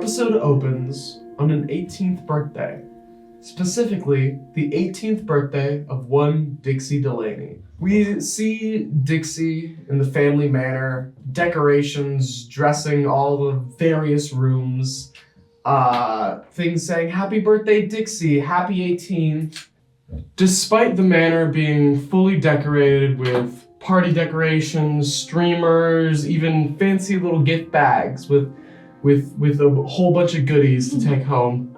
episode opens on an 18th birthday. Specifically, the 18th birthday of one Dixie Delaney. We see Dixie in the family manor, decorations, dressing all the various rooms, things saying, "Happy birthday, Dixie, happy 18th." Despite the manor being fully decorated with party decorations, streamers, even fancy little gift bags with a whole bunch of goodies to take home,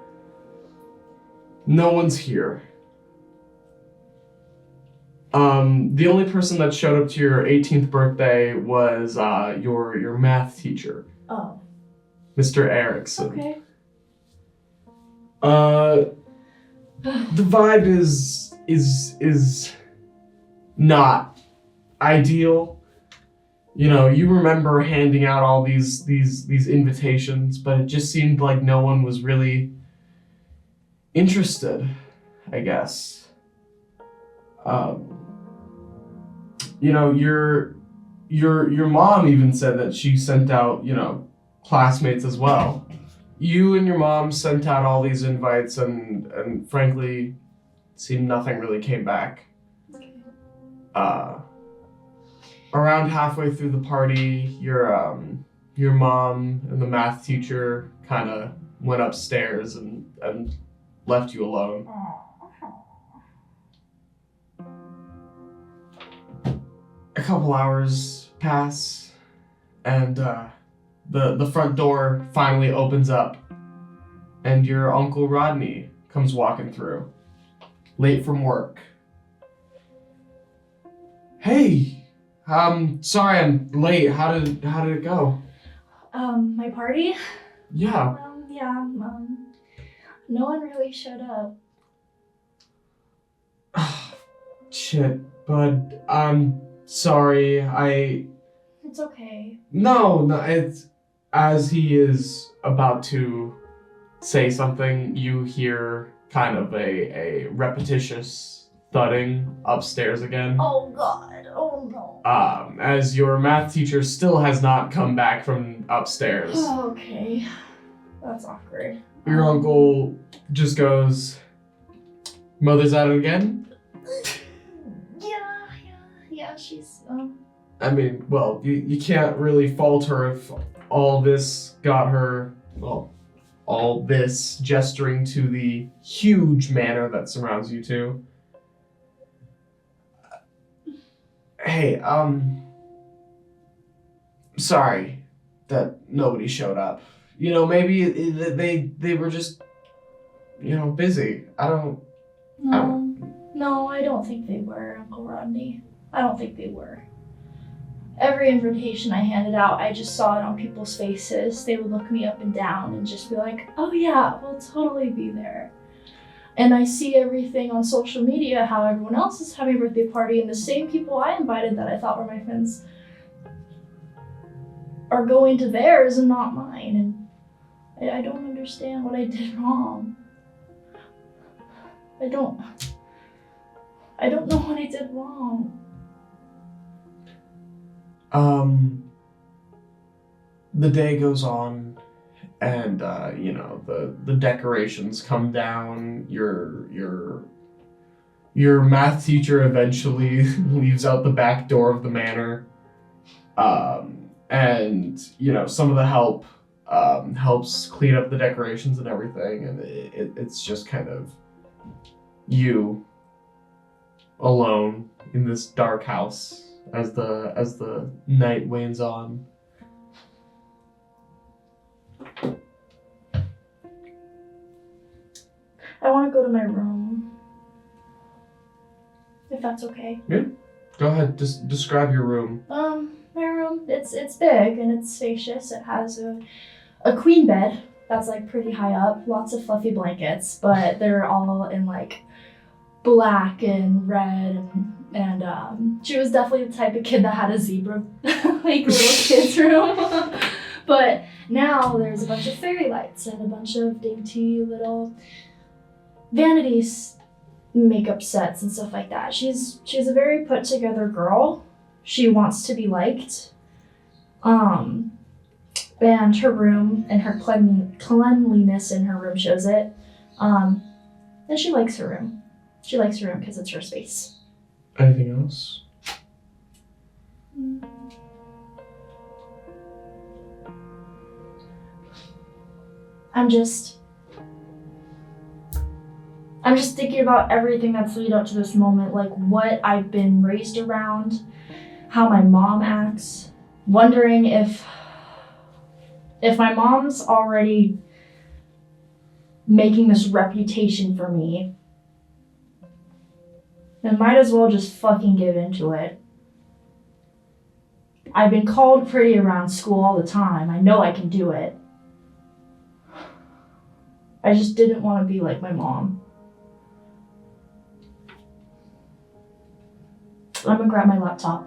no one's here. The only person that showed up to your 18th birthday was your math teacher. Oh. Mr. Erickson. Okay. The vibe is not ideal. You know, you remember handing out all these invitations, but it just seemed like no one was really interested, I guess. You know, your mom even said that she sent out, you know, classmates as well. You and your mom sent out all these invites and frankly, it seemed nothing really came back. Around halfway through the party, your mom and the math teacher kind of went upstairs and left you alone. A couple hours pass, and the front door finally opens up, and your Uncle Rodney comes walking through, late from work. "Hey, sorry I'm late. How did it go?" My party? Yeah. No one really showed up. Shit, bud. I'm sorry. It's okay. No, it's as he is about to say something, you hear kind of a repetitious thudding upstairs again. Oh God, oh no. As your math teacher still has not come back from upstairs. Oh, okay. That's awkward. Your uncle just goes, "Mother's at it again?" Yeah, she's, I mean, well, you can't really fault her if all this got her, well, all this gesturing to the huge manor that surrounds you two. Hey, sorry that nobody showed up. You know, maybe they were just, you know, busy. No, I don't think they were, Uncle Rodney. I don't think they were. Every invitation I handed out, I just saw it on people's faces. They would look me up and down and just be like, "Oh yeah, we'll totally be there." And I see everything on social media, how everyone else is having a birthday party, and the same people I invited that I thought were my friends are going to theirs and not mine. And I don't understand what I did wrong. I don't know what I did wrong. The day goes on, and you know, the decorations come down. Your math teacher eventually leaves out the back door of the manor, and you know, some of the help helps clean up the decorations and everything, and it's just kind of you alone in this dark house as the night wanes on. I want to go to my room, if that's okay. Yeah, go ahead. Just describe your room. My room, it's big and it's spacious. It has a queen bed that's like pretty high up, lots of fluffy blankets, but they're all in like black and red, and she was definitely the type of kid that had a zebra like little kid's room. But now there's a bunch of fairy lights and a bunch of dainty little vanities, makeup sets and stuff like that. She's a very put together girl. She wants to be liked. But And her room and her cleanliness in her room shows it. And she likes her room. She likes her room because it's her space. Anything else? I'm just thinking about everything that's lead up to this moment, like what I've been raised around, how my mom acts, wondering if my mom's already making this reputation for me, then might as well just fucking give into it. I've been called pretty around school all the time. I know I can do it. I just didn't want to be like my mom. I'm gonna grab my laptop.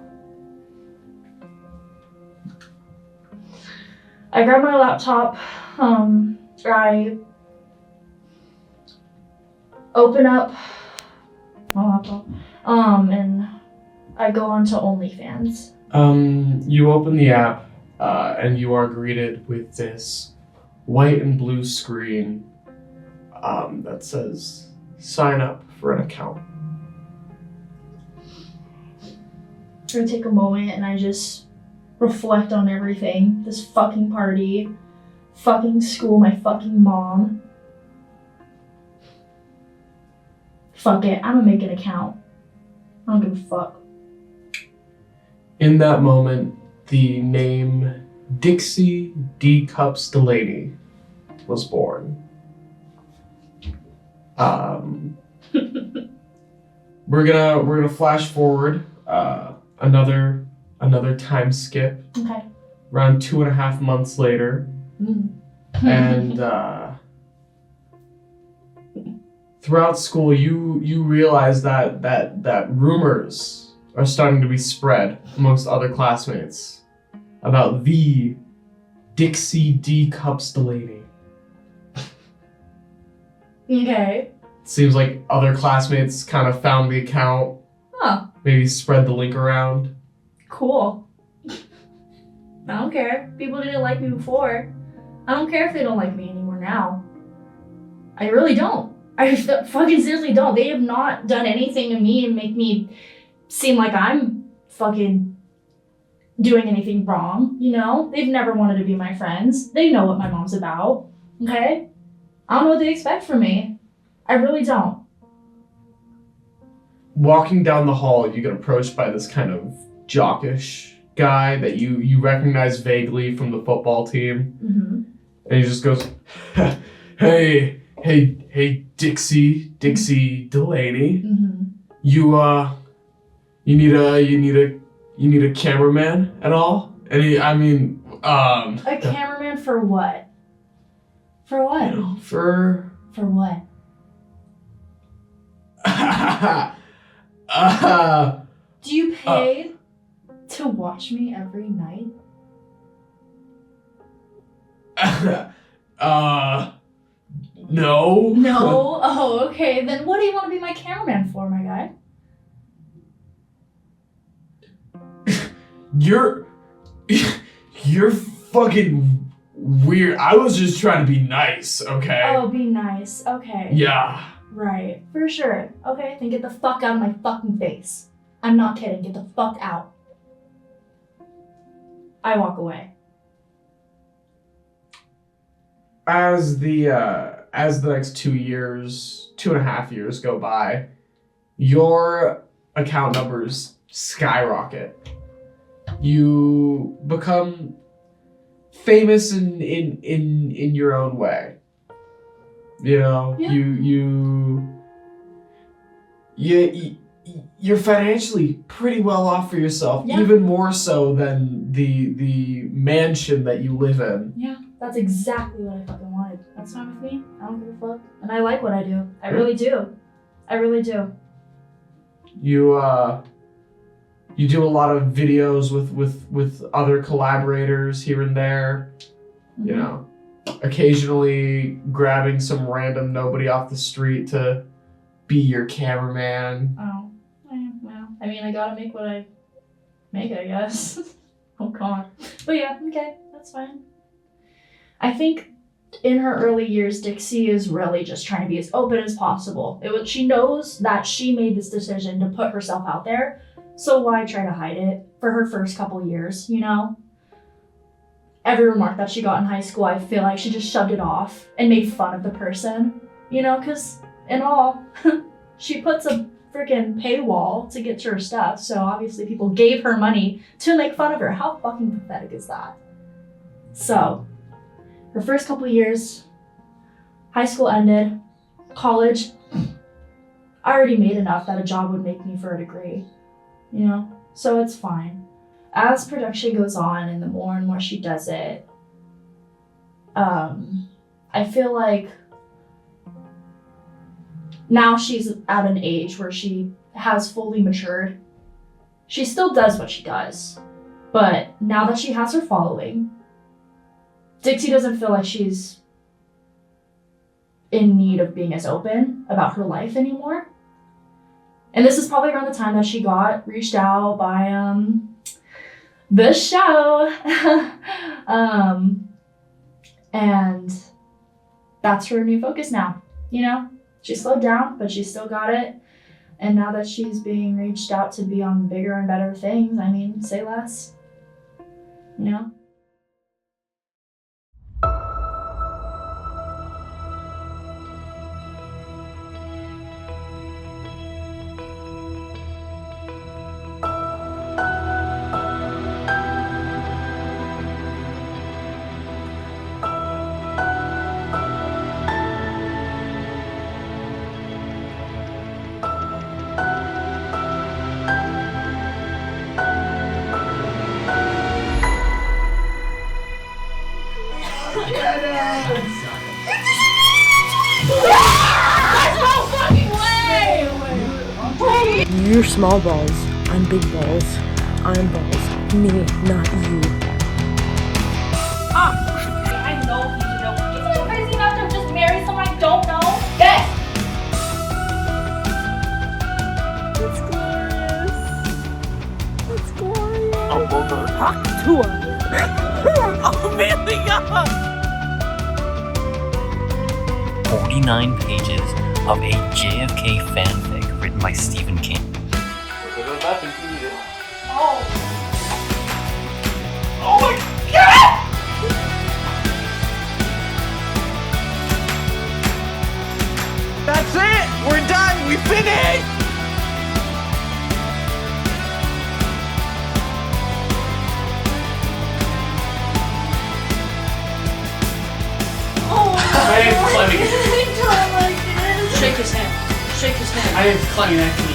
I grab my laptop, I open up my laptop, and I go on to OnlyFans. You open the app, and you are greeted with this white and blue screen, that says, sign up for an account. I take a moment and I just reflect on everything. This fucking party, fucking school, my fucking mom. Fuck it, I'm gonna make an account. I don't give a fuck. In that moment, the name Dixie D. Cups Delaney was born. We're gonna flash forward another time skip. Okay. Around 2.5 months later, and throughout school, you realize that rumors are starting to be spread amongst other classmates about the Dixie D. Cups Delaney. Okay. Seems like other classmates kind of found the account. Huh. Maybe spread the link around. Cool. I don't care. People didn't like me before. I don't care if they don't like me anymore now. I really don't. I fucking seriously don't. They have not done anything to me and make me seem like I'm fucking doing anything wrong, you know? They've never wanted to be my friends. They know what my mom's about, okay? I don't know what they expect from me. I really don't. Walking down the hall, you get approached by this kind of jockish guy that you recognize vaguely from the football team. Mm-hmm. And he just goes, hey, Dixie Delaney. Mm-hmm. You need a cameraman at all? And A cameraman for what? For what? You know, for what? Do you pay to watch me every night? No. No? Oh, okay. Then what do you want to be my cameraman for, my guy? You're fucking weird. I was just trying to be nice, okay? Oh, be nice. Okay. Yeah. Right. For sure. Okay, then get the fuck out of my fucking face. I'm not kidding. Get the fuck out. I walk away. As the next 2.5 years go by, your account numbers skyrocket. You become famous in your own way. You know, Yeah. you're financially pretty well off for yourself, Yeah. even more so than the mansion that you live in. Yeah, that's exactly what I fucking wanted. That's fine with me. I don't give a fuck. And I like what I do. I really do. I really do. You do a lot of videos with other collaborators here and there. Mm-hmm. You know, occasionally grabbing some random nobody off the street to be your cameraman. Oh, well, I mean, I gotta make what I make, I guess. Oh, God. But yeah, okay, that's fine. I think in her early years, Dixie is really just trying to be as open as possible. She knows that she made this decision to put herself out there, so why try to hide it for her first couple years, you know? Every remark that she got in high school, I feel like she just shoved it off and made fun of the person, you know, because in all, she puts a freaking paywall to get to her stuff, so obviously people gave her money to make fun of her. How fucking pathetic is that? So, her first couple years, high school ended, college, I already made enough that a job would make me for a degree, you know, so it's fine. As production goes on and the more and more she does it, I feel like now she's at an age where she has fully matured. She still does what she does, but now that she has her following, Dixie doesn't feel like she's in need of being as open about her life anymore. And this is probably around the time that she got reached out by the show. And that's her new focus now, you know? She slowed down, but she still got it. And now that she's being reached out to be on bigger and better things, I mean, say less, you know? You're small balls. I'm big balls. I'm balls. Me, not you. I know you know. Isn't it crazy enough to just marry someone I don't know? Yes! It's glorious. It's glorious. I'm gonna talk to her. Amelia! 49 pages of a JFK fanfic written by Stephen King. Oh. Oh my god! That's it! We're done! We finished! I am climbing. Shake his hand. Shake his hand. I am climbing actually.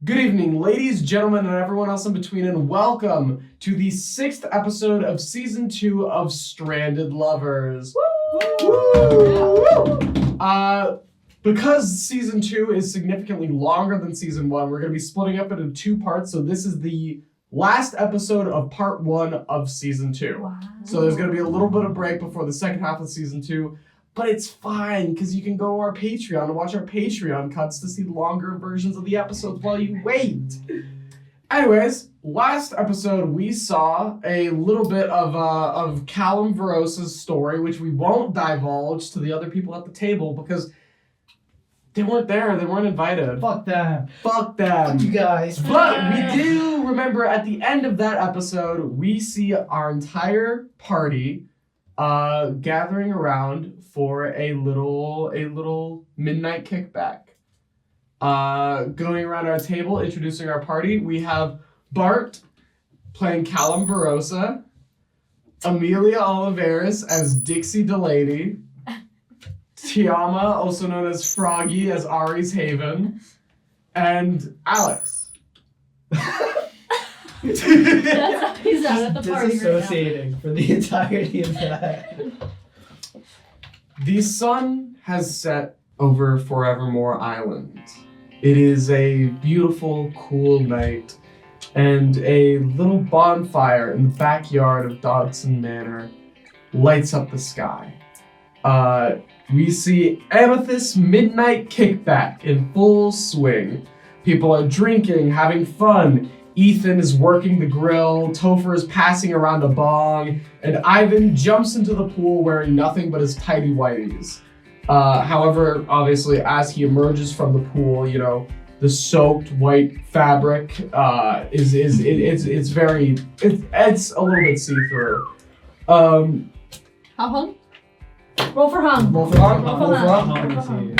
Good evening, ladies, gentlemen, and everyone else in between, and welcome to the 6th episode of Season 2 of Stranded Lovers. Woo! Because Season 2 is significantly longer than Season 1, we're going to be splitting up into 2 parts, so this is the last episode of Part 1 of Season 2. Wow. So there's going to be a little bit of break before the second half of Season 2. But it's fine, because you can go to our Patreon and watch our Patreon cuts to see longer versions of the episodes while you wait. Anyways, last episode we saw a little bit of Caelum Verosa's story, which we won't divulge to the other people at the table because they weren't there, they weren't invited. Fuck them. Fuck them. Fuck you guys. But we do remember at the end of that episode, we see our entire party gathering around for a little midnight kickback. Going around our table, introducing our party, we have Bart playing Caelum Verosa, Amelia Ollivares as Dixie Delaney, Tiama, also known as Froggi, as Aries Haven, and Alex. He's out at the party Disassociating for the entirety of that. The sun has set over Forevermore Island, It is a beautiful, cool night, and a little bonfire in the backyard of Dodson Manor lights up the sky. We see Amethyst Midnight Kickback in full swing. People are drinking, having fun. Ethan is working the grill, Topher is passing around a bong, and Ivan jumps into the pool wearing nothing but his tighty whities. However, obviously, as he emerges from the pool, you know, the soaked white fabric it's a little bit see-through. How hung? Roll for hung. Roll for hung. Roll for hung.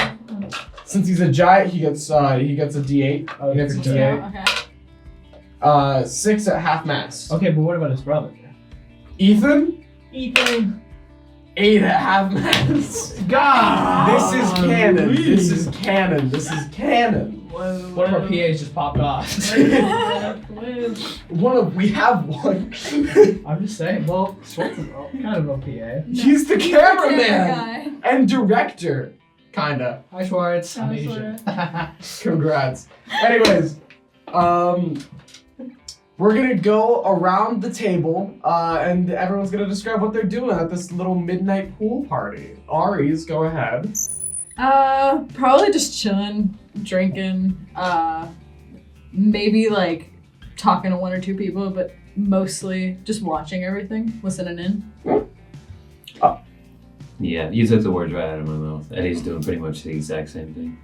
Since he's a giant, he gets a D8. He gets a D8. Okay. 6 at half mast. Okay, but what about his brother? Ethan, 8 at half mast. God! This is canon. This is canon. This is canon. One of our PAs just popped off. We have one. I'm just saying, well, Swartz is kind of a PA. He's the Camera cameraman and director, kinda. Hi, Schwartz. I'm Hi, Asian. Congrats. Anyways, we're gonna go around the table, and everyone's gonna describe what they're doing at this little midnight pool party. Aries, go ahead. Probably just chilling, drinking, maybe like talking to one or two people, but mostly just watching everything, listening in. Yeah, you took the words right out of my mouth. Eddie's doing pretty much the exact same thing.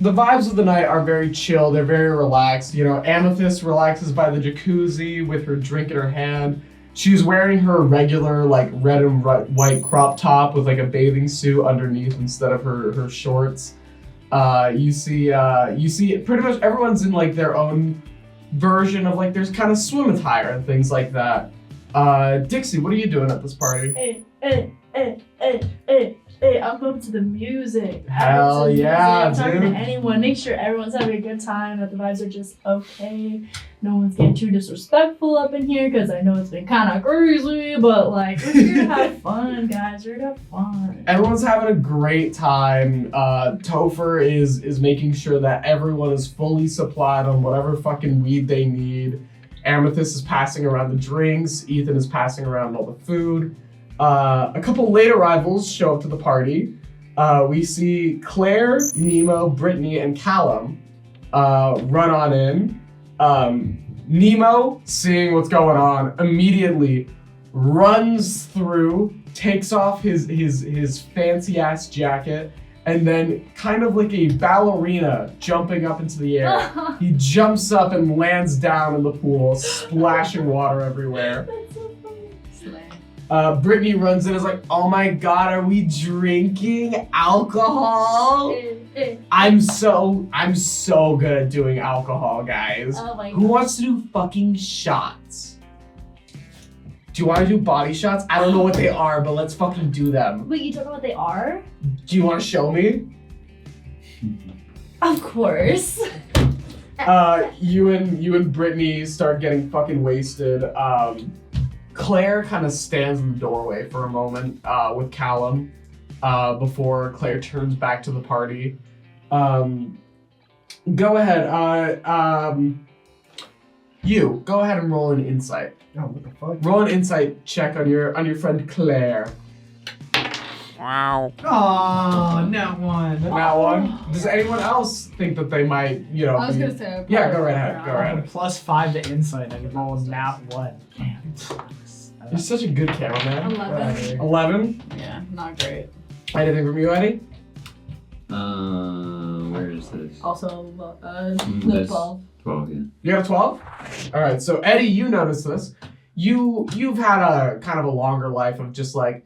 The vibes of the night are very chill. They're very relaxed. You know, Amethyst relaxes by the jacuzzi with her drink in her hand. She's wearing her regular, like, red and white crop top with, like, a bathing suit underneath instead of her shorts. You see pretty much everyone's in, like, their own version of, like, there's kind of swim attire and things like that. Dixie, what are you doing at this party? Hey, I'm moving to the music. Hell yeah, I'm talking dude. to anyone. Make sure everyone's having a good time, that the vibes are just okay. No one's getting too disrespectful up in here, because I know it's been kind of crazy, but like, we're here to have fun, guys. We're here to have fun. Everyone's having a great time. Topher is making sure that everyone is fully supplied on whatever fucking weed they need. Amethyst is passing around the drinks. Ethan is passing around all the food. A couple late arrivals show up to the party. We see Claire, Nemo, Brittany, and Caelum run on in. Nemo, seeing what's going on, immediately runs through, takes off his fancy ass jacket, and then kind of like a ballerina jumping up into the air, he jumps up and lands down in the pool, splashing water everywhere. That's so funny. Brittany runs in and is like, oh my god, are we drinking alcohol? I'm so good at doing alcohol, guys. Oh my Who god. wants to do fucking shots? Do you want to do body shots? I don't know what they are, but let's fucking do them. Wait, you don't know what they are? Do you want to show me? Of course. You and Brittany start getting fucking wasted. Claire kind of stands in the doorway for a moment with Caelum before Claire turns back to the party. Go ahead. You go ahead and roll an insight. Oh, what the fuck? Roll an insight check on your friend Claire. Wow. Oh, not one. That one. Does anyone else think that they might, you know? I was be- gonna say. Yeah, go right ahead. Go right ahead. +5 to insight and rolled nat 1. Damn. You're such a good cameraman. 11. 11. Yeah, not great. Anything from you, Eddie? Where is this? Also, This- 12. 12, yeah. You got a 12? All right. So Eddie, you noticed this. You've had a kind of a longer life of just like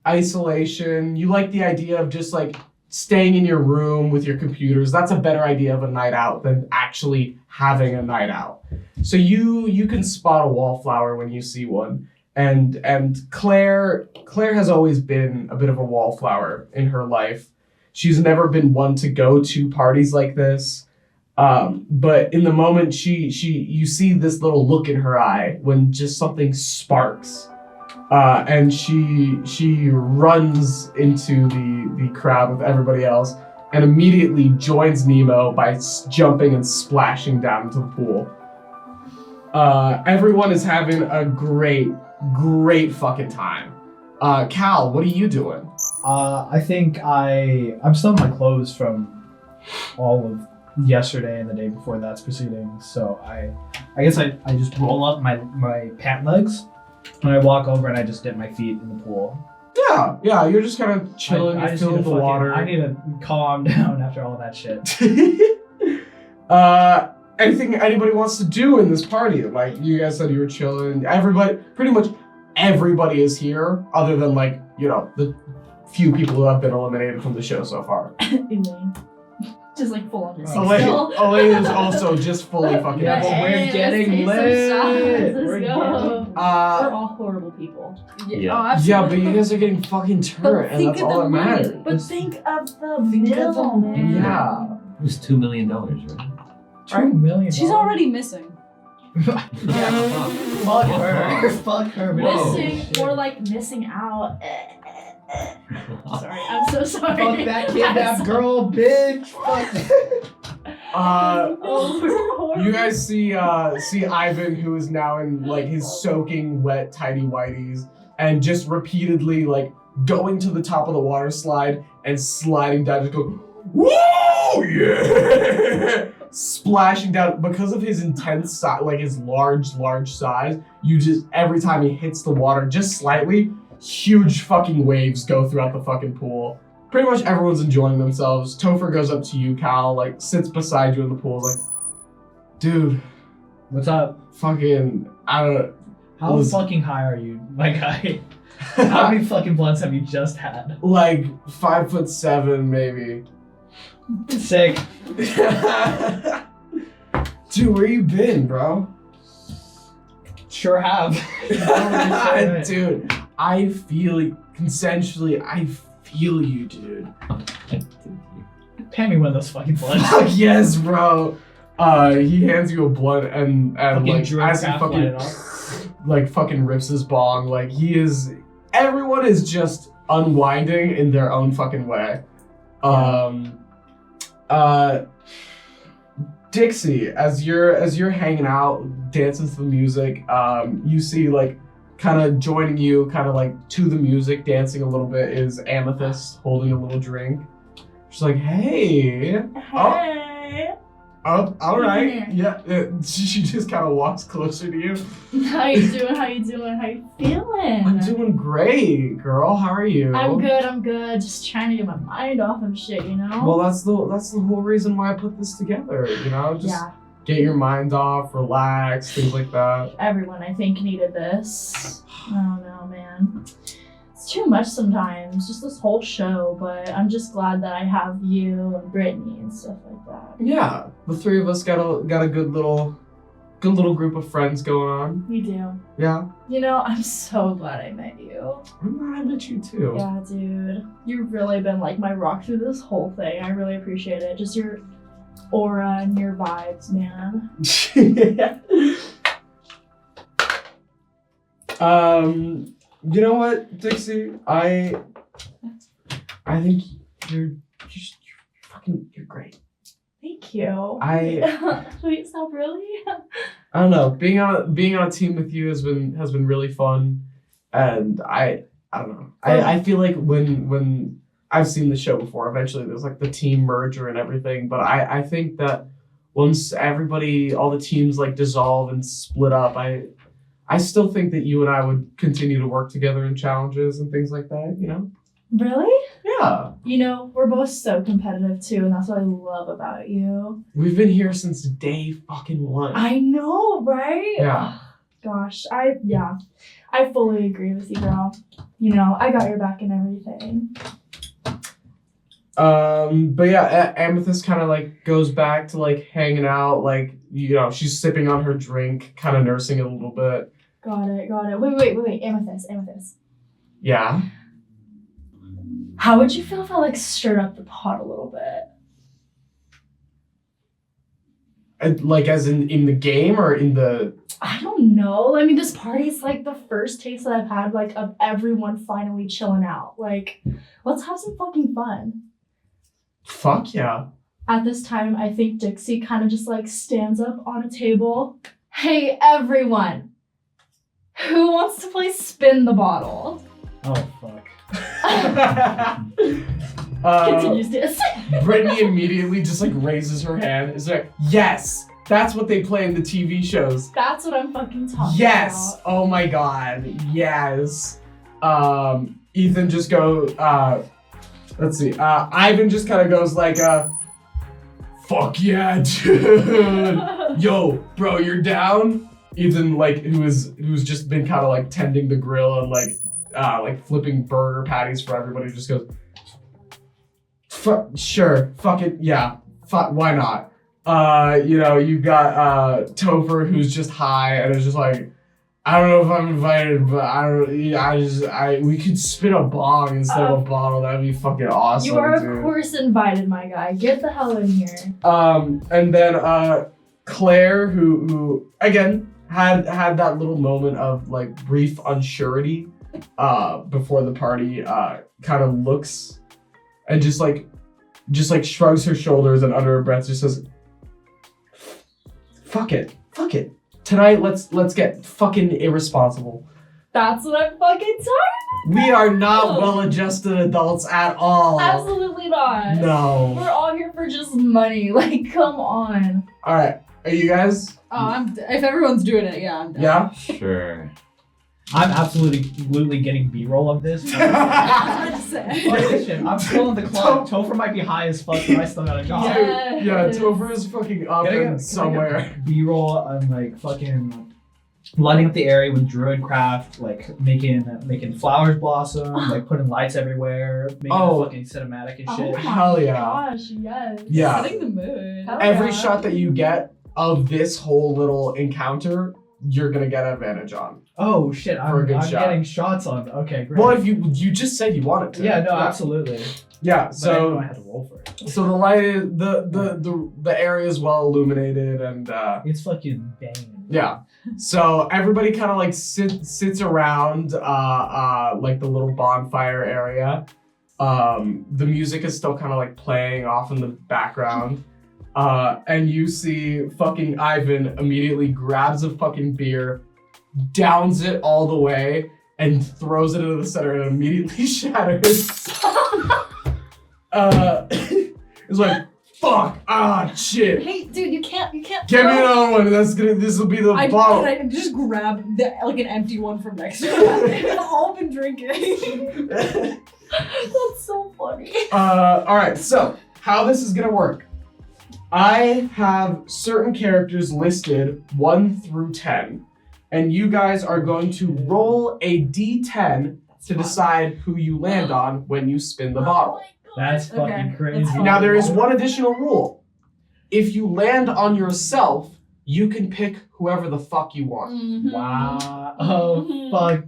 isolation. You like the idea of just like staying in your room with your computers. That's a better idea of a night out than actually having a night out. So you can spot a wallflower when you see one. And Claire has always been a bit of a wallflower in her life. She's never been one to go to parties like this. But in the moment you see this little look in her eye when just something sparks. And she runs into the crowd with everybody else. and immediately joins Nemo by jumping and splashing down into the pool. Everyone is having a great fucking time. Cal, what are you doing? I think I'm still in my clothes from all of yesterday and the day before that's proceedings. So I guess I just roll up my pant legs and I walk over and I just dip my feet in the pool. Yeah, you're just kind of chilling, I just feeling need the to water. I need to calm down after all that shit. Anything anybody wants to do in this party? Like, you guys said you were chilling. Pretty much everybody is here, other than, like, you know, the few people who have been eliminated from the show so far. Elaine. Just like full on missing Elaine, still. Elaine is also just fully fucking Yeah, but missing. we're getting let's take some shots. lit. Let's We're go. getting- We're all horrible people. Yeah. Oh, Yeah, absolutely. but you guys are getting fucking turned, and think that's of all the that money. matters. But think of the Think of the middle, man. Yeah. It was $2 million, right? $2 million. She's already missing. Fuck her. Fuck her. Whoa. Missing, shit. more like missing out. Sorry, I'm so sorry. Fuck that kidnapped girl, bitch. Fuck. You guys see Ivan, who is now in like his soaking wet tidy whities, and just repeatedly like going to the top of the water slide and sliding down, just go, whoa, yeah, splashing down because of his intense size, like his large size. You just every time he hits the water, just slightly, huge fucking waves go throughout the fucking pool. Pretty much everyone's enjoying themselves. Topher goes up to you, Cal, like sits beside you in the pool, is like, dude, What's up? fucking, I don't How Listen. fucking high are you, my guy? How many fucking blunts have you just had? like 5'7", maybe. Sick. Dude, where you been, bro? Sure have. Dude, I feel consensually, I feel you, dude. Pay me one of those fucking blunts. Fuck yes, bro. He hands you a blunt and Fucking like drunk as he half fucking light off. like fucking rips his bong. Like everyone is just unwinding in their own fucking way. Dixie, as you're hanging out, dancing to the music, you see like kind of joining you, kind of like to the music, dancing a little bit, is Amethyst holding a little drink. She's like, hey. Hey. Oh, all right. Yeah. She just kind of walks closer to you. How you doing? How you doing? How you feeling? I'm doing great, girl. How are you? I'm good. Just trying to get my mind off of shit, you know? Well, that's the whole reason why I put this together. You know, just yeah. get your mind off, relax, things like that. Everyone, I think, needed this. I don't know, man. It's too much sometimes, just this whole show, but I'm just glad that I have you and Brittany and stuff like that. Yeah, the three of us got a good little group of friends going on. We do. Yeah, You know, I'm so glad I met you. I'm glad I met you too. Yeah, dude. You've really been like my rock through this whole thing. I really appreciate it. Just your aura and your vibes, man. You know what, Dixie? I think you're great. Thank you. Wait, stop, really? I don't know. Being on a team with you has been really fun, and I don't know. I feel like when I've seen the show before, eventually there's like the team merger and everything, but I think that once all the teams like dissolve and split up, I still think that you and I would continue to work together in challenges and things like that, you know? Really? Yeah. You know, we're both so competitive too, and that's what I love about you. We've been here since day fucking one. I know, right? Yeah. Gosh, I fully agree with you, girl. You know, I got your back and everything. But yeah, Amethyst kind of like goes back to like hanging out, like, you know, she's sipping on her drink, kind of nursing it a little bit. Got it. Wait. Amethyst. Yeah. How would you feel if I like stirred up the pot a little bit? Like as in the game or in the... I don't know. I mean, this party's like the first taste that I've had like of everyone finally chilling out. Like, let's have some fucking fun. Fuck yeah. At this time, I think Dixie kind of just like stands up on a table. Hey, everyone. Who wants to play spin the bottle? Oh fuck. Continues this. Brittany immediately just like raises her hand. Is like, yes, that's what they play in the TV shows. That's what I'm fucking talking Yes. about. Oh my god. Yes. Ethan just let's see. Ivan just kind of goes like, fuck yeah, dude. Yo, bro, you're down? Ethan, like, who's just been kind of like tending the grill and like flipping burger patties for everybody, just goes, sure, fuck it, yeah, why not? You got Topher, who's just high and is just like, I don't know if I'm invited, but we could spin a bong instead of a bottle. That'd be fucking awesome. You are, dude. of course, invited, my guy. Get the hell in here. And then Claire, who again had that little moment of like brief unsurety before the party, kind of looks and just like shrugs her shoulders and under her breath just says, fuck it. Tonight, let's get fucking irresponsible. That's what I'm fucking talking We are not well-adjusted adults at all. about. Absolutely not. No. We're all here for just money. Like, come on. All right, are you guys? Oh, if everyone's doing it, yeah, I'm down. Yeah. Sure. I'm absolutely getting B-roll of this. I was about to say. Fuck this shit. I'm still in the club. Topher might be high as fuck, but I still got a job. Yeah, Topher is fucking up in somewhere. B-roll on like fucking lighting up the area with druid craft, like making flowers blossom, like putting lights everywhere, making a fucking cinematic and shit. Oh my Hell yeah. gosh, yes. Yeah. Setting the mood. Hell Every yeah. shot that you get of this whole little encounter, you're gonna get advantage on. Oh shit, For a I'm good shot. getting shots on. Okay, great. Well, if you just said you wanted to. yeah, no, absolutely. Yeah. But I didn't know I So had to roll for it. the light is the area is well illuminated and It's fucking banging. yeah. So everybody kind of like sits around like the little bonfire area. The music is still kind of like playing off in the background. And you see fucking Ivan immediately grabs a fucking beer, downs it all the way, and throws it into the center and immediately shatters. It's like, fuck, shit. Hey, dude, you can't. Give me another one. This will be the bottle. I just grab like an empty one from next to me. We've all been drinking. That's so funny. All right. So how this is gonna work? I have certain characters listed 1 through 10, and you guys are going to roll a d10 to decide who you land on when you spin the bottle. That's fucking Okay, crazy. that's fine. Now there is one additional rule. If you land on yourself, you can pick whoever the fuck you want. Mhm. Wow. Oh Mhm. fuck.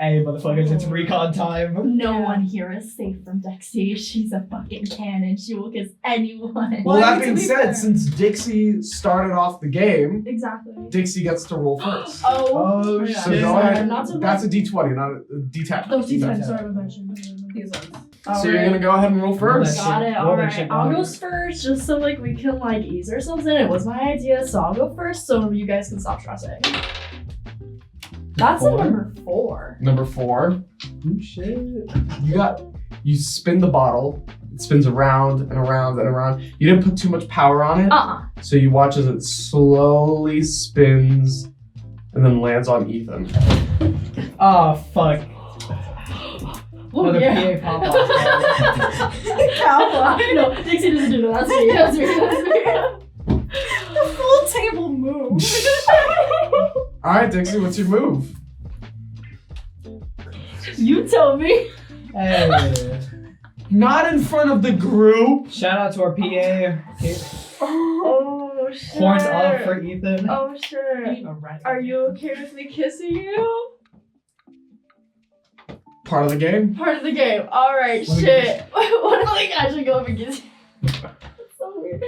Hey motherfuckers, it's recon time. No one here is safe from Dixie. She's a fucking cannon. She will kiss anyone. Well, that to being be said, fair. since Dixie started off the game, Exactly. Dixie gets to roll first. Oh, my shit. God. So go Sorry, ahead. not to That's a d20, not a d10. Those D10, D10. sorry, my bad. These ones. So you're gonna go ahead and roll first. Roll Got it. Roll that Alright. shit I'll down. go first just so like we can like ease ourselves in. It was my idea, so I'll go first so you guys can stop stressing. That's a 4. number 4. Number 4, Oh shit. you spin the bottle. It spins around and around and around. You didn't put too much power on it, so you watch as it slowly spins and then lands on Ethan. Oh fuck. Oh Another yeah. PA pop off. No, Dixie doesn't do that. That's me. The full table move. All right, Dixie, what's your move? You tell me. Hey. Not in front of the group. Shout out to our PA. Oh shit. Horns up for Ethan. Oh shit. Are you okay with me kissing you? Part of the game. Part of the game. Alright, Let me shit. What if we actually go up and kiss you? That's so weird.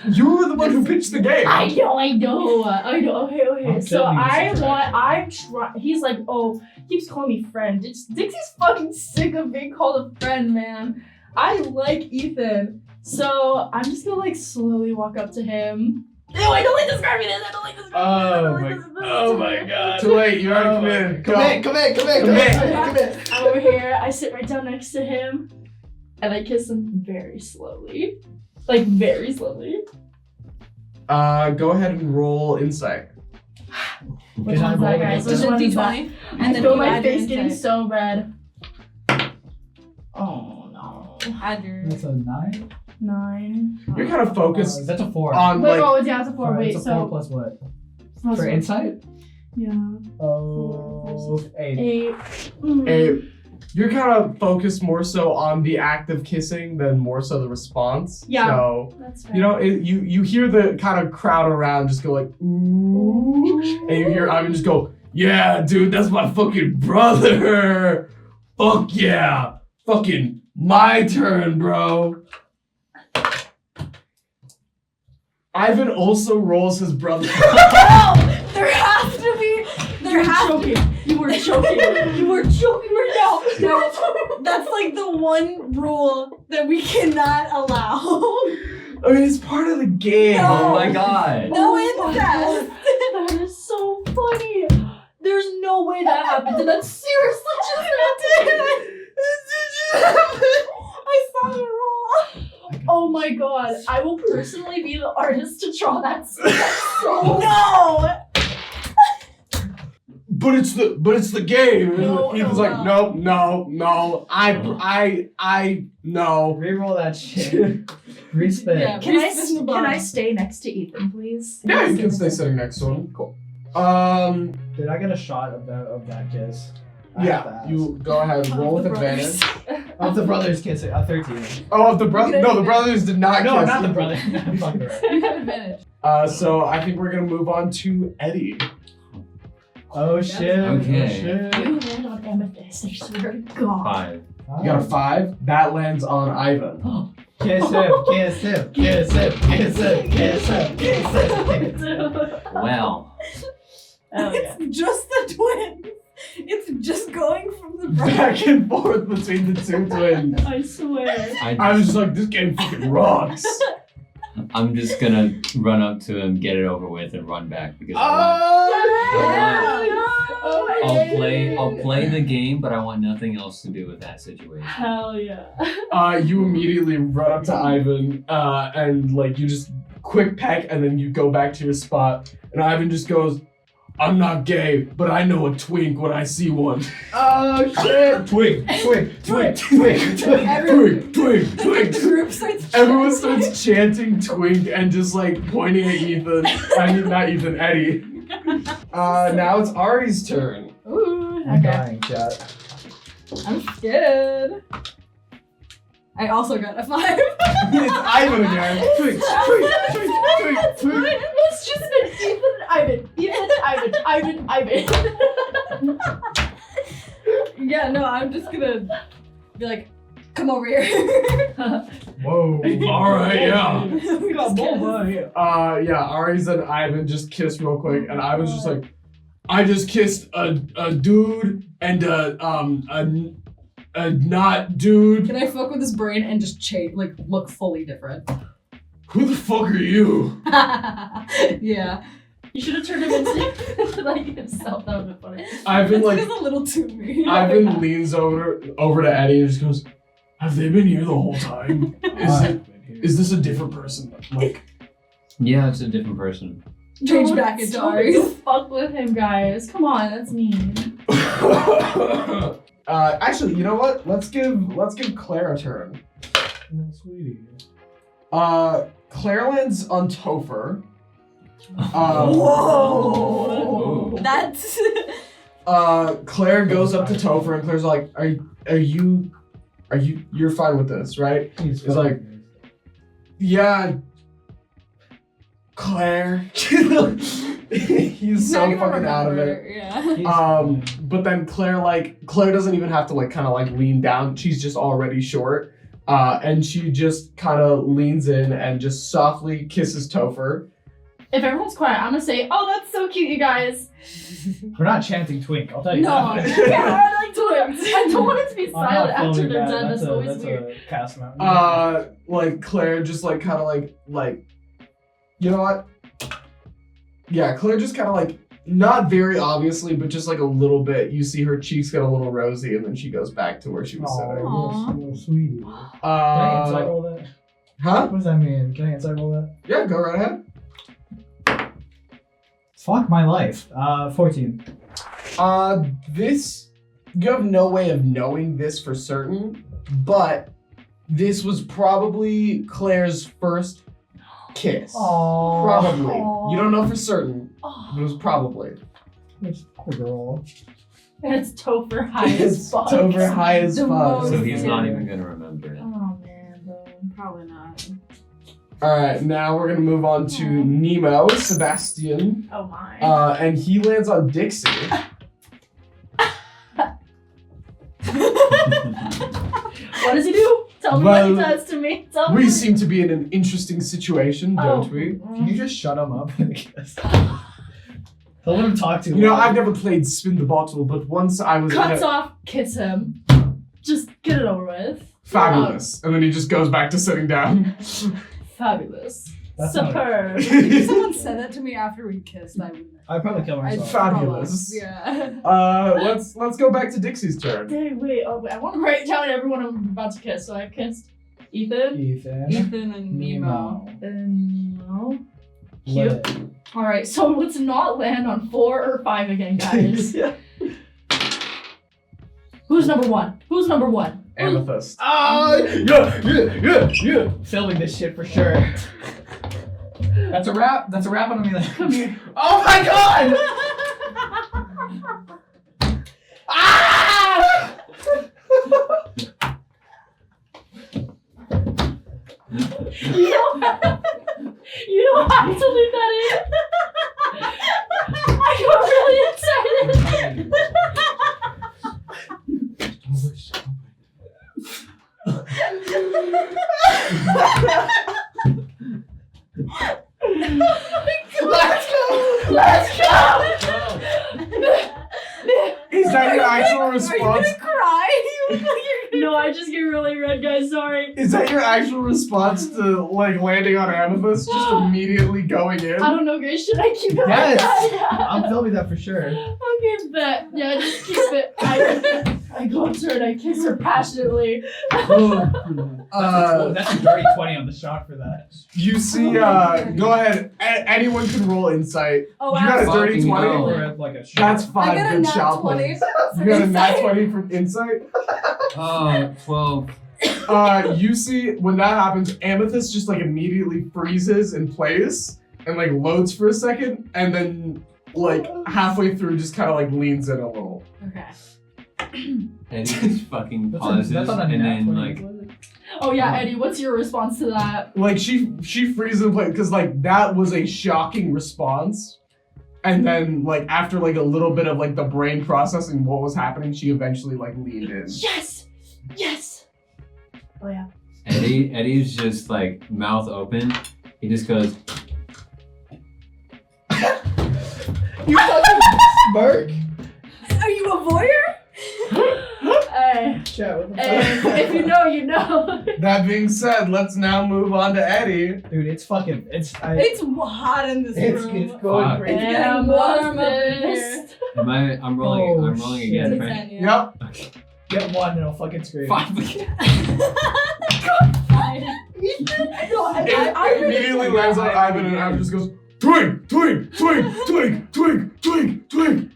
You were the one who pitched the game. I know. Okay. I'm So telling you, he's like, oh, keeps calling me friend. Dixie's fucking sick of being called a friend, man. I like Ethan. So I'm just gonna like slowly walk up to him. Ew, I don't like describing this. I don't like describing Oh my god. Too late, you already committed. Come in. I'm over here. I sit right down next to him, and I kiss him very slowly, like very slowly. Go ahead and roll insight. Which one's that, guys? Which Just a one is that? D20. I And then feel you my add your face getting insight. so red. Oh no. Add your. That's a 9? 9. You're kind of focused That's a 4. on Wait, like. oh, yeah, it's a 4. Wait, It's a so 4 plus what? plus For what? insight? Yeah. Oh, 8. 8. Mm. You're kind of focused more so on the act of kissing than more so the response. Yeah. So That's fair. you know, you hear the kind of crowd around just go like ooh, and you hear Ivan just go, yeah, dude, that's my fucking brother. Fuck yeah, fucking my turn, bro. Ivan also rolls his brother. Oh! There has to be. There has to be. You were choking. You were choking right now. No, that's like the one rule that we cannot allow. I mean, it's part of the game. No. Oh my god. No incest. That is so funny. There's no way that happened. Did that seriously just happen? I saw the roll. Oh my god. I will personally be the artist to draw that scene. So No. But it's the game. No, Ethan's no, like, no, I no. Reroll that shit. Respin. Yeah. Can I Respin the can I bomb. stay next to Ethan, please? Yeah, you can stay sitting next to him. Cool. Did I get a shot of that kiss? I have to Yeah, ask. you go ahead, roll with The brothers. advantage. Of the brothers kissing. 13. Oh, the brother? No, the brothers did not No, kiss. not the brother. I'm fucking right. You have advantage. So I think we're gonna move on to Eddie. Oh shit. Okay. Oh, shit. You land on amethyst, I swear to God. 5. You got a 5. That lands on Ivan. Kiss him, kiss him, kiss him, kiss him, kiss him, kiss him. Well. Oh yeah. It's just the twins. It's just going from the brother. Back and forth between the two twins. I swear. I was just like, this game fucking rocks. I'm just gonna run up to him, get it over with, and run back because I'll play the game, but I want nothing else to do with that situation. Hell yeah. You immediately run up to Ivan, and like you just quick peck, and then you go back to your spot, and Ivan just goes, I'm not gay, but I know a twink when I see one. Oh shit! Twink, twink, twink, twink, twink. Twink, twink, twink. The group starts. Everyone starts chanting twink and just like pointing at Ethan. I mean, not Ethan, Eddie. Now it's Ari's turn. Ooh, I'm okay. dying, chat. I'm scared. I also got a 5. It's Ivan again. Twink, twink, twink, twink, twink. It's just been Ethan and Ivan. Ethan and Ivan. Yeah, no, I'm just gonna be like, come over here. Whoa. Alright, yeah. We just kiss. Yeah, Aries and Ivan just kiss real quick, and Ivan's just like, I just kissed a dude and a not dude. Can I fuck with his brain and just look fully different? Who the fuck are you? Yeah. You should have turned him into like himself. That would have been funny. Ivan That's like, a little too me. Ivan leans over to Eddie and just goes, have they been here the whole time? Is this a different person? Like, Yeah, it's a different person. Change back into Aries. Fuck with him, guys. Come on, that's mean. actually, you know what? Let's give Claire a turn. Oh, sweetie. Claire lands on Topher. Whoa! Ooh. That's. Claire goes up to Topher and Claire's like, you're fine with this, right? He's It's like, yeah, Claire. He's so Not gonna fucking out of remember, it. Yeah. But then Claire doesn't even have to kind of lean down. She's just already short. And she just kind of leans in and just softly kisses Topher. If everyone's quiet, I'm gonna say, "Oh, that's so cute, you guys." We're not chanting twink, I'll tell you No, that. I like to. I don't want it to be I'm not silent after filming they're that. done. That's always that's weird. a cast amount. Like Claire just like kind of like, you know what? Yeah, Claire just kind of like, not very obviously, but just like a little bit. You see her cheeks get a little rosy, and then she goes back to where she was sitting. Aw. Little sweetie. Can I insight roll that? Huh? What does that mean? Can I insight roll that? Yeah, go right ahead. Fuck my life. 14. This, you have no way of knowing this for certain, but this was probably Claire's first kiss. Aww. Probably. Aw. You don't know for certain, but it was probably. Poor girl. And it's Topher high as It's fuck. over high as The fuck. most- So he's not even gonna remember it. Oh man, bro. Probably not. Alright, now we're gonna move on to Nemo, Sebastian. Oh my. And he lands on Dixie. What does he do? Tell me Well, what he does to me. Tell me. We seem to be in an interesting situation, don't Oh. we? Can you just shut him up? Don't let him talk to you. You know, I've never played Spin the Bottle, but once I was Cuts in a, off, kiss him. Just get it over with. fabulous. And then he just goes back to sitting down. Fabulous. That's not- Superb. If someone said that to me after we kissed, I would. I'd probably kill I'd myself. Fabulous. Yeah. Let's go back to Dixie's turn. Dang, wait, I want to write down everyone I'm about to kiss. So I've kissed Ethan. Ethan. Ethan and Nemo. And no. Cute. Lit. Alright, so let's not land on 4 or 5 again, guys. Who's number 1? Who's number 1? Amethyst. Yeah. Filming this shit for sure. That's a wrap. That's a wrap on Amelia. Come here. Oh my god! Ah! You don't have to leave that in. I got really excited. Let's go! Is that your actual response? Cry? No, I just get really red, guys. Sorry. Is that your actual response to like landing on Amethyst? Just immediately going in? I don't know, guys. Should I keep it like Yes. that? I'm filming that for sure. Okay, bet. Yeah, just keep it. I go up to her and I kiss her passionately. That's a dirty 20 on the shot for that. You see, go ahead. Anyone can roll insight. Oh, You got a absolutely. dirty 20? hell. We're at like a shot. That's I 5 got a good nat shot 20. plays. You got a nat 20 from insight? 12. You see, when that happens, Amethyst just like immediately freezes in place and like loads for a second, and then like halfway through just kind of like leans in a little. Okay. And he just fucking That's pauses not a and nat then 20, like is it? Oh yeah, Eddie, what's your response to that? Like she freezes in place because like that was a shocking response, and then like after like a little bit of like the brain processing what was happening, she eventually like leaned in. Yes! Yes! Oh yeah. Eddie's just like mouth open. He just goes, You fucking smirk? Are you a voyeur? Hey. Chat, what the Hey, fuck? if you know, you know. That being said, let's now move on to Eddie. Dude, it's fucking, It's hot in this room. it's going Fuck. crazy. It's getting warm up in here. Amethyst. I'm rolling Oh, I'm rolling shit. again, It's right? in, yeah. Yep. Get one and I'll fucking scream. 5 No, I It immediately lands on Ivan, and Ivan just goes, twig, twig, twig, twig, twig, twig, twig.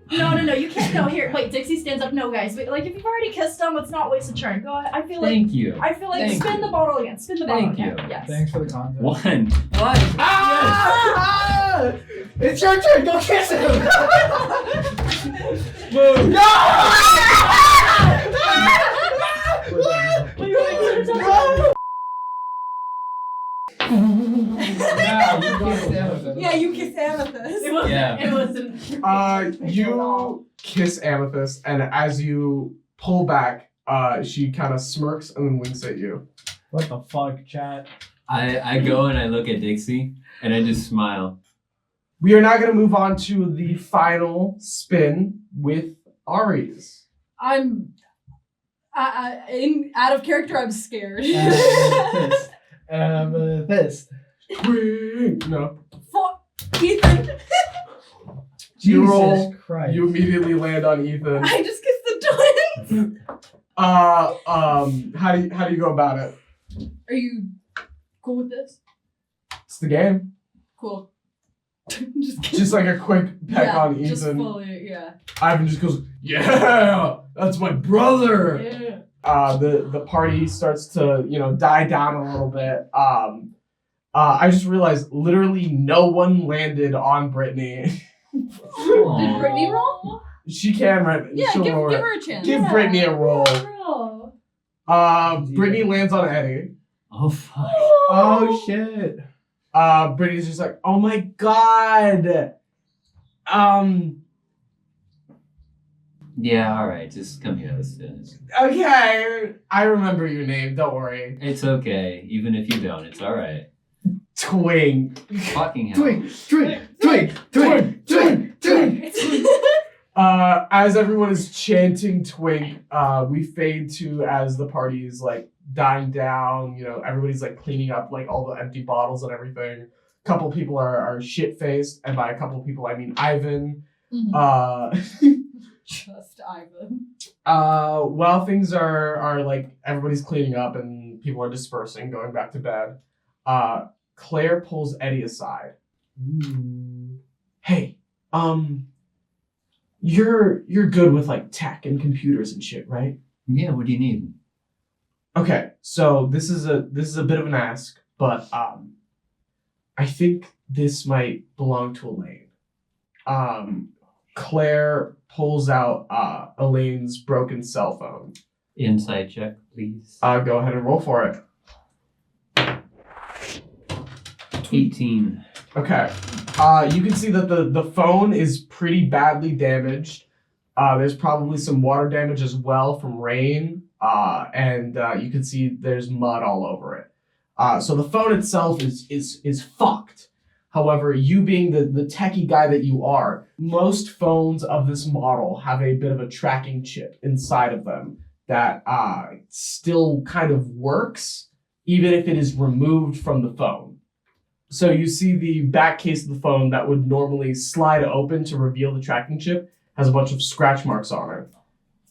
No, you can't. No, here, wait. Dixie stands up. No, guys, wait, like if you've already kissed them, let's not waste a turn. Go ahead. I feel like Thank you. spin the bottle again. Spin the bottle Thank again. you. Yes. Thanks for the content. 1. Ah! It's your turn, go kiss him! Boom. No! Yeah, you kiss Amethyst. It wasn't. Yeah. It wasn't. You kiss Amethyst, and as you pull back, she kind of smirks and then winks at you. What the fuck, chat? I go and I look at Dixie and I just smile. We are now going to move on to the final spin with Aries. I'm out of character. I'm scared. Amethyst. No. Ethan. You roll. Jesus Christ. You immediately land on Ethan. I just kissed the twins. How do you go about it? Are you cool with this? It's the game. Cool. Just kidding. Just like a quick peck yeah, on just Ethan. fully, yeah. Ivan Just goes, yeah, that's my brother. Yeah. The party starts to die down a little bit. I just realized literally no one landed on Brittany. Did Brittany roll? She can, right? Yeah, She'll give roll it. her a chance. Give Brittany a roll. Bro. Brittany lands on Eddie. Oh fuck. Oh shit. Brittany's just like, oh my god. Yeah, alright, just come here. Okay, I remember your name. Don't worry. It's okay. Even if you don't, it's alright. Twink. Fucking hell. Twink. As everyone is chanting Twink, we fade to as the party is like dying down. Everybody's like cleaning up like all the empty bottles and everything. A couple people are shit faced, and by a couple people I mean Ivan. Just Ivan. While things are like everybody's cleaning up and people are dispersing, going back to bed, Claire pulls Eddie aside. Hey, you're good with like tech and computers and shit, right? Yeah, what do you need? Okay, so this is a bit of an ask, but I think this might belong to Elaine. Claire pulls out Elaine's broken cell phone. Insight check, please. Go ahead and roll for it. 18. Okay. You can see that the phone is pretty badly damaged. There's probably some water damage as well from rain. And you can see there's mud all over it. So the phone itself is fucked. However, you being the techie guy that you are, most phones of this model have a bit of a tracking chip inside of them that still kind of works, even if it is removed from the phone. So you see the back case of the phone that would normally slide open to reveal the tracking chip has a bunch of scratch marks on it.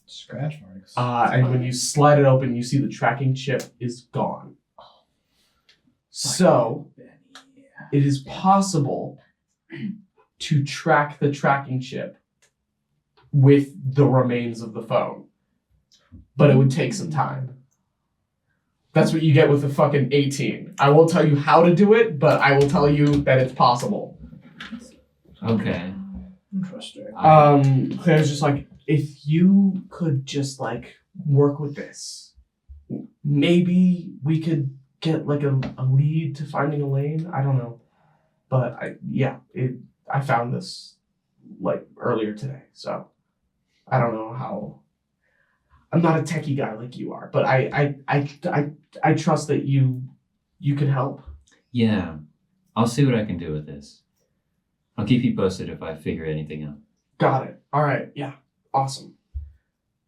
Scratch marks. And when you slide it open, you see the tracking chip is gone. So it is possible to track the tracking chip with the remains of the phone, but it would take some time. That's what you get with the fucking 18. I won't tell you how to do it, but I will tell you that it's possible. Okay. Interesting. Claire's just like, if you could just like work with this, maybe we could get like a lead to finding Elaine. I don't know, but I found this like earlier today, so I don't know how. I'm not a techie guy like you are, but I trust that you can help. Yeah. I'll see what I can do with this. I'll keep you posted if I figure anything out. Got it. All right. Yeah. Awesome.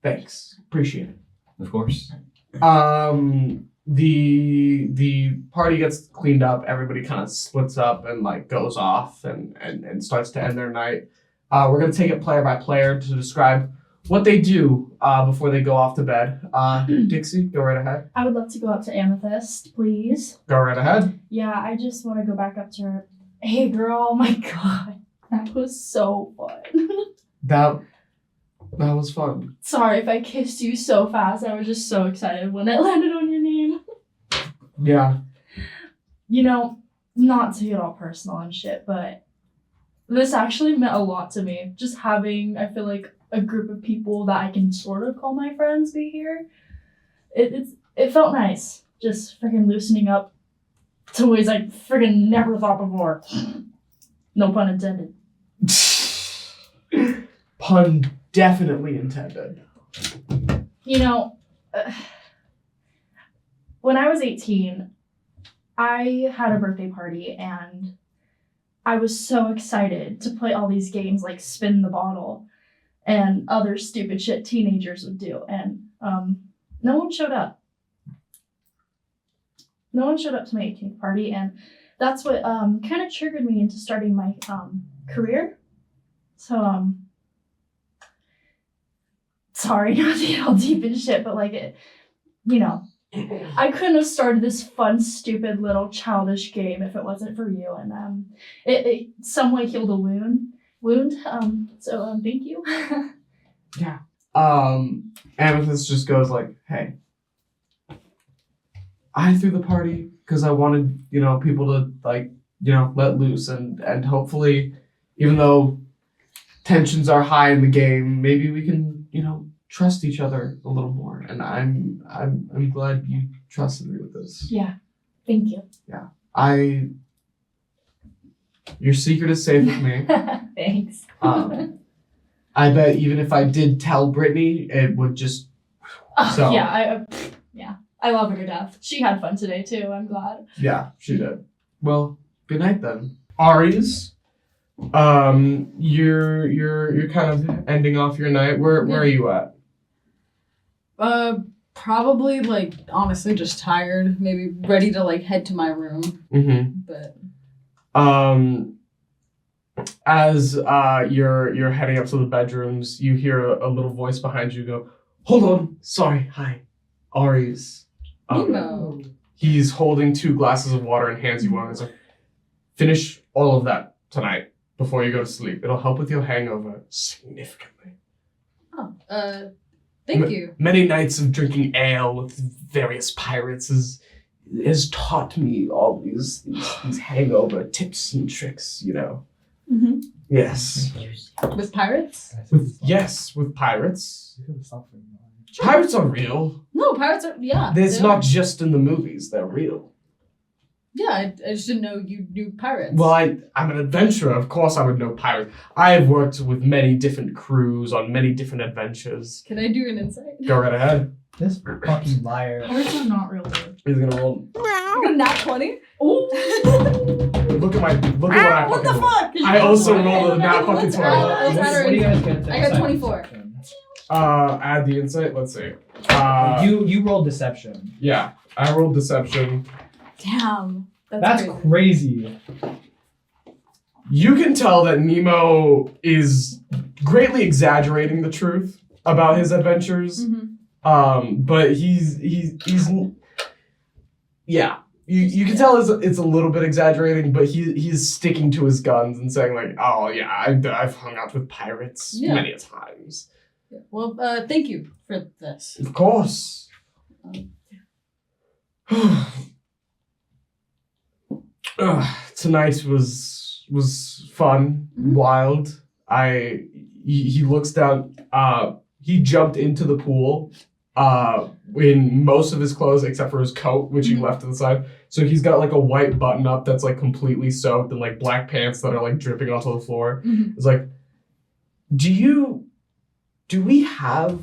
Thanks. Appreciate it. Of course. The party gets cleaned up. Everybody kind of splits up and like goes off and starts to end their night. We're gonna take it player by player to describe what they do before they go off to bed. Dixie, go right ahead. I would love to go up to Amethyst, please. Go right ahead. Yeah, I just want to go back up to her. Hey, girl, oh my god. That was so fun. That was fun. Sorry if I kissed you so fast. I was just so excited when it landed on your name. Yeah. Not to get all personal and shit, but this actually meant a lot to me. Just having, I feel like, a group of people that I can sort of call my friends be here. It felt nice. Just freaking loosening up to ways I freaking never thought before. No pun intended. Pun definitely intended. When I was 18, I had a birthday party and I was so excited to play all these games like spin the bottle and other stupid shit teenagers would do. And no one showed up. No one showed up to my 18th party, and that's what kind of triggered me into starting my career. So sorry not to get all deep in shit, but like it, you know, I couldn't have started this fun, stupid little childish game if it wasn't for you, and it some way healed a wound. So thank you. Yeah. Amethyst just goes like, hey, I threw the party because I wanted, people to like, let loose and hopefully, even though tensions are high in the game, maybe we can, trust each other a little more. And I'm glad you trusted me with this. Yeah. Thank you. Yeah. Your secret is safe with me. Thanks. I bet even if I did tell Brittany, it would just. So. Yeah. I love her to death. She had fun today too. I'm glad. Yeah, she did. Well, good night then. Aries, you're kind of ending off your night. Where are you at? Probably like honestly just tired. Maybe ready to like head to my room. Mm-hmm. But. As you're heading up to the bedrooms, you hear a little voice behind you go, "Hold on, sorry, hi, Aries." No. He's holding 2 glasses of water and hands you one. He's like, "Finish all of that tonight before you go to sleep. It'll help with your hangover significantly." Oh, thank you. Many nights of drinking ale with various pirates has taught me all these hangover tips and tricks, Mm-hmm. Yes. With pirates? With pirates. Pirates are real. No, pirates are, yeah. It's not just in the movies, they're real. Yeah, I just didn't know you knew pirates. Well, I'm an adventurer. Of course I would know pirates. I have worked with many different crews on many different adventures. Can I do an insight? Go right ahead. This fucking liar. Pirates are not real good. He's gonna roll. I got a nat 20. Ooh. Look at what I What the fucking rolled. fuck? I also rolled a nat fucking 20. What do you guys get? I got 24. Add the insight. Let's see. You rolled deception. Yeah, I rolled deception. Damn. That's crazy. You can tell that Nemo is greatly exaggerating the truth about his adventures. Mm-hmm. But he's yeah. You can tell it's a little bit exaggerating, but he's sticking to his guns and saying like, oh yeah, I've hung out with pirates many a times. Yeah. Well, thank you for this. Of course. Tonight was fun, wild. He looks down. He jumped into the pool in most of his clothes except for his coat, which he left to the side. So he's got like a white button up that's like completely soaked and like black pants that are like dripping onto the floor. It's like, do we have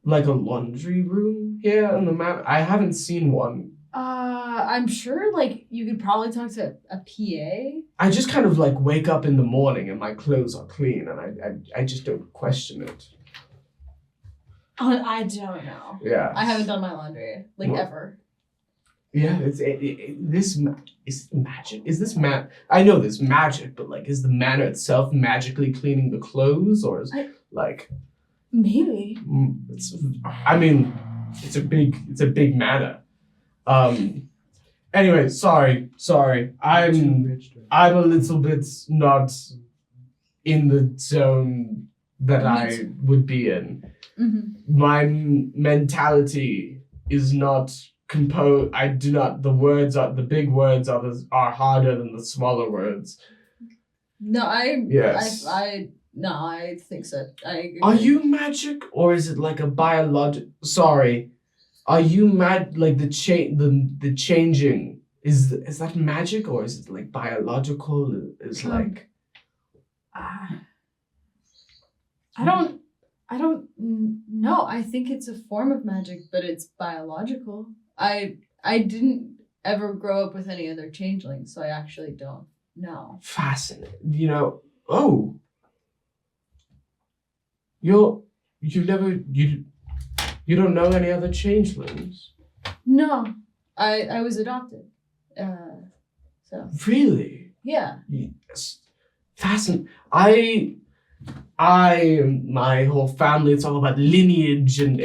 like a laundry room here on the map? I haven't seen one. I'm sure like you could probably talk to a PA. I just kind of like wake up in the morning and my clothes are clean and I just don't question it. I don't know. Yeah. I haven't done my laundry ever. Yeah, is magic. Is this I know there's magic, but like, is the manor itself magically cleaning the clothes, or is like? Maybe. It's a big manor. Anyway, sorry. I'm a little bit not in the zone that I would be in. Mm-hmm. My mentality is not composed. The big words are harder than the smaller words. No, I think so. I agree. Are you magic, or is it like a biological? Sorry, are you like the changing? Is that magic, or is it like biological? Is like. I don't know. I think it's a form of magic, but it's biological. I didn't ever grow up with any other changelings, so I actually don't know. Fascinating. You don't know any other changelings? No, I was adopted. So Really? yeah. Yes. Fascinating. My whole family, it's all about lineage and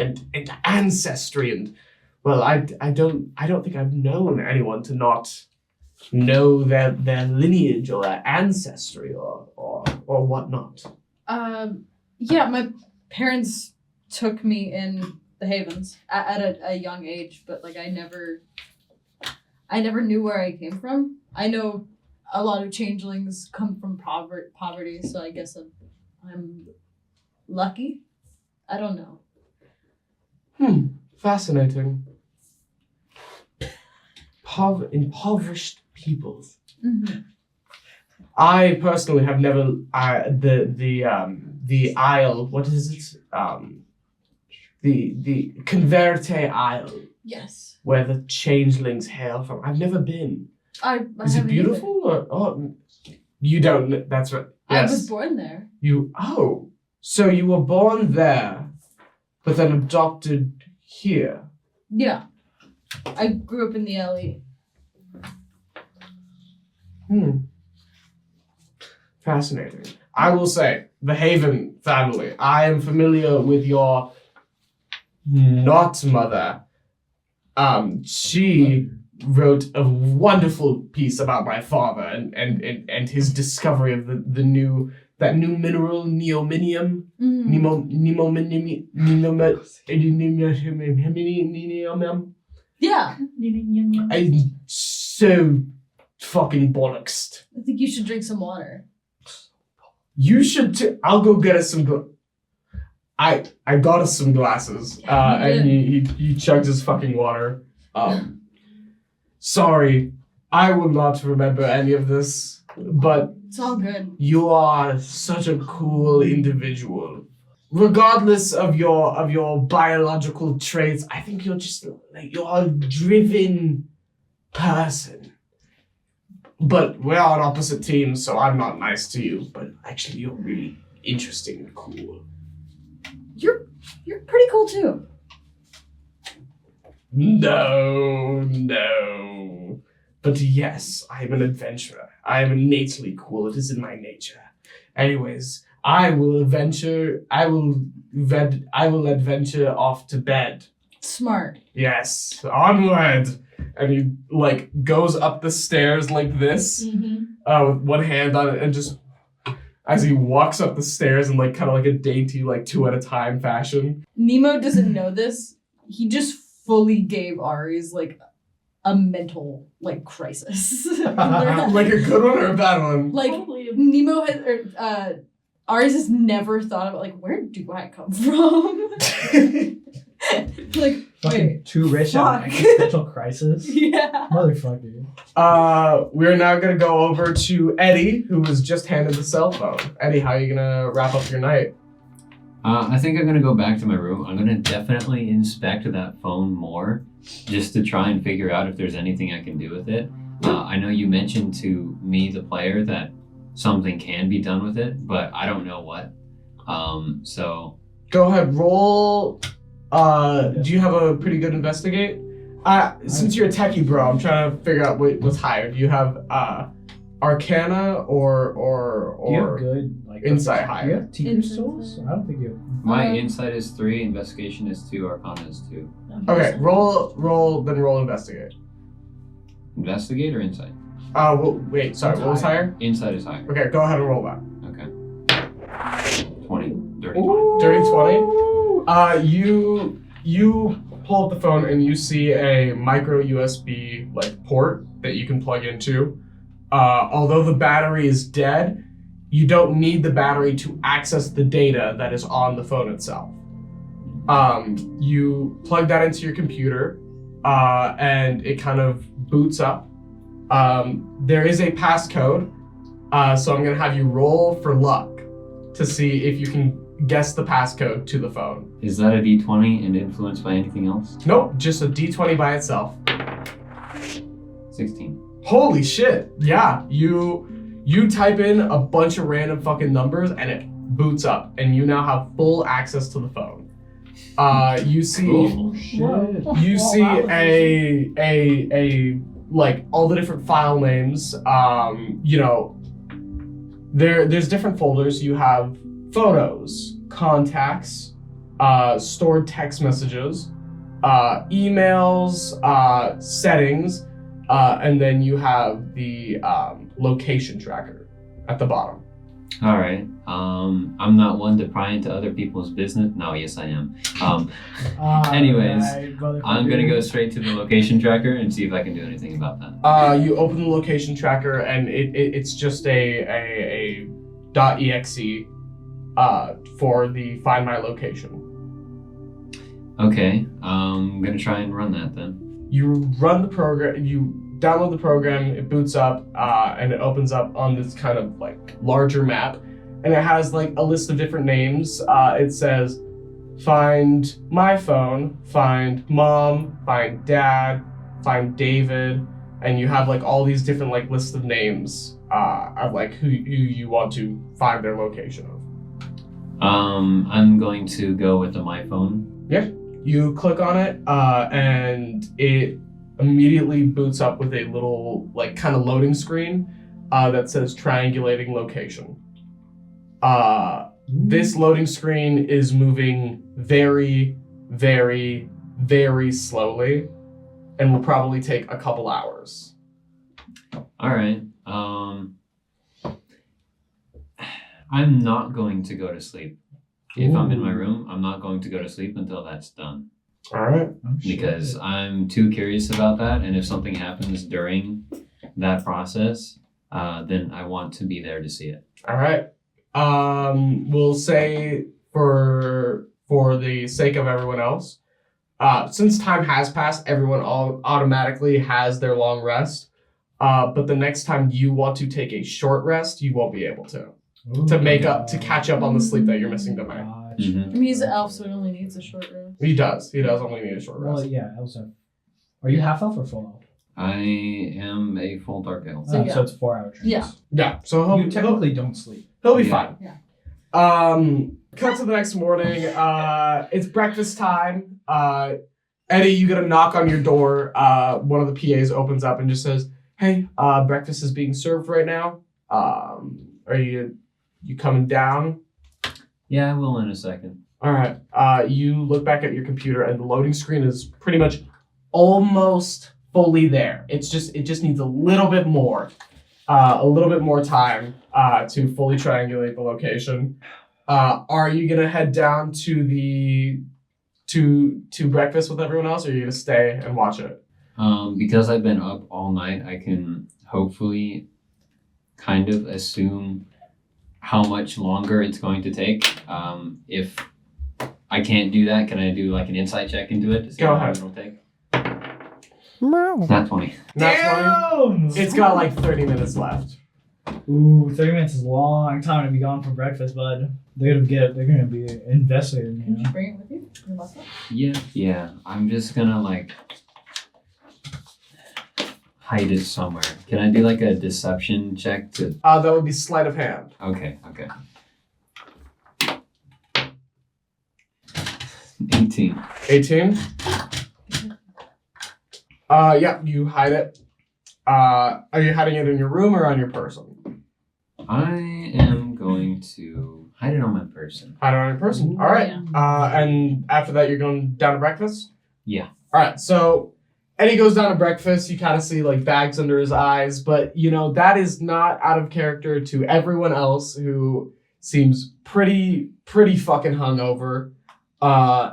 ancestry, and well, I don't think I've known anyone to not know their lineage or their ancestry or whatnot. Yeah, my parents took me in the Havens at a young age, but like I never knew where I came from. I know a lot of changelings come from poverty, so I guess I'm lucky. I don't know. Fascinating. Impoverished peoples. Mm-hmm. I personally have never the Isle. What is it? The Converte Isle, Yes. where the changelings hail from. I've never been. I Is it haven't beautiful or you don't? That's right. either. Yes. I was born there. So you were born there, but then adopted here. Yeah. I grew up in the LE. Fascinating. I will say, the Haven family. I am familiar with your not mother. She wrote a wonderful piece about my father and his discovery of that new mineral neominium. Yeah. I'm so fucking bollocks. I think you should drink some water. You should too. I'll go get us some. I got us some glasses. And he chugs his fucking water. Sorry, I will not remember any of this. But It's all good. you are such a cool individual. Regardless of your biological traits, I think you're just you're a driven person. But we're on opposite teams, so I'm not nice to you. But actually, you're really interesting and cool. You're pretty cool too. No. But yes, I am an adventurer. I am innately cool. It is in my nature. Anyways, I will adventure off to bed. Smart. Yes, onward. And he goes up the stairs like this, with one hand on it, and just as he walks up the stairs in kind of a dainty two at a time fashion. Nemo doesn't know this. He just fully gave Aries a mental crisis. Like a good one or a bad one? Nemo has Aries has never thought about where do I come from? Fucking too rich at an existential crisis. Yeah. Motherfucker. We're now gonna go over to Eddie, who was just handed the cell phone. Eddie, how are you gonna wrap up your night? I think I'm gonna go back to my room. I'm gonna definitely inspect that phone more, just to try and figure out if there's anything I can do with it. I know you mentioned to me, the player, that something can be done with it, but I don't know what. So go ahead, roll. Do you have a pretty good investigate? Since you're a techie bro, I'm trying to figure out what's higher. Do you have Arcana or Do you have good insight Do you higher? have teacher's tools? I don't think you have. my insight is 3, investigation is 2, arcana is 2. Okay, roll investigate. Investigate or insight? Wait, sorry, what was higher? Insight is higher. Okay, go ahead and roll that. Okay. 20. Dirty 20. Dirty 20. You pull up the phone and you see a micro USB port that you can plug into. Although the battery is dead, you don't need the battery to access the data that is on the phone itself. You plug that into your computer, and it kind of boots up. There is a passcode, so I'm gonna have you roll for luck to see if you can guess the passcode to the phone. Is that a d20 and influenced by anything else? Nope, just a D20 by itself. 16. Holy shit. Yeah, you type in a bunch of random fucking numbers and it boots up and you now have full access to the phone. You see Cool. you see a like all the different file names. You know, there's different folders. You have photos, contacts, stored text messages, emails, settings, and then you have the location tracker at the bottom. All right. I'm not one to pry into other people's business. No, yes, I am. Anyways, I'm gonna go straight to the location tracker and see if I can do anything about that. You open the location tracker and it's just a .exe for the Find My Location. Okay, I'm gonna try and run that then. You run the program, you download the program, it boots up, and it opens up on this kind of like larger map, and it has like a list of different names. It says, find my phone, find mom, find dad, find David, and you have like all these different like lists of names of like who you want to find their location of. I'm going to go with the my phone. Yeah. You click on it, and it immediately boots up with a little, like, kind of loading screen that says triangulating location. This loading screen is moving very, very, very slowly and will probably take a couple hours. All right. I'm not going to go to sleep. If I'm in my room, I'm not going to go to sleep until that's done. All right. Because I'm too curious about that, and if something happens during that process, then I want to be there to see it. All right. We'll say for the sake of everyone else, since time has passed, everyone automatically has their long rest. But the next time you want to take a short rest, you won't be able to. To catch up on the sleep that you're missing tonight. Mhm. I mean, he's an elf, so he only needs a short rest. He does only need a short rest. Well, yeah, elves have. Are you half elf or full elf? I am a full dark elf. So, yeah. So it's 4 hour trains. Yeah. Yeah, so You technically don't sleep. he'll be Yeah. fine. Yeah. Cut to the next morning. It's breakfast time. Eddie, you get a knock on your door. One of the PAs opens up and just says, "Hey, breakfast is being served right now. Are you coming down?" Yeah, I will in a second. All right. You look back at your computer, and the loading screen is pretty much almost fully there. It just needs a little bit more time to fully triangulate the location. Are you gonna head down to breakfast with everyone else, or are you gonna stay and watch it? Because I've been up all night, I can hopefully kind of assume how much longer it's going to take. If I can't do that, can I do like an insight check into it to see Go how ahead. long it'll take? Not 20. Damn! It's got like 30 minutes left. Ooh, 30 minutes is a long time to be gone from breakfast, bud. They're gonna be invested in Can you. you bring it with you? Your laptop? Yeah. I'm just gonna like hide it somewhere. Can I do like a deception check to? That would be sleight of hand. Okay. 18. 18. Yeah, you hide it. Are you hiding it in your room or on your person? I am going to hide it on my person. Hide it on your person. All right. Yeah. And after that, you're going down to breakfast? Yeah. All right. So Eddie goes down to breakfast. You kind of see like bags under his eyes, but you know, that is not out of character to everyone else who seems pretty fucking hungover.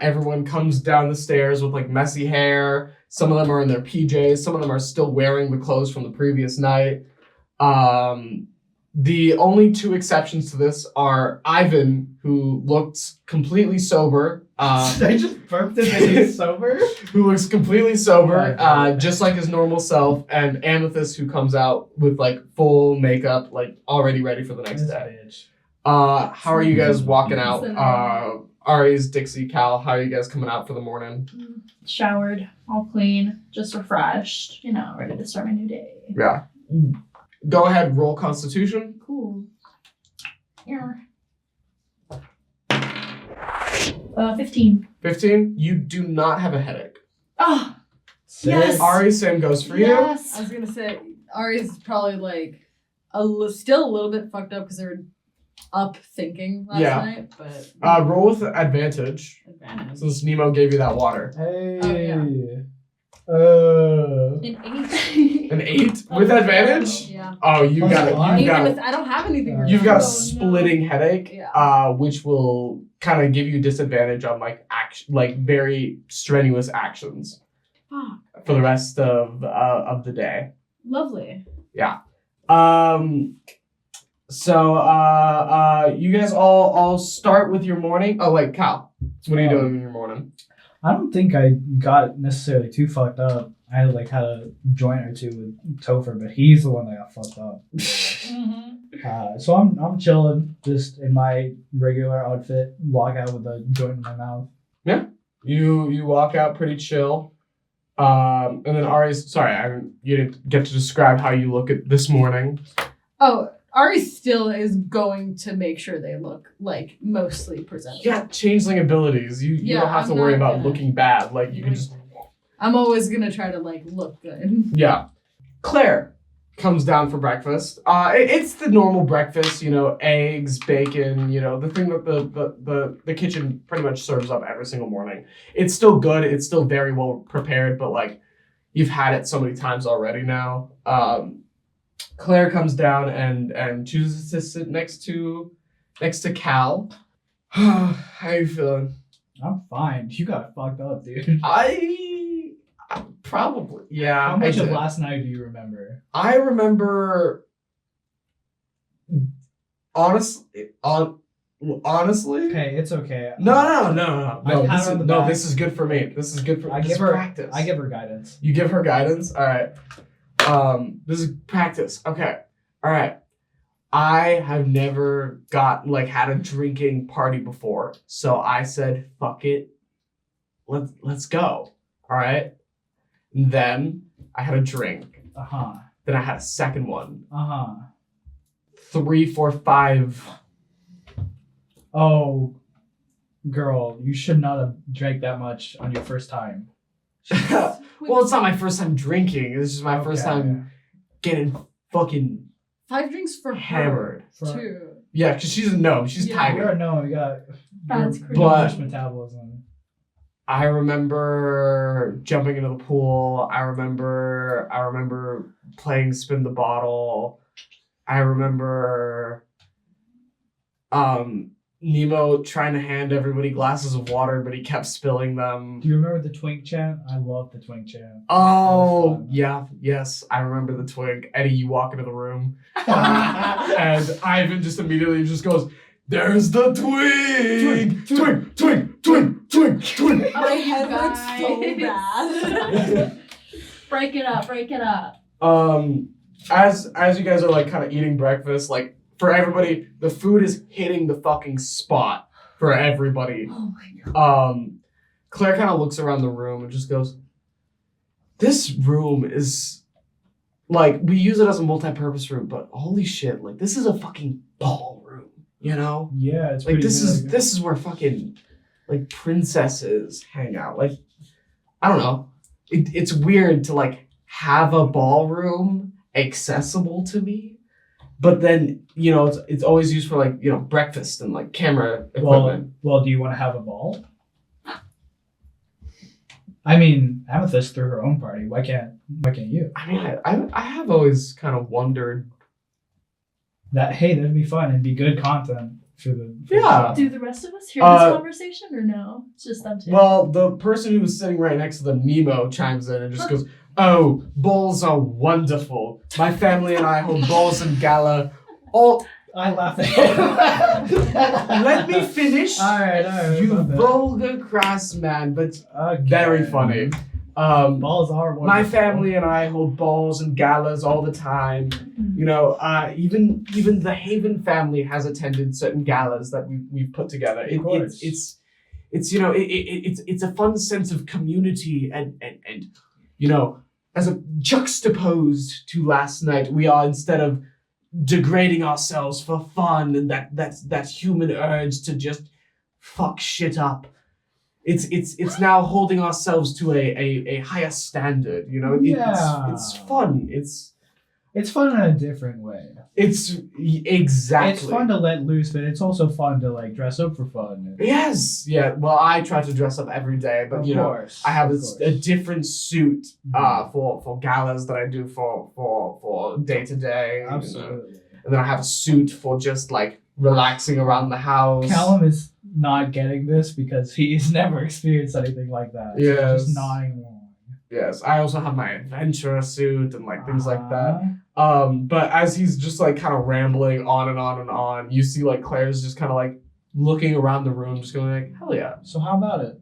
Everyone comes down the stairs with like messy hair. Some of them are in their PJs. Some of them are still wearing the clothes from the previous night. The only two exceptions to this are Ivan, who looks completely sober. I just burped it and he's sober? Who looks completely sober, just like his normal self, and Amethyst, who comes out with like full makeup, like already ready for the next This day. bitch. How are you guys walking out? Aries, Dixie, Cal, how are you guys coming out for the morning? Showered, all clean, just refreshed, ready to start my new day. Yeah. Go ahead, roll Constitution. Cool. Yeah. 15. 15. You do not have a headache. Oh, Sick. yes. Aries, same goes for you. Yes. I was gonna say Aries is probably like still a little bit fucked up because they were up thinking last night, but Roll with advantage, advantage. since Nemo gave you that water. Hey. Oh, yeah. Uh, An 8. An 8 with advantage? Yeah. Oh, you Plus got it. one? I don't have anything. You've got a Oh, no. splitting headache, Yeah. which will kind of give you disadvantage on very strenuous actions Fuck. for the rest of the day. Lovely. So you guys all start with your morning. Oh wait, Cal, what are you doing in your morning? I don't think I got necessarily too fucked up. I had a joint or two with Topher, but he's the one that got fucked up. So I'm chilling, just in my regular outfit, walk out with a joint in my mouth. You walk out pretty chill. And then Aries, you didn't get to describe how you look at this morning. Oh, Aries still is going to make sure they look like mostly presentable. You got changeling abilities. You Yeah, don't have to I'm worry not about gonna- looking bad. Like you can just I'm always gonna try to look good. Yeah. Claire comes down for breakfast. It's the normal breakfast, eggs, bacon, the thing that the kitchen pretty much serves up every single morning. It's still good. It's still very well prepared, but you've had it so many times already now. Claire comes down and chooses to sit next to Cal. How you feeling? I'm fine. You got fucked up, dude. I probably, yeah. How much I of did. last night do you remember? I remember, honestly. Okay, it's okay. No. I pat her on the back. This is good for me. This is good for I this give is her practice. I give her guidance. You give her guidance. All right. This is practice. Okay. All right. I have never had a drinking party before, so I said, "Fuck it, let's go." All right. And then I had a drink. Then I had a second one. 3, 4, 5. Oh, girl, you should not have drank that much on your first time. Well, it's not my first time drinking. It's just my first Okay. time getting fucking 5 drinks for hammered. For- Too. Yeah, because she's Yeah. tiny. You're a no, you got That's your crazy. But- English metabolism. I remember jumping into the pool. I remember playing spin the bottle. I remember Nemo trying to hand everybody glasses of water, but he kept spilling them. Do you remember the twink chant? I love the twink chant. Oh, fun. yeah, yes, I remember the twig. Eddie, you walk into the room, and Ivan just immediately just goes, "There's the twig! Twig! My head hurts so Guys. bad. Break it up. As you guys are kind of eating breakfast, for everybody, the food is hitting the fucking spot for everybody. Oh my god. Claire kind of looks around the room and just goes, "This room is we use it as a multi-purpose room, but holy shit, this is a fucking ballroom, Yeah, it's pretty this big. is where fucking princesses hang out. I don't know. It's weird to have a ballroom accessible to me, but then it's always used for breakfast and camera equipment. Well, do you want to have a ball? I mean, Amethyst threw her own party. Why can't you? I mean, I have always kind of wondered. That'd be fun and be good content for the Yeah. Do the rest of us hear this conversation or no? It's just them two. Well, the person who was sitting right next to them, Nemo, chimes in and just goes, "Oh, balls are wonderful. My family and I hold balls in gala. Oh, I laugh at it. let me finish. All right. You my bad. vulgar crass man, but Okay. very funny. Balls are wonderful. My family and I hold balls and galas all the time. Even the Haven family has attended certain galas that we've put together. Of course. It's it's it's a fun sense of community and as a juxtaposed to last night, we are, instead of degrading ourselves for fun and that human urge to just fuck shit up, it's now holding ourselves to a higher standard. It's fun. It's fun in a different way. It's exactly. It's fun to let loose, but it's also fun to like dress up for fun. Yes. Yeah. Well, I try to dress up every day, but I have a different suit for galas that I do for day to day. Absolutely. And then I have a suit for just like relaxing around the house. Caelum is not getting this because he's never experienced anything like that. So Yes. just nodding along. Yes, I also have my adventurer suit and like things like that. But as he's just like kind of rambling on and on and on, you see like Claire's just kind of like looking around the room, just going like, hell yeah. So how about it?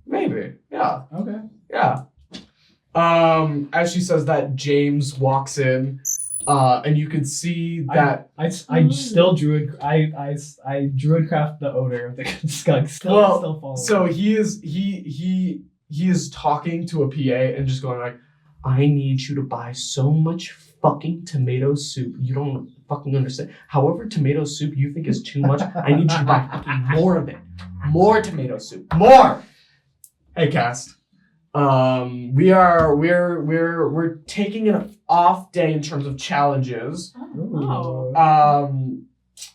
Maybe. Yeah. Okay. Yeah. As she says that, James walks in, and you can see that. I still druidcraft the odor of the skunk. Still following. So he is talking to a PA and just going like, I need you to buy so much fucking tomato soup. You don't fucking understand. However tomato soup you think is too much, I need you to buy fucking more of it. More tomato soup. More. Hey, cast. We're taking an off day in terms of challenges. Ooh.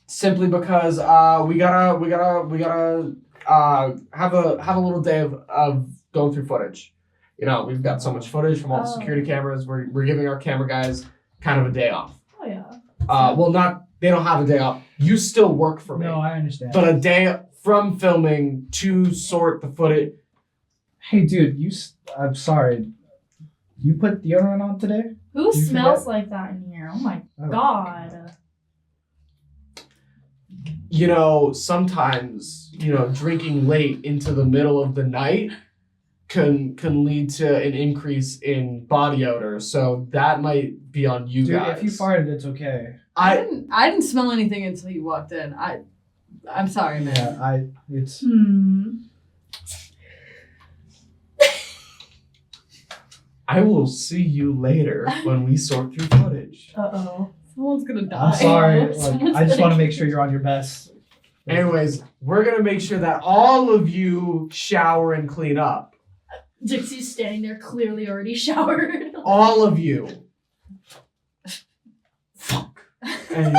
Simply because we gotta have a little day of going through footage. We've got so much footage from all the security cameras. We're giving our camera guys kind of a day off. Oh yeah. They don't have a day off. You still work for me. No, I understand. But a day from filming to sort the footage. Hey, dude, I'm sorry. You put deodorant on today? Who You smells forget? like that in here? Oh my Oh. god. Sometimes, drinking late into the middle of the night can lead to an increase in body odor. So that might be on you Dude, guys. if you farted, it's okay. I didn't smell anything until you walked in. I'm sorry, man. Yeah, it's... I will see you later when we sort through footage. Uh-oh. Someone's gonna die. I'm sorry. Someone's I just gonna want to make kill sure you're on your best. Anyways, we're going to make sure that all of you shower and clean up. Dixie's standing there clearly already showered. All of you. Fuck. And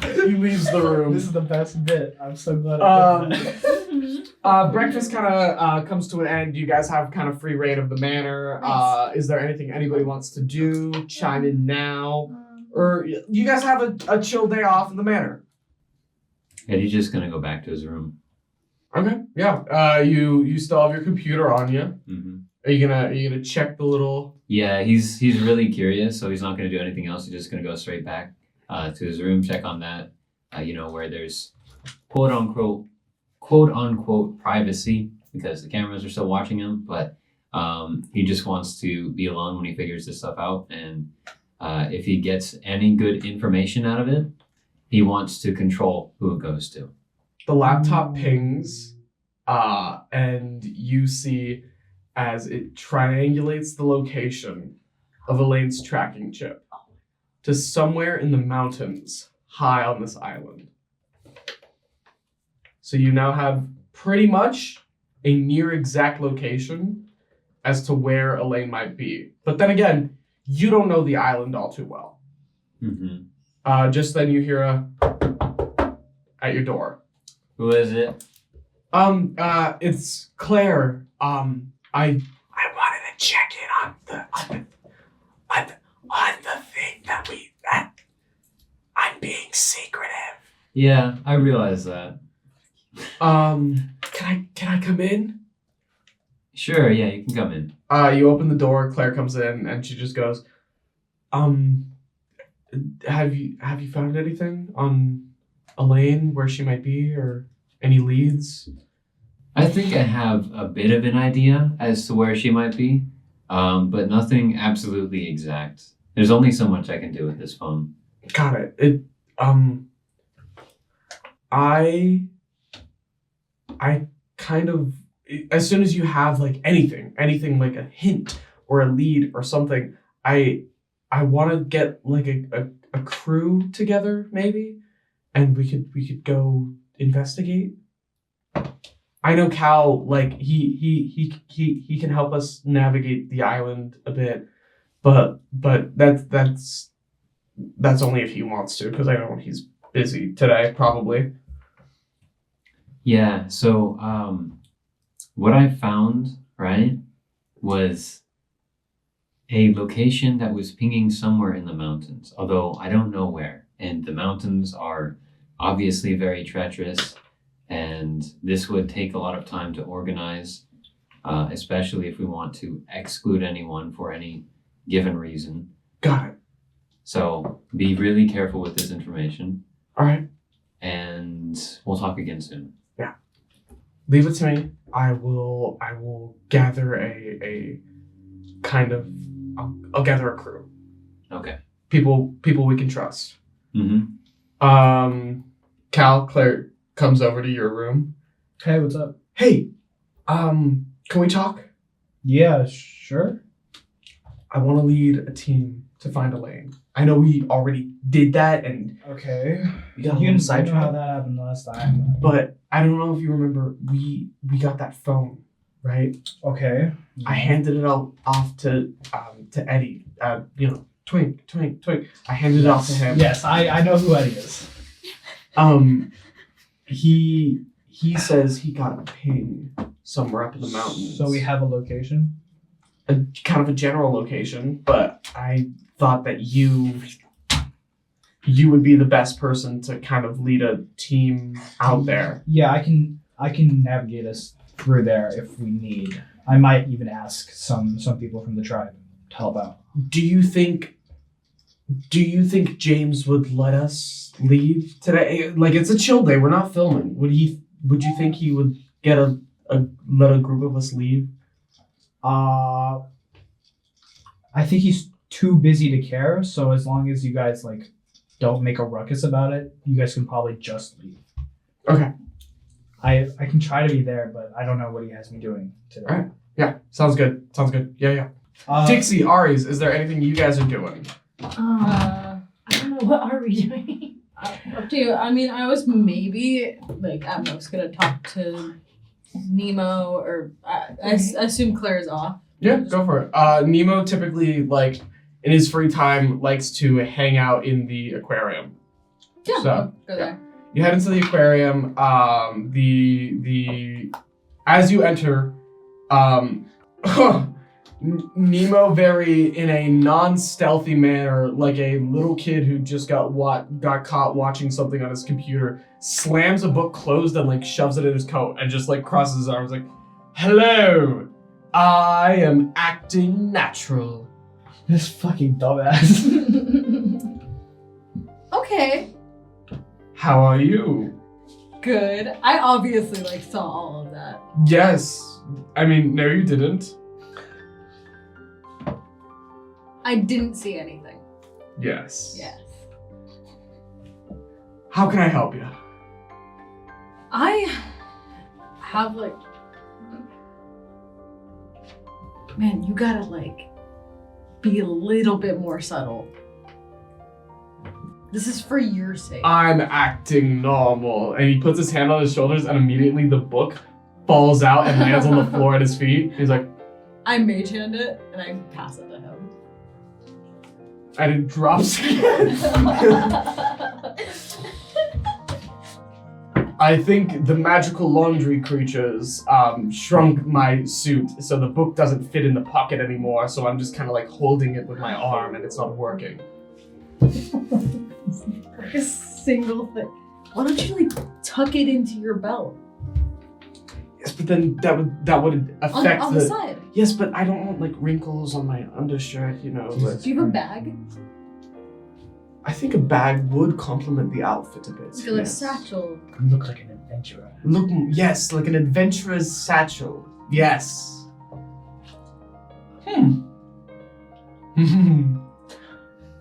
he leaves the room. This is the best bit. I'm so glad I did that. Breakfast kind of comes to an end. You guys have kind of free reign of the manor. Nice. Is there anything anybody wants to do? Chime in now. Or you guys have a chill day off in the manor. Eddie's just gonna go back to his room. Okay. Yeah. You still have your computer on you. Mm-hmm. Are you gonna check the little? Yeah, he's really curious, so he's not gonna do anything else. He's just gonna go straight back to his room, check on that. Where there's quote unquote privacy because the cameras are still watching him, but he just wants to be alone when he figures this stuff out, and if he gets any good information out of it, he wants to control who it goes to. The laptop pings, and you see as it triangulates the location of Elaine's tracking chip to somewhere in the mountains high on this island. So you now have pretty much a near exact location as to where Elaine might be. But then again, you don't know the island all too well. Mm-hmm. Just then you hear a at your door. Who is it? It's Claire. I wanted to check in on the thing that I'm being secretive. Yeah, I realize that. Can I come in? Sure, yeah, you can come in. You open the door, Claire comes in, and she just goes, have you found anything on Elaine, where she might be, or any leads? I think I have a bit of an idea as to where she might be, but nothing absolutely exact. There's only so much I can do with this phone. Got it. I kind of, as soon as you have like anything like a hint or a lead or something, I want to get like a crew together maybe, and we could go investigate. I know Cal, like he can help us navigate the island a bit, but that's only if he wants to, because I know he's busy today probably. Yeah, so what I found, right, was a location that was pinging somewhere in the mountains, although I don't know where. And the mountains are obviously very treacherous, and this would take a lot of time to organize, especially if we want to exclude anyone for any given reason. Got it. So be really careful with this information. All right. And we'll talk again soon. Yeah. Leave it to me. I will gather a kind of, I'll gather a crew. Okay. People we can trust. Mm-hmm. Claire comes over to your room. Hey, what's up? Hey, can we talk? Yeah, sure. I want to lead a team to find Elaine. I know we already did that, and Okay. we got a You little know how sidetracked. that happened last time. But I don't know if you remember, we got that phone, right? Okay. I handed it off to Eddie. Twink. I handed it off to him. Yes, I know who Eddie is. He says he got a ping somewhere up in the mountains. So we have a location? a kind of a general location, but I thought that you would be the best person to kind of lead a team out there. Yeah, I can navigate us through there if we need. I might even ask some people from the tribe to help out. Do you think James would let us leave today? Like, it's a chill day. We're not filming. Would you think he would let a group of us leave? I think he's too busy to care, so as long as you guys don't make a ruckus about it, you guys can probably just leave. Okay. I can try to be there, but I don't know what he has me doing today. All right. Yeah, sounds good. Yeah. Dixie, Aries, is there anything you guys are doing? I don't know. What are we doing? Up to you. I mean, I was maybe at most gonna talk to Nemo, or I assume Claire's off. Yeah, go for it. Nemo typically, in his free time, likes to hang out in the aquarium. Yeah, So, I'll go there. You head into the aquarium. As you enter, Nemo, in a non-stealthy manner, like a little kid who just got caught watching something on his computer, slams a book closed and shoves it in his coat and just crosses his arms "Hello, I am acting natural." This fucking dumbass. Okay. How are you? Good. I obviously saw all of that. Yes. I mean, no, you didn't. I didn't see anything. Yes. Yes. How can I help you? I have man, you gotta be a little bit more subtle. This is for your sake. I'm acting normal. And he puts his hand on his shoulders and immediately the book falls out and lands on the floor at his feet. He's like, I mage hand it and I pass it to him. and it drops again. I think the magical laundry creatures shrunk my suit, so the book doesn't fit in the pocket anymore, so I'm just kind of holding it with my arm and it's not working. A single thing. Why don't you tuck it into your belt? Yes, but then that would affect on the side. Yes, but I don't want wrinkles on my undershirt, Do you have a bag? I think a bag would complement the outfit a bit. Like a yes. satchel. You look like an adventurer. Yes, like an adventurer's satchel. Yes.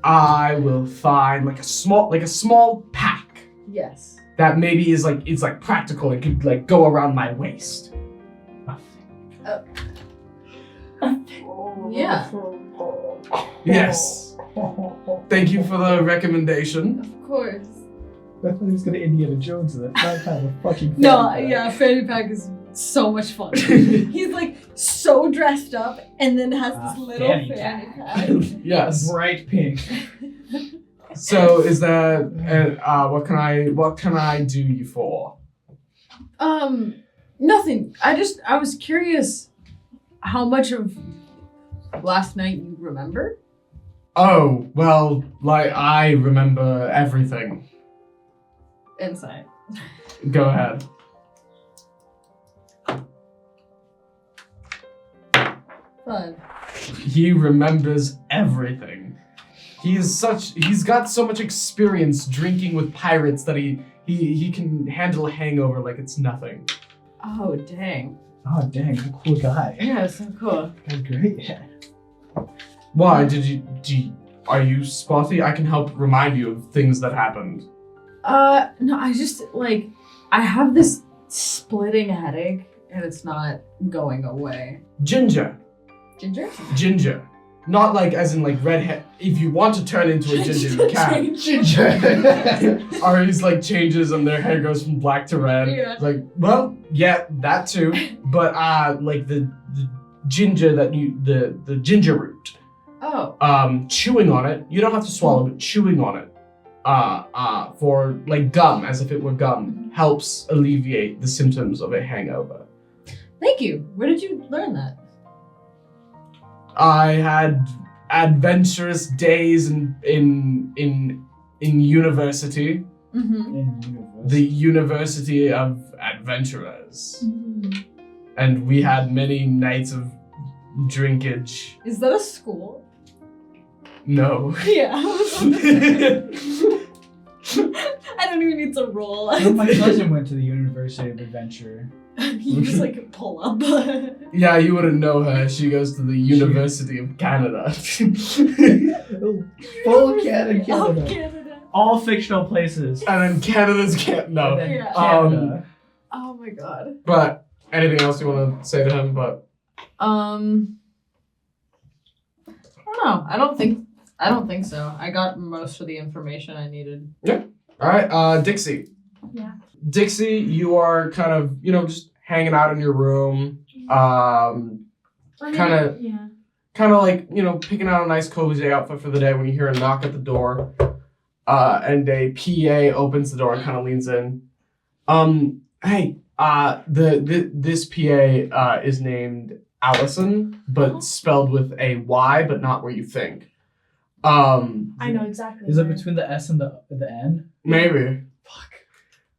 I will find a small pack. Yes. that maybe is like it's like practical and could like go around my waist? Yeah. Yes. Thank you for the recommendation. Of course. I thought he was gonna Indiana Jones it. That kind of fucking No, fanny pack. yeah, fanny pack is so much fun. He's like so dressed up and then has this little fanny fanny pack. pack. Yes. Bright pink. So is that what can I do you for? Nothing. I was curious how much of last night you remember? Oh, well, like I remember everything. Insight. Go ahead. Fun. He remembers everything. He's got so much experience drinking with pirates that he can handle a hangover like it's nothing. Oh dang. Oh dang, what a cool guy. Yeah, so cool. That's great. Yeah. Why are you spotty? I can help remind you of things that happened. No, I just like I have this splitting headache and it's not going away. Ginger. Ginger? Not like as in like redhead. If you want to turn into a ginger, you can. Ginger. Aries like changes and their hair goes from black to red. Yeah. Like, well, yeah, that too. But like the ginger that the ginger root. Oh. Chewing on it. You don't have to swallow, but chewing on it. For like gum, as if it were gum, helps alleviate the symptoms of a hangover. Thank you. Where did you learn that? I had adventurous days in university. Mm-hmm. The University of Adventurers. And we had many nights of drinkage. Is that a school? No. Yeah. I don't even need to roll. My cousin went to the University of Adventure. You just like pull up. Yeah, you wouldn't know her. She goes to the University of Canada. Full Canada. Oh, Canada. All fictional places. And then Canada's no. And then Yeah. Canada. Oh my god. But anything else you want to say to him? But I don't know. I don't think so. I got most of the information I needed. yeah. All right. Dixie. Yeah. Dixie, you are kind of just hanging out in your room. Kind of like picking out a nice cozy outfit for the day when you hear a knock at the door. And a PA opens the door and kind of leans in. Hey, this PA is named Allison, but spelled with a Y, but not where you think. I know exactly. Is it where. between the S and the N? Maybe. Fuck.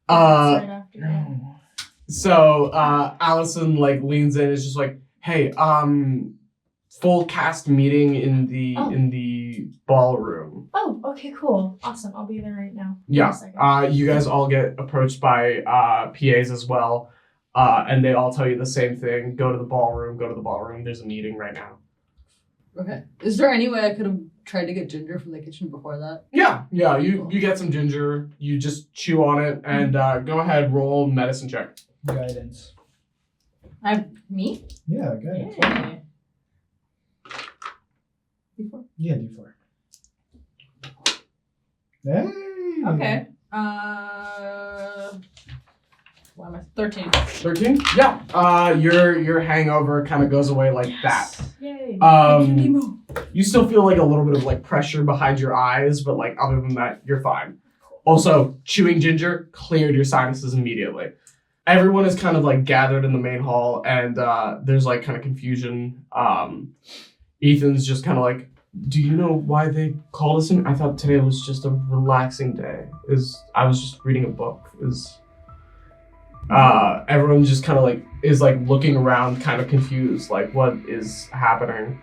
It's right after that. No. So Allison like leans in. Is just like, hey, full cast meeting in the ballroom. Oh, okay, cool. Awesome. I'll be there right now. Yeah. In a second. You guys all get approached by PAs as well, and they all tell you the same thing. Go to the ballroom. There's a meeting right now. Okay. Is there any way I could have tried to get ginger from the kitchen before that? Yeah. You get some ginger. You just chew on it and go ahead. Roll medicine check. Guidance. Me? Yeah, guidance. Yeah. D4? Yeah, D4. Hey. Okay. Why am I 13? 13? Yeah. Your hangover kind of goes away like that. Yay. You still feel like a little bit of like pressure behind your eyes, but like other than that, you're fine. Also, chewing ginger cleared your sinuses immediately. Everyone is kind of like gathered in the main hall, and there's like kind of confusion. Ethan's just kind of like, do you know why they called us in? I thought today was just a relaxing day. I was just reading a book. Everyone just kind of like is like looking around, kind of confused, like what is happening.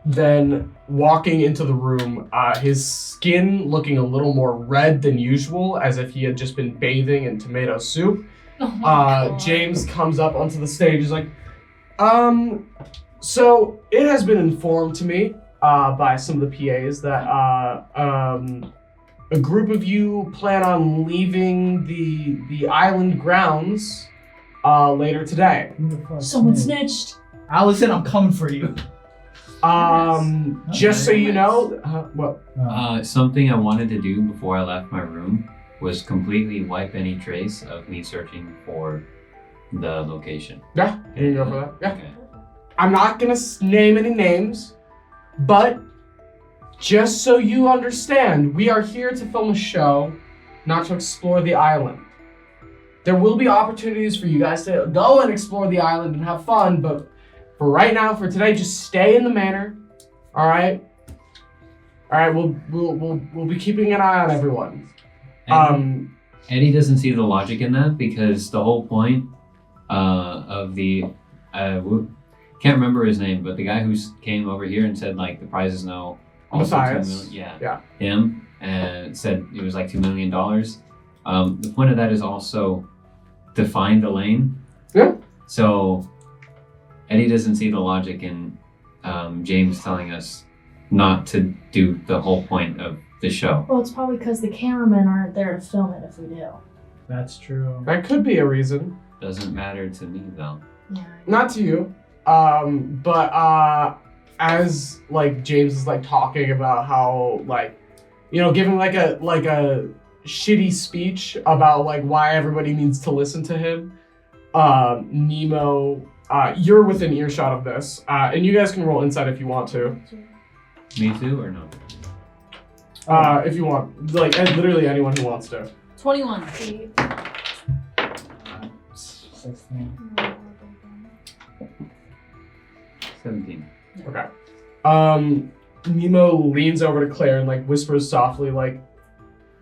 Then walking into the room, his skin looking a little more red than usual, as if he had just been bathing in tomato soup. Oh my God. James comes up onto the stage. He's like, so it has been informed to me by some of the PAs that a group of you plan on leaving the island grounds later today. Who the fuck Someone snitched? snitched. Allison, I'm coming for you. Just so you know, what? Something I wanted to do before I left my room was completely wipe any trace of me searching for the location. Yeah, you can go for that. Yeah. Okay. I'm not gonna name any names, but just so you understand, we are here to film a show, not to explore the island. There will be opportunities for you guys to go and explore the island and have fun, but for right now, for today, just stay in the manor. All right. All right. We'll be keeping an eye on everyone. Eddie doesn't see the logic in that because the whole point of the can't remember his name, but the guy who came over here and said like the prize is now also Matthias. $2 million. Yeah. Him, and said it was like $2 million. The point of that is also to find Elaine. Yeah. So Eddie doesn't see the logic in James telling us not to do the whole point of the show. Well, it's probably because the cameramen aren't there to film it if we do. That's true. That could be a reason. Doesn't matter to me though. Yeah. Not to you. But as like James is like talking about how like, you know, giving like a shitty speech about like why everybody needs to listen to him. Nemo, you're within earshot of this, and you guys can roll insight if you want to. Me too or no? If you want, like literally anyone who wants to. 21. 16. 17. Okay. Nemo leans over to Claire and like whispers softly, like,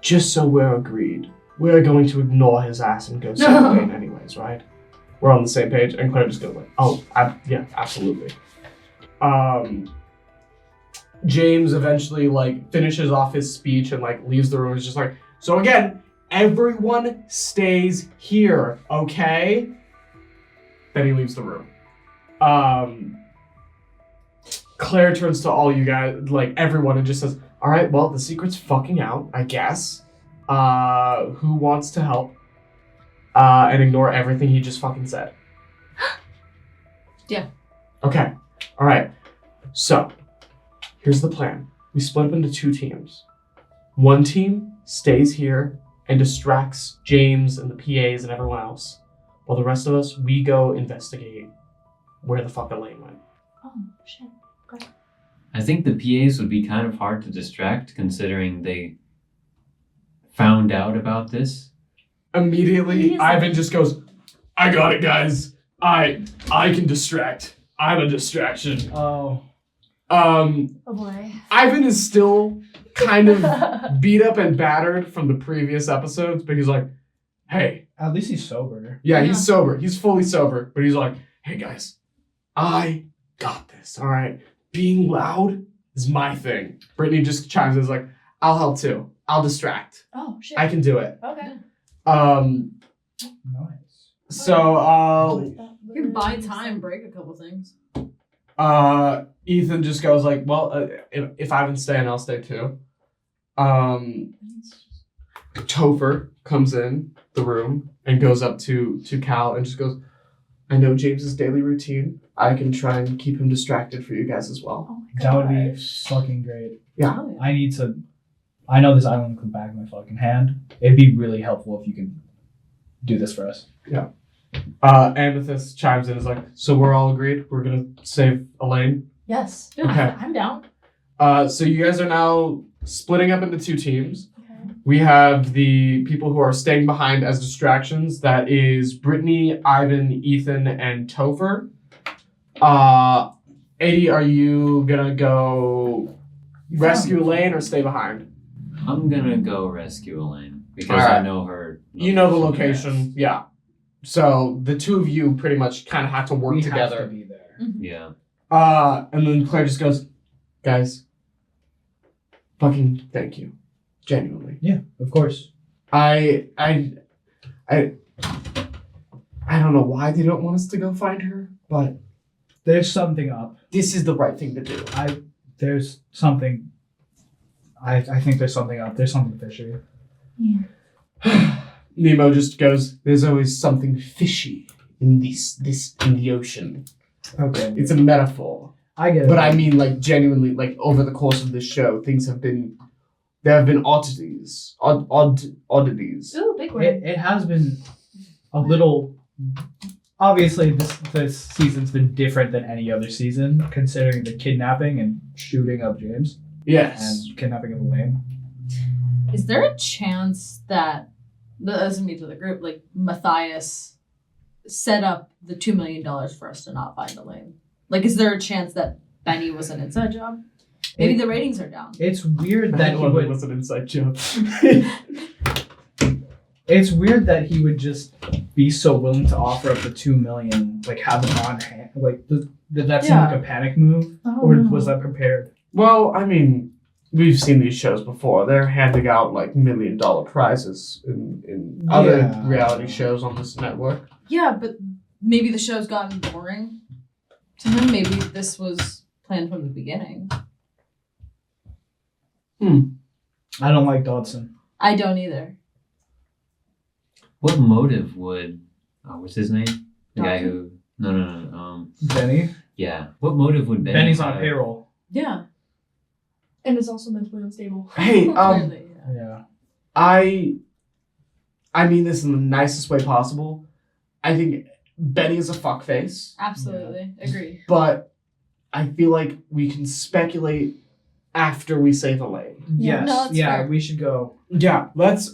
"Just so we're agreed, we're going to ignore his ass and go save Elaine anyways, right? We're on the same page." And Claire just goes like, "Oh, yeah, absolutely." James eventually like finishes off his speech and like leaves the room. It's just like, "So again, everyone stays here, okay?" Then he leaves the room. Claire turns to all you guys, like everyone, and just says, "All right, well, the secret's fucking out, I guess. Who wants to help? And ignore everything he just fucking said?" Yeah. Okay. All right. So, here's the plan. We split up into 2 teams. One team stays here and distracts James and the PAs and everyone else, while the rest of us, we go investigate where the fuck Elaine went. Oh, shit. Okay. I think the PAs would be kind of hard to distract considering they found out about this. Immediately, He's Ivan like- just goes, "I got it, guys. I can distract. I'm a distraction." Oh. Oh boy. Ivan is still kind of beat up and battered from the previous episodes, but he's like, "Hey." At least he's sober. Yeah, Yeah. he's sober. He's fully sober, but he's like, "Hey, guys, I got this, all right? Being loud is my thing." Brittany just chimes in, is like, "I'll help too. I'll distract. Oh shit. I can do it." Okay. Nice. So, You can buy time, break a couple things. Ethan just goes like, "Well, if Ivan's staying, I'll stay too." Topher comes in the room and goes up to Cal and just goes, "I know James's daily routine. I can try and keep him distracted for you guys as well." Oh my That would be gosh. fucking great. Yeah. Oh, I know this island could back my fucking hand. It'd be really helpful if you could do this for us. Amethyst chimes in and is like, "So we're all agreed? We're gonna save Elaine?" Yes. Okay. I'm down. So you guys are now splitting up into 2 teams. Okay. We have the people who are staying behind as distractions. That is Brittany, Ivan, Ethan, and Topher. 80, are you gonna go rescue Elaine or stay behind? I'm gonna go rescue Elaine because I Alright. know her. You know the location, yeah. So the 2 of you pretty much kind of have to work We together. have to be there. Yeah. And then Claire just goes, "Guys, fucking thank you, genuinely. Yeah, of course. I don't know why they don't want us to go find her, but There's something up. this is the right thing to do." There's something. I think there's something up. There's something fishy. Nemo just goes, there's always something fishy in in the ocean. Okay. It's a metaphor. I get it. But I mean, like, genuinely, like, over the course of this show, there have been oddities. Oddities. Ooh, big word. It has been a little. Obviously, this season's been different than any other season, considering the kidnapping and shooting of James Yes. and kidnapping of Elaine. Is there a chance that, that doesn't mean to the group, like Matthias set up the $2 million for us to not find Elaine? Like, is there a chance that Benny was an inside job? Maybe the ratings are down. It's weird that he It would. was an inside joke. It's weird that he would just be so willing to offer up the $2 million, like have it on hand. Like, did that seem like a panic move, or was that prepared? Well, I mean, we've seen these shows before. They're handing out, like, $1 million prizes in other Yeah. reality shows on this network. Yeah, but maybe the show's gotten boring to him. Maybe this was planned from the beginning. I don't like Dodson. I don't either. What motive would what's his name? The guy Dawson? who no. Benny. Yeah. What motive would Benny Benny's on have? payroll. Yeah. And is also mentally unstable. Hey, Clearly, yeah. Yeah. I mean this in the nicest way possible. I think Benny is a fuckface, Absolutely. Agree. but I feel like we can speculate after we save Elaine. Yeah, Yes. no, that's yeah. fair. We should go. Yeah,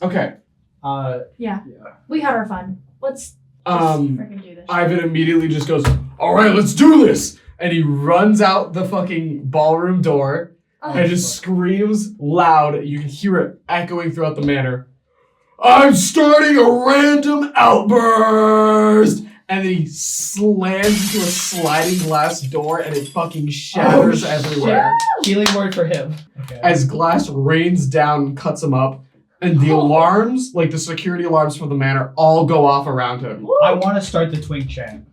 okay. Yeah. Yeah. We had our fun. Let's just freaking do this. Ivan immediately just goes, all right, let's do this. And he runs out the fucking ballroom door Oh, and just screams loud. You can hear it echoing throughout the manor. I'm starting a random outburst. And then he slams into a sliding glass door and it fucking shatters everywhere. Healing word for him. Okay. As glass rains down and cuts him up. And the alarms, like the security alarms for the manor, all go off around him. I want to start the twink chant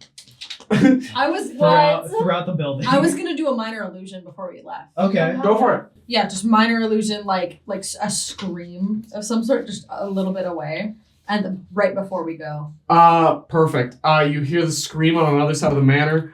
I was throughout the building. I was gonna do a minor illusion before we left. Okay. Go for it. Yeah, just minor illusion, like a scream of some sort, just a little bit away, and right before we go. Perfect. You hear the scream on another side of the manor.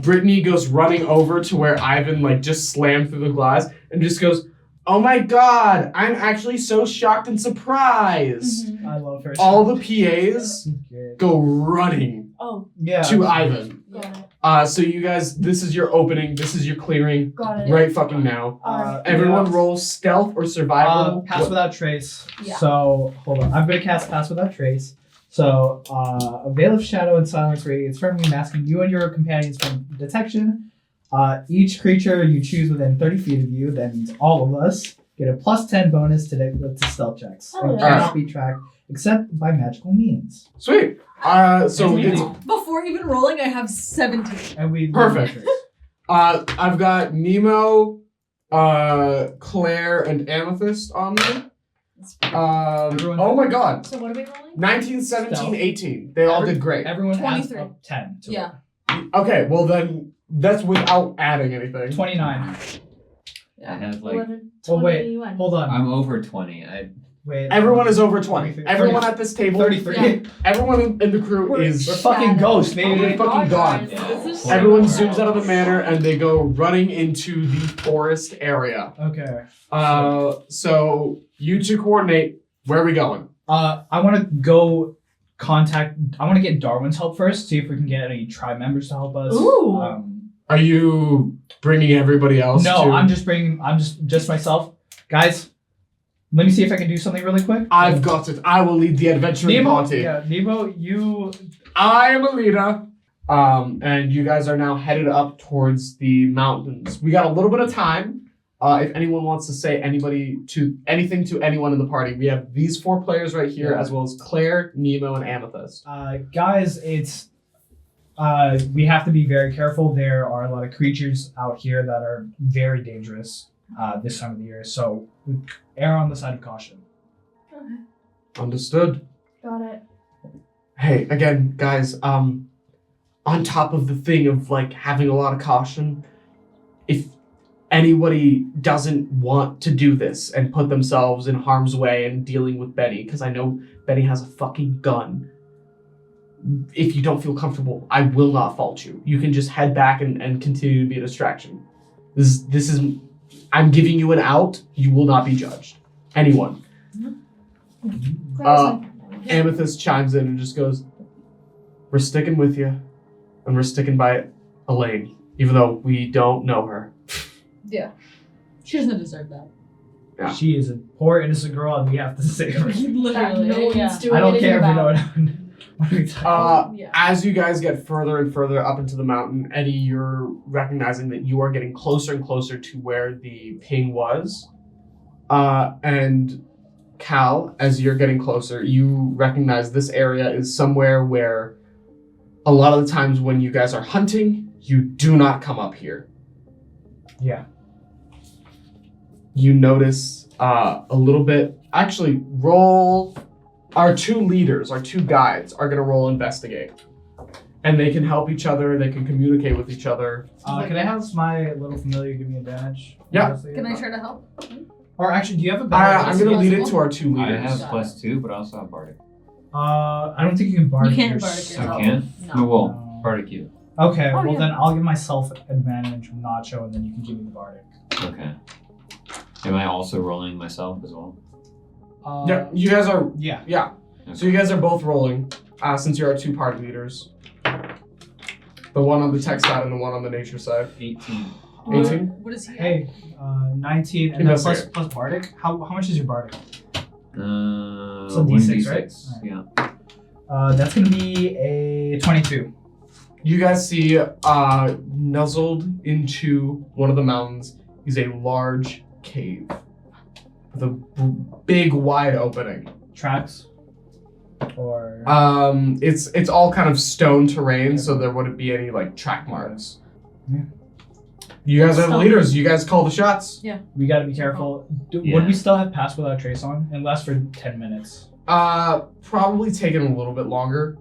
Brittany goes running over to where Ivan like just slammed through the glass and just goes, "Oh my god, I'm actually so shocked and surprised." Mhm. I love her. All the PAs Okay. go running Oh, Yeah. to Ivan. got it. So you guys, this is your opening, this is your clearing, Got it. right fucking now. Alright. Everyone roll stealth or survival. Pass without trace. Yeah. So hold on. I'm gonna cast pass without trace. So a veil of shadow and silence radiates from you, masking you and your companions from detection. Each creature you choose within 30 feet of you, that means all of us, get a +10 bonus to stealth checks Oh, and yeah. cannot be tracked except by magical means. Sweet. So That's it's easy. Before even rolling, I have 17. And we Perfect. I've got Nemo, Claire, and Amethyst on me. Oh my god. So what are we rolling? 19, 17, Stealth. 18. They all did great. Everyone adds 23. up 10 to Yeah. Okay, well then, that's without adding anything. it. 29. I have like 11, Oh, wait. 21. Hold on. I'm over 20. Wait. Everyone is over 20. 33. Everyone at this table, 33. Yeah. everyone in the crew We're- is... We're fucking ghosts, Oh baby. my fucking God, gone. guys, this is Everyone so zooms out of the manor and they go running into the forest area. Okay. So you two coordinate. Where are we going? I want to go contact. I want to get Darwin's help first. See if we can get any tribe members to help us. Ooh. Are you bringing everybody else? No, to... I'm just myself, guys. Let me see if I can do something really quick. I've got it. I will lead the adventuring Nemo. party. Yeah, Nemo, you. I am a leader. And you guys are now headed up towards the mountains. We got a little bit of time. If anyone wants to say anything to anyone in the party, we have these 4 players right here, Yeah. as well as Claire, Nemo, and Amethyst. Guys, it's. We have to be very careful. There are a lot of creatures out here that are very dangerous this time of the year. So err on the side of caution. Okay. Understood. Got it. Hey, again, guys, on top of the thing of like having a lot of caution, if anybody doesn't want to do this and put themselves in harm's way and dealing with Benny, because I know Benny has a fucking gun. If you don't feel comfortable, I will not fault you. You can just head back and continue to be a distraction. This is, I'm giving you an out. You will not be judged. Anyone. Amethyst chimes in and just goes, we're sticking with you, and we're sticking by Elaine, even though we don't know her. Yeah. She doesn't deserve that. Yeah. She is a poor innocent girl, and we have to save her. Literally. No one's Yeah. doing I don't anything care if you know about what what are we talking Yeah. As you guys get further and further up into the mountain, Eddie, you're recognizing that you are getting closer and closer to where the ping was. And Cal, as you're getting closer, you recognize this area is somewhere where a lot of the times when you guys are hunting, you do not come up here. Yeah. You notice a little bit. Actually, roll. Our two leaders, our two guides, are gonna roll investigate, and they can help each other. They can communicate with each other. Can I have my little familiar give me advantage? Yeah. Can I try to help? Or actually, do you have a better? I'm gonna lead it to our two I leaders. have +2, but I also have Bardic. I don't think you can Bardic. You can't your- Bardic I yourself. can? No. Well, Bardic you. Okay, Oh, well yeah. then I'll give myself advantage from Nacho, and then you can give me the Bardic. Okay. Am I also rolling myself as well? Yeah, you guys are. Yeah. Yeah. So you guys are both rolling, since you're our two party leaders. The one on the tech side and the one on the nature side. 18. 18? What is he? Hey, 19, and then plus Investigate. Bardic. How much is your Bardic? So D6, right? Yeah. That's gonna be a 22. You guys see, nuzzled into one of the mountains is a large cave with a big, wide opening. Tracks? Or It's all kind of stone terrain, so there wouldn't be any like track marks. Yeah. You guys are the leaders. You guys call the shots. we gotta be careful. Yeah. Would we still have pass without trace on? It lasts for 10 minutes. Probably taking a little bit longer,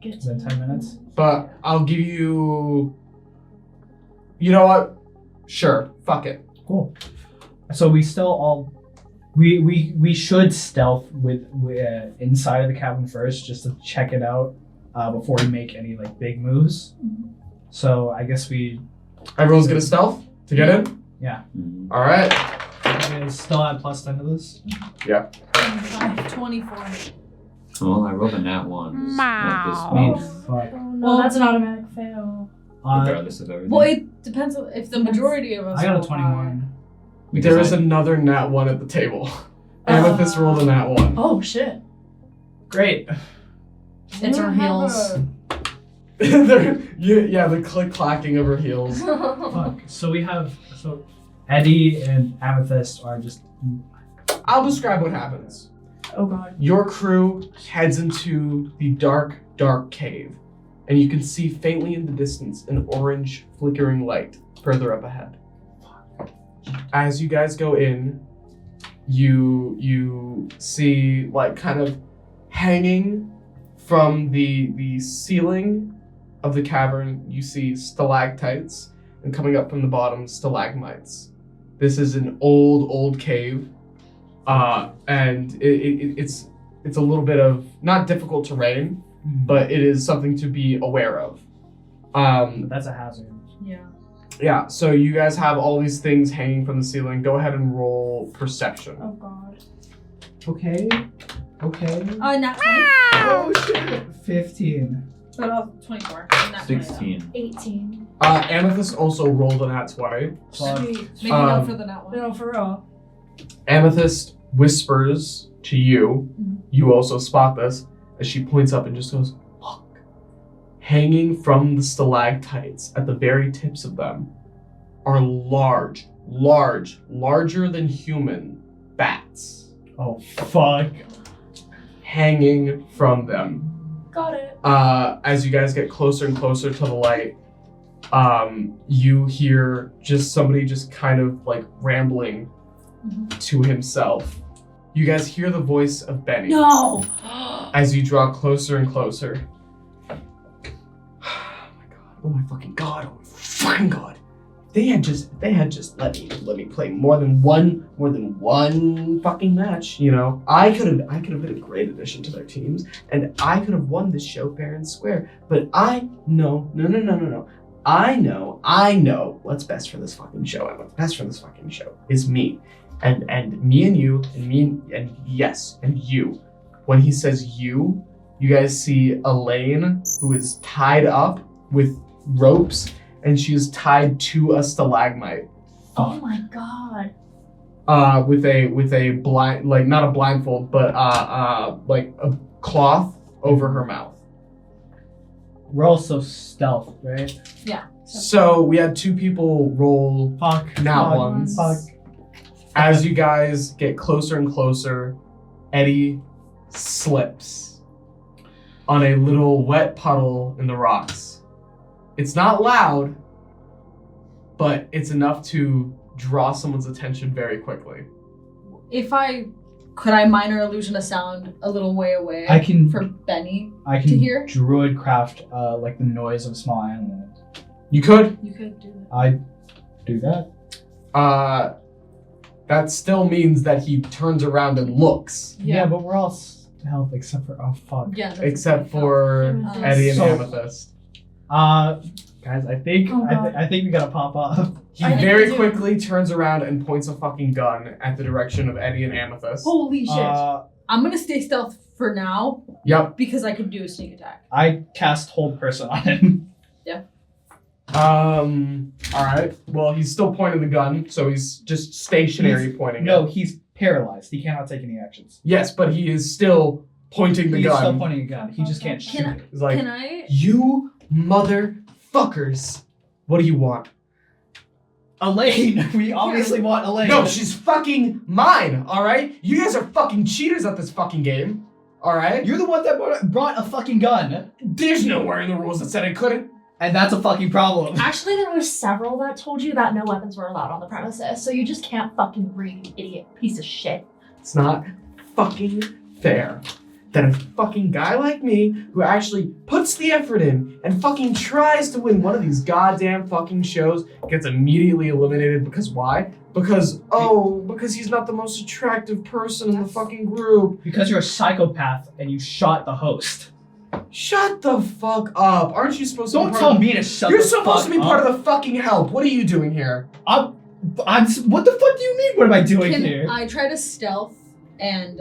Then 10 minutes? but I'll give you. You know what? Sure. Fuck it. Cool. So we still all we should stealth with inside of the cabin first, just to check it out before we make any like big moves. So I guess Everyone's gonna stealth to get in. Mhm. All right. you guys still add +10 to this. 24. Well, I rolled a nat 1. Oh fuck. Oh no, that's an automatic fail. Regardless of everything. Well, it depends on if the majority of us. I got a roll 21. Because There is I- another nat 1 at the table. Amethyst rolled a nat 1. Oh shit. Great. It's our heels. The click clacking of her heels. Fuck. So Eddie and Amethyst are just I'll describe what happens. Oh god. Your crew heads into the dark, dark cave, and you can see faintly in the distance an orange flickering light further up ahead. As you guys go in, you see like kind of hanging from the ceiling of the cavern, you see stalactites, and coming up from the bottom, stalagmites. This is an old cave, and it's a little bit of not difficult terrain, but it is something to be aware of. that's a hazard. Yeah. Yeah, so you guys have all these things hanging from the ceiling. Go ahead and roll perception. Oh god. Okay. Not 20. Oh shit! 15. But 24. Not 16. 18. Amethyst also rolled a nat 20. Sweet. Make a note for the nat one. No, for real. Amethyst whispers to you. You also spot this as she points up and just goes, "Look." Hanging from the stalactites at the very tips of them are larger than human bats Oh fuck. hanging from them. Got it. As you guys get closer and closer to the light, you hear just somebody just kind of like rambling to himself. You guys hear the voice of Benny No! as you draw closer and closer. Oh my fucking god, oh my fucking god. they had just let me play more than one fucking match, you know. I could have been a great addition to their teams, and I could have won this show fair and square. But no. I know what's best for this fucking show, and what's best for this fucking show is me. And me and you, and you. When he says you guys see Elaine, who is tied up with ropes, and she is tied to a stalagmite. Oh my god. With a blind, like not a blindfold, but like a cloth over her mouth. We're also stealth, right? Yeah. So we had two people roll Fuck. nat ones. Fuck. As you guys get closer and closer, Eddie slips on a little wet puddle in the rocks. It's not loud, but it's enough to draw someone's attention very quickly. Could I minor illusion a sound a little way away I can- for Benny I to can hear? druid craft like the noise of a small animal. You could. You could do that. I do that. That still means that he turns around and looks. Yeah, but we're all stealth except for fuck. Yeah. that's Except okay. for Amethyst. Eddie and So- Amethyst. Guys, I think Oh, God. I think we gotta pop off. He I think very we do. quickly turns around and points a fucking gun at the direction of Eddie and Amethyst. Holy shit. I'm gonna stay stealth for now Yep. because I could do a sneak attack. I cast hold person on him. Alright. Well, he's still pointing the gun, so he's just stationary pointing No, it. he's paralyzed. He cannot take any actions. Yes, but he is still pointing the He's gun. still pointing a gun. He just can't shoot. Can it. He's like, Can I? you motherfuckers. What do you want? Elaine, we obviously want Elaine. No, she's fucking mine, alright? You guys are fucking cheaters at this fucking game, alright? You're the one that brought a fucking gun, There's nowhere in the rules that said I couldn't. and that's a fucking problem. Actually, there were several that told you that no weapons were allowed on the premises, so you just can't fucking read, you idiot piece of shit. It's not fucking fair that a fucking guy like me, who actually puts the effort in and fucking tries to win one of these goddamn fucking shows, gets immediately eliminated. Because why? Because he's not the most attractive person in the fucking group. Because you're a psychopath and you shot the host. Shut the fuck up. Aren't you supposed to Don't be tell part me to shut You're the supposed to fuck be part up. of the fucking help. What are you doing here? I'm. What the fuck do you mean? What am I doing Can here? I try to stealth and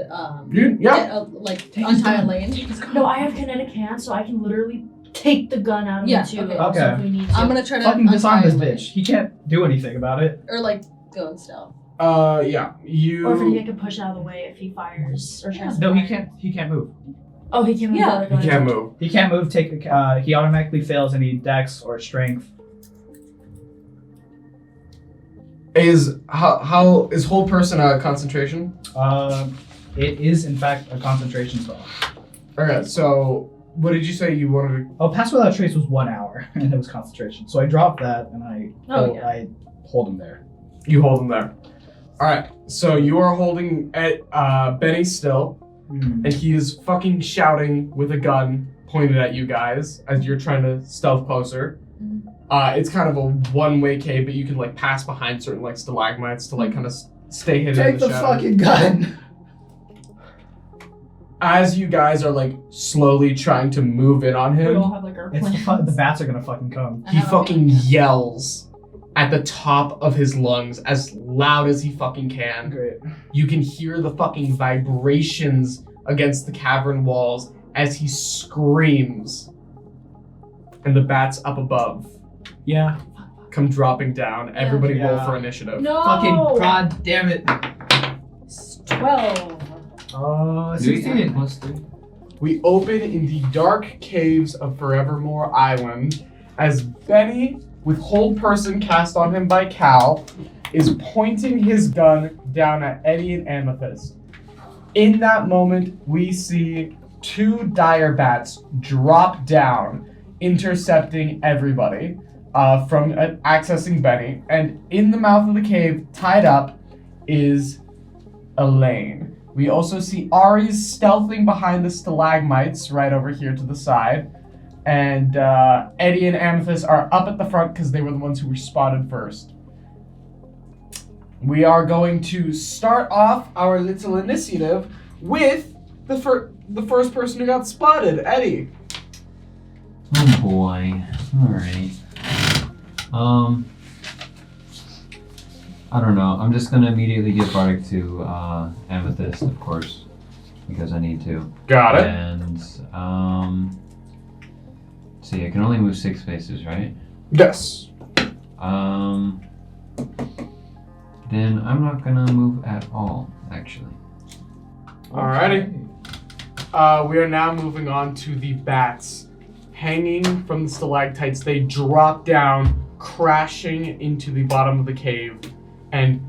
Yeah. get untie Elaine? No, I have kinetic hands, so I can literally take the gun out of Yeah, him too. okay. Also, Okay. if we need to. I'm gonna try to Fucking disarm untie this Elaine. bitch. He can't do anything about it. Or like go in stealth. Yeah. You. Or if he can push out of the way if he fires or tries to No, he fire. can't. He can't move. Oh, he can move. Yeah. the other He gun. can't move. He can't move. He automatically fails any dex or strength. Is how is whole person a concentration? It is in fact a concentration spell. Okay, so what did you say you wanted to? Oh, Pass Without Trace was 1 hour, and it was concentration. So I dropped that, and I hold him there. You hold him there. All right, so you are holding at Benny still, and he is fucking shouting with a gun pointed at you guys as you're trying to stealth closer. It's kind of a one-way cave, but you can like pass behind certain like stalagmites to like kind of stay hidden in Take the the shadow. fucking gun. As you guys are like slowly trying to move in on We him, all have like our It's plans. the bats are gonna fucking come. I he have a fucking plan. yells at the top of his lungs as loud as he fucking can. Great. You can hear the fucking vibrations against the cavern walls as he screams. And the bats up above Yeah. come dropping down. Everybody roll Yeah. for initiative. No. Fucking god damn it. 12. Do we have 16. +3? We open in the dark caves of Forevermore Island as Benny, with hold person cast on him by Cal, is pointing his gun down at Eddie and Amethyst. In that moment, we see two dire bats drop down, intercepting everybody from accessing Benny. And in the mouth of the cave, tied up, is Elaine. We also see Aries stealthing behind the stalagmites right over here to the side. And Eddie and Amethyst are up at the front because they were the ones who were spotted first. We are going to start off our little initiative with the first person who got spotted, Eddie. Oh boy. Alright. I don't know. I'm just gonna immediately give Bardic to Amethyst, of course, because I need to. Got it. And see, I can only move 6 spaces, right? Yes. Then I'm not gonna move at all, actually. Alrighty. We are now moving on to the bats. Hanging from the stalactites, they drop down, crashing into the bottom of the cave, and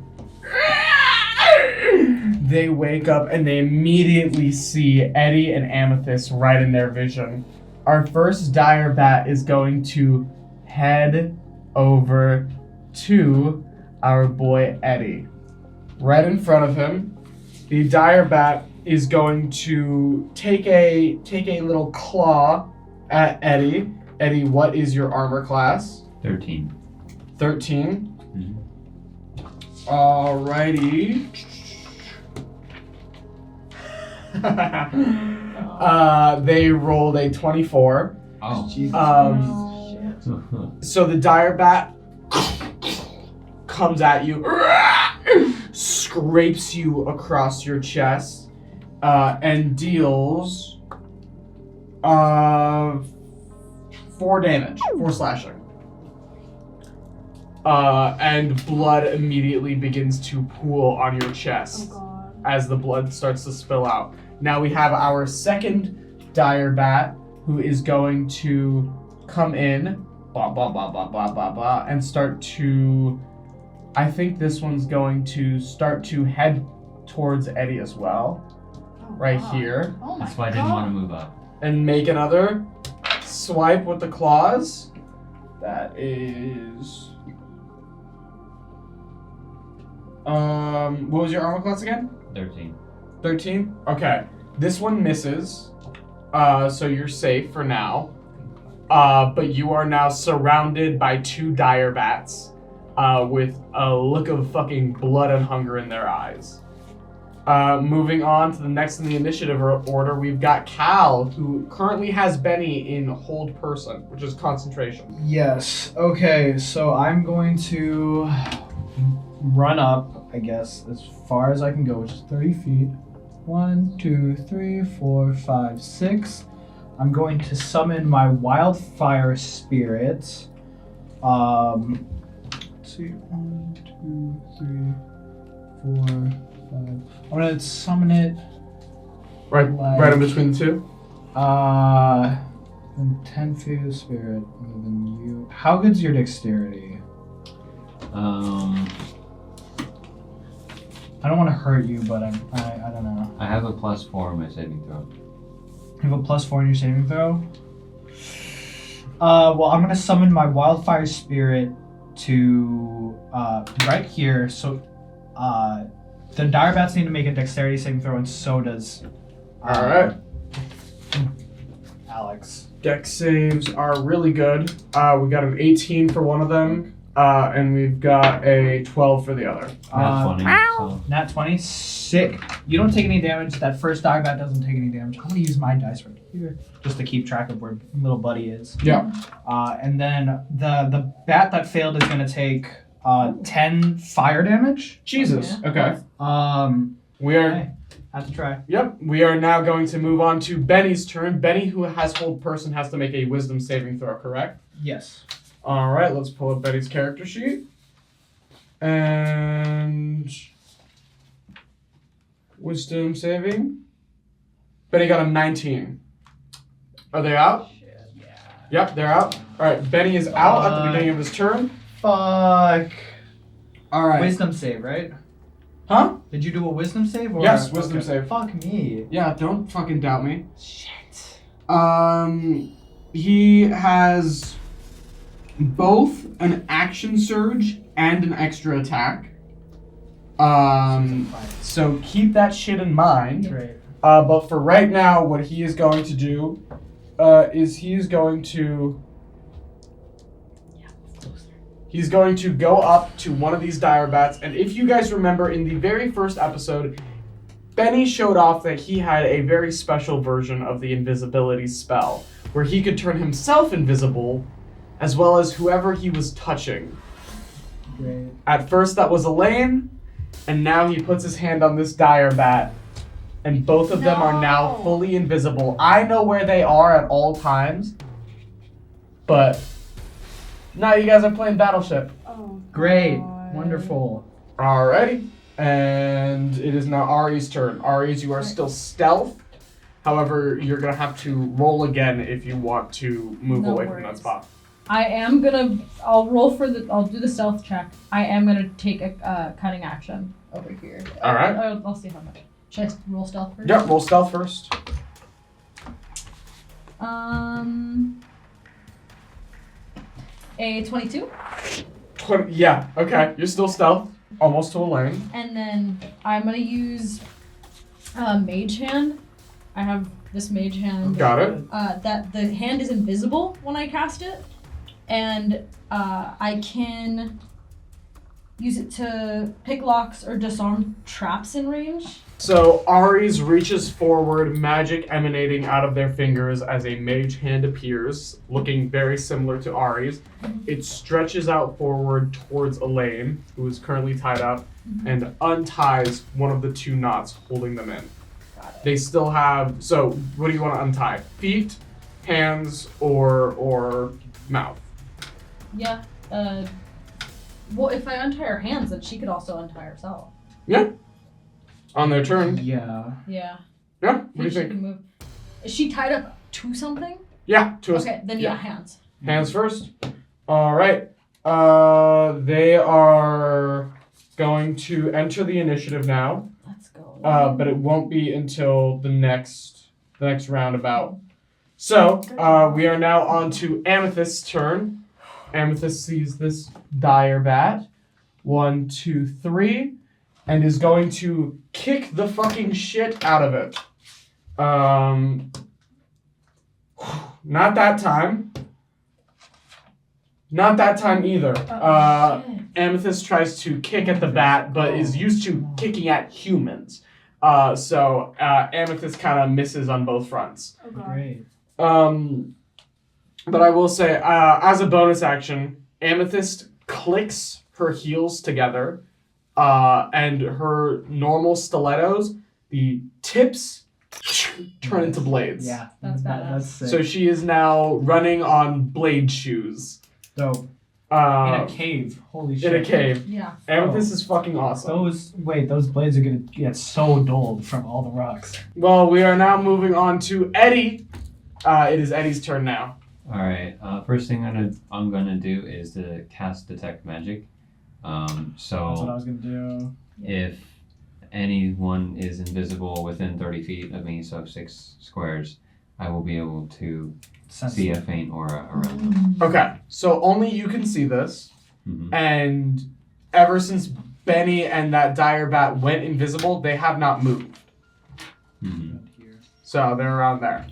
they wake up and they immediately see Eddie and Amethyst right in their vision. Our first dire bat is going to head over to our boy Eddie. Right in front of him, the dire bat is going to take a little claw at Eddie. Eddie, what is your armor class? 13. 13. Mhm. Alrighty. They rolled a 24. Oh. So the dire bat comes at you, scrapes you across your chest, and deals 4 damage, 4 slashing. And blood immediately begins to pool on your chest as the blood starts to spill out. Now we have our second dire bat who is going to come in, and start to, I think this one's going to start to head towards Eddie as well, right here, That's why I didn't want to move up. and make another swipe with the claws. That is, what was your armor class again? 13. 13? Okay. This one misses, so you're safe for now. But you are now surrounded by 2 dire bats, with a look of fucking blood and hunger in their eyes. Moving on to the next in the initiative order, we've got Cal, who currently has Benny in hold person, which is concentration. Yes. Okay, so I'm going to run up, I guess, as far as I can go, which is 30 feet. 1, 2, 3, 4, 5, 6. I'm going to summon my wildfire spirit. Let's see. 1, 2, 3, 4, 5. I'm gonna summon it. Right in between the 2? And 10 feet of spirit other than you. How good's your dexterity? I don't want to hurt you, but I don't know. I have a +4 on my saving throw. You have a +4 in your saving throw? Well, I'm going to summon my wildfire spirit to right here. So the dire bats need to make a dexterity saving throw, and so does Alright. Alex. Dex saves are really good. We got an 18 for one of them, and we've got a 12 for the other. Not 20. So. Nat 20, sick. You don't take any damage. That first dire bat doesn't take any damage. I'm gonna use my dice right here just to keep track of where little buddy is. Yeah. And then the bat that failed is gonna take 10 fire damage. Jesus. Okay. We are. Okay. Have to try. Yep. We are now going to move on to Benny's turn. Benny, who has hold person, has to make a wisdom saving throw. Correct? Yes. All right. Let's pull up Benny's character sheet. And wisdom saving. Benny got a 19. Are they out? Yeah. Yep, they're out. All right. Benny is out at the beginning of his turn. Fuck. All right. Wisdom save, right? Huh? Did you do a wisdom save? Or Yes, wisdom save. Fuck me. Yeah, don't fucking doubt me. Shit. He has both an action surge and an extra attack. So keep that shit in mind. Great. But for right now, what he is going to do is he's going to go up to one of these dire bats, and if you guys remember in the very first episode, Benny showed off that he had a very special version of the invisibility spell, where he could turn himself invisible, as well as whoever he was touching. Great. At first that was Elaine, and now he puts his hand on this dire bat, and both of them are now fully invisible. I know where they are at all times, but now you guys are playing Battleship. Oh. Great. God. Wonderful. Alrighty, and it is now Aries' turn. Aries, you are still stealth. However, you're gonna have to roll again if you want to move No away from worries. that spot. I'll do the stealth check. I am gonna take a cutting action over here. Alright. I'll see how much. Should I roll stealth first? Yeah, roll stealth first. A 22. Yeah, okay, you're still stealth. Almost to Elaine. And then I'm gonna use mage hand. I have this mage hand. Got it. That the hand is invisible when I cast it, and I can use it to pick locks or disarm traps in range. So Aries reaches forward, magic emanating out of their fingers as a mage hand appears, looking very similar to Aries. It stretches out forward towards Elaine, who is currently tied up, and unties one of the two knots holding them in. They still have, so what do you want to untie? Feet, hands, or mouth? Yeah. Well, if I untie her hands, then she could also untie herself. Yeah. On their turn. Yeah. Yeah. Yeah, what do you She think? can move. Is she tied up to something? Yeah, to us. Okay, then yeah, hands. Hands first. All right. They are going to enter the initiative now. Let's go. But it won't be until the next roundabout. So we are now on to Amethyst's turn. Amethyst sees this dire bat. 1, 2, 3, and is going to kick the fucking shit out of it. Not that time. Not that time either. Amethyst tries to kick at the bat, but is used to kicking at humans. So Amethyst kind of misses on both fronts. Oh, God. Great. But I will say, as a bonus action, Amethyst clicks her heels together, and her normal stilettos, the tips turn into blades. Yeah. That's badass. That's sick. So she is now running on blade shoes. Dope. In Uh, a cave. Holy shit. in a cave. Yeah. Amethyst is fucking awesome. Those blades are gonna get so dulled from all the rocks. Well, we are now moving on to Eddie. It is Eddie's turn now. All right. First thing I'm gonna do is to cast detect magic. That's what I So was gonna do. if anyone is invisible within 30 feet of me, so 6 squares, I will be able to see a faint aura around them. Okay, so only you can see this, Mhm. and ever since Benny and that dire bat went invisible, they have not moved. Mhm. So they're around there.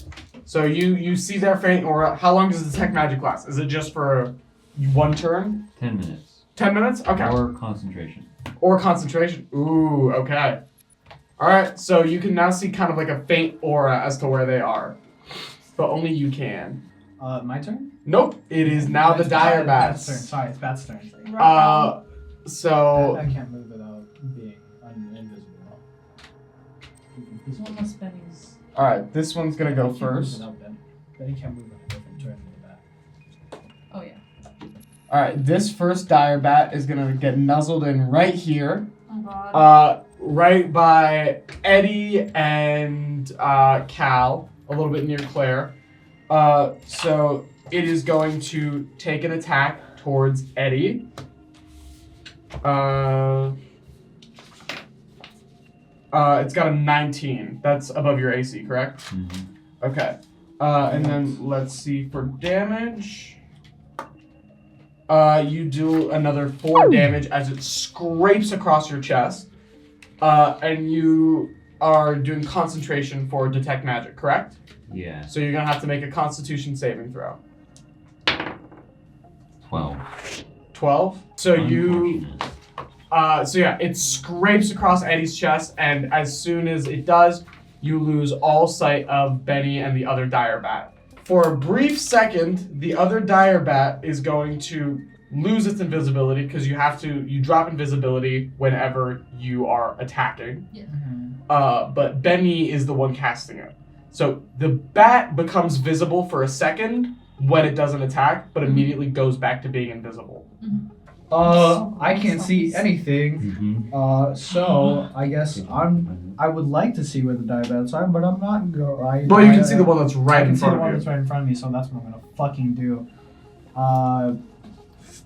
So you see their faint aura. How long does detect magic last? Is it just for one turn? 10 minutes. 10 minutes? Okay. Or concentration. Or concentration. Ooh, okay. Alright, so you can now see kind of like a faint aura as to where they are. But only you can. My turn? Nope, it is now the dire Bat's turn. bats. Sorry, it's Bat's turn. So I can't move without being invisible. Unless Benny's. alright, this one's gonna go He can't move first. without Ben. Then he can't move on a different turn than the bat. Oh yeah. Alright, this first dire bat is gonna get nuzzled in right here. Oh, God. Right by Eddie and Cal, a little bit near Claire. So it is going to take an attack towards Eddie. It's got a 19. That's above your AC, correct? Mhm. Okay. And then let's see for damage. You do another 4 damage as it scrapes across your chest. And you are doing concentration for detect magic, correct? Yeah. So you're gonna have to make a Constitution saving throw. 12. 12. So Unfortunate. it scrapes across Eddie's chest, and as soon as it does, you lose all sight of Benny and the other dire bat. For a brief second, the other dire bat is going to lose its invisibility because you drop invisibility whenever you are attacking. But Benny is the one casting it. So the bat becomes visible for a second when it doesn't attack, but immediately goes back to being invisible. I can't see anything. So I guess I would like to see where the diabats are, but I'm not going. But you can see the one that's right in front of you. I can see the one that's right in front of me, so that's what I'm gonna fucking do.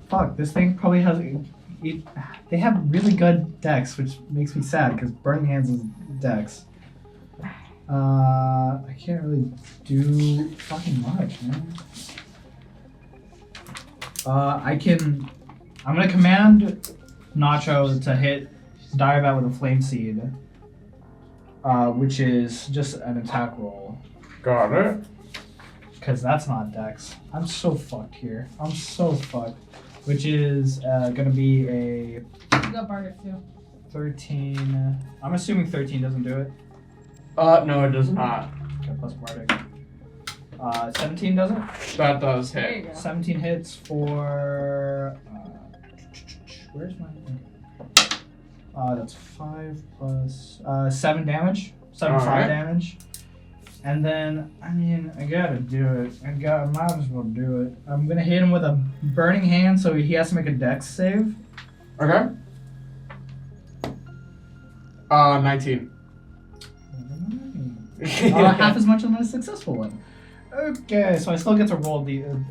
Fuck, this thing probably has. They have really good decks, which makes me sad because Burning Hands is dex. I can't really do fucking much, man. I'm gonna command Nacho to hit Direbat with a Flame Seed, which is just an attack roll. Got it. Because that's not dex. I'm so fucked here. I'm so fucked. Which is gonna be a You got Bart too. 13. I'm assuming 13 doesn't do it. No, it does not. Okay, plus Bardic. 17 does it? That does There hit. you go. 17 hits for. Where's my thing? That's 5 plus 7 damage. 7 Alright. 5 damage. And then, I mean, I gotta do it. I might as well do it. I'm gonna hit him with a Burning Hand, so he has to make a dex save. Okay. 19. Half as much as my successful one. Okay, so I still get to roll a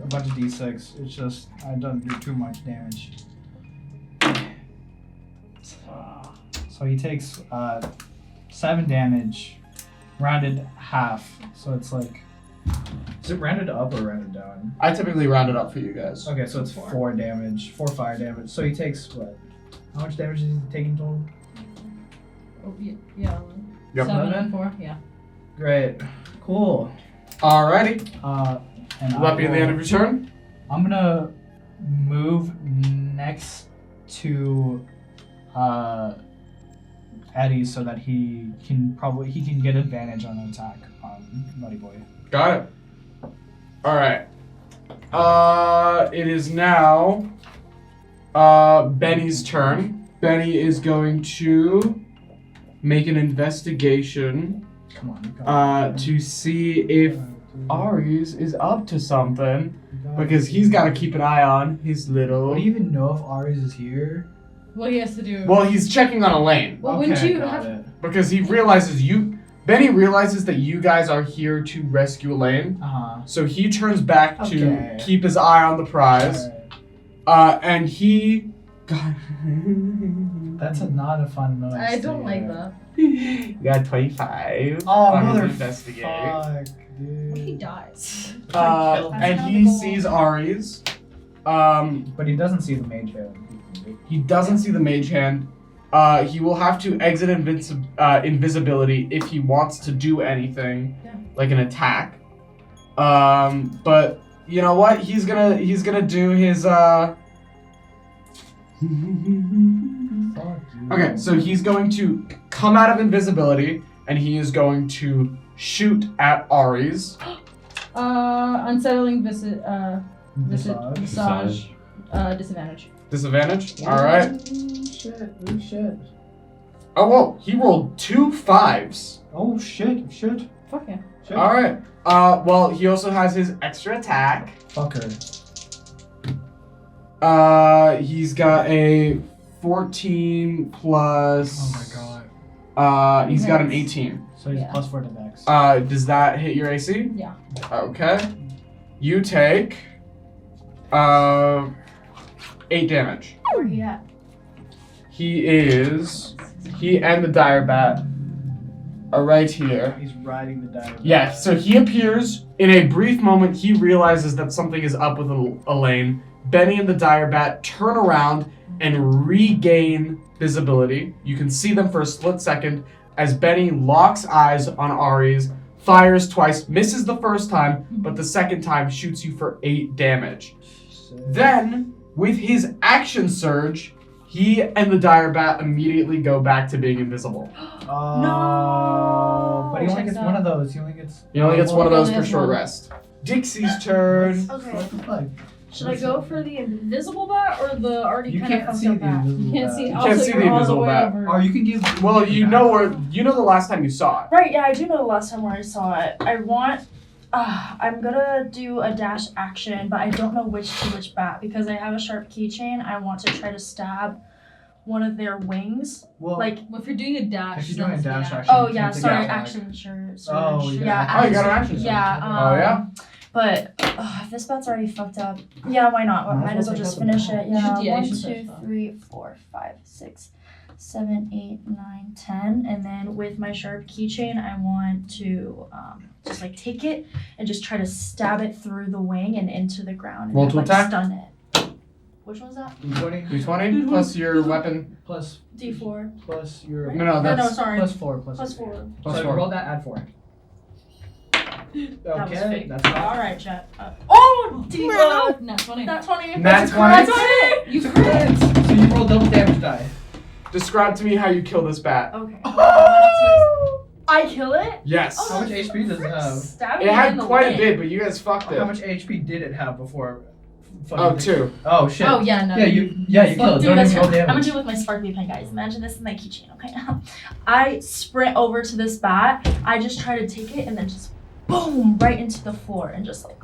bunch of d6. It's just I don't do too much damage. So he takes 7 damage, rounded half. So it's like, is it rounded up or rounded down? I typically round it up for you guys. Okay, so it's 4 damage, 4 fire damage. So he takes what? How much damage is he taking total? Oh, yeah. Yep. 7 and 4, yeah. Great, cool. Alrighty. And Will that be the end of your turn? I'm gonna move next to Aries so that he can get advantage on an attack on Muddy Boy. Got it. Alright. It is now Benny's turn. Benny is going to make an investigation Come on. to see if Aries is up to something, because he's got to keep an eye on his little... Do you even know if Aries is here? What he has to do. Well, he's checking on Elaine, Well, wouldn't you got have? it. because he realizes Benny realizes that you guys are here to rescue Elaine, so he turns back Okay. to keep his eye on the prize, Alright. and he... That's not a fun noise. I to don't like hear. that. You got 25. Oh, on his mother investigate. fuck, What if he dude. dies? And he sees Aries. But he doesn't see the mage hand. He doesn't see the mage hand. He will have to exit invisibility if he wants to do anything, like an attack. But you know what? He's gonna do his. Okay, so he's going to come out of invisibility and he is going to shoot at Aries. Unsettling visage. Visage. Disadvantage. Disadvantage. All right. Oh shit. Oh whoa! He rolled 2 5s. Oh shit. Fuck yeah. All right. Well, he also has his extra attack. Fucker. He's got a 14 plus. Oh my god. He's got an 18. So he's Yeah. plus 4 to dex. Does that hit your AC? Yeah. Okay. You take 8 damage. Where he at? He and the dire bat are right here. He's riding the dive. Yeah, so he appears. In a brief moment, he realizes that something is up with Elaine. Benny and the dire bat turn around and regain visibility. You can see them for a split second as Benny locks eyes on Aries, fires twice, misses the first time, but the second time shoots you for 8 damage. Then, with his action surge, he and the dire bat immediately go back to being invisible. No. But he only Checks gets out. one of those. He only gets one of those He for only has short one. rest. Dixie's turn. Okay. What the fuck? Should I go for the invisible bat or the already You kind of can't fucked see up the bat? invisible You can't bat. see. You Also, can't see you're the all invisible way bat. over. Or you can give. Well, you know the last time you saw it. Right, yeah, I do know the last time where I saw it. I'm gonna do a dash action, but I don't know which bat because I have a sharp keychain. I want to try to stab one of their wings. Well, Like, Well, if you're doing a dash, if you're doing a then dash yeah. action. oh you yeah, can't take sorry, that back. action, sure. Oh, you got yeah, an Oh, you got an action surge. Yeah. Oh, yeah? But this bat's already fucked up. Yeah, why not? Might Might as as well well just take out the finish bat. it. Yeah, Yeah, 1, you should 2, finish that. 3, 4, 5, 6, 7, 8, 9, 10, and then with my sharp keychain, I want to just like take it and just try to stab it through the wing and into the ground. And Roll then, to like, attack? Stun it. Which one's that? D20 D20 plus your weapon. plus D4. plus your. No, Or no, that's sorry. Plus 4. Plus Plus 4. plus so 4. roll that. Add 4. That was Okay, fake. that's fine. All right, Jet. Oh, D4. Not 20. That 20. Nat 20? That's it. You crit. So you roll double damage die. Describe to me how you kill this bat. Okay. I kill it? Yes. How much HP does it have? Stab It in had the quite a wing. bit, but you guys fucked How it. much HP did it have before? Oh, 2. Oh shit. Oh yeah, no. Yeah, you kill it. Dude, Don't that's even roll I'm gonna damage. do it with my sparkly pen, guys. Imagine this is my keychain, okay? I sprint over to this bat. I just try to take it and then just boom right into the floor and just like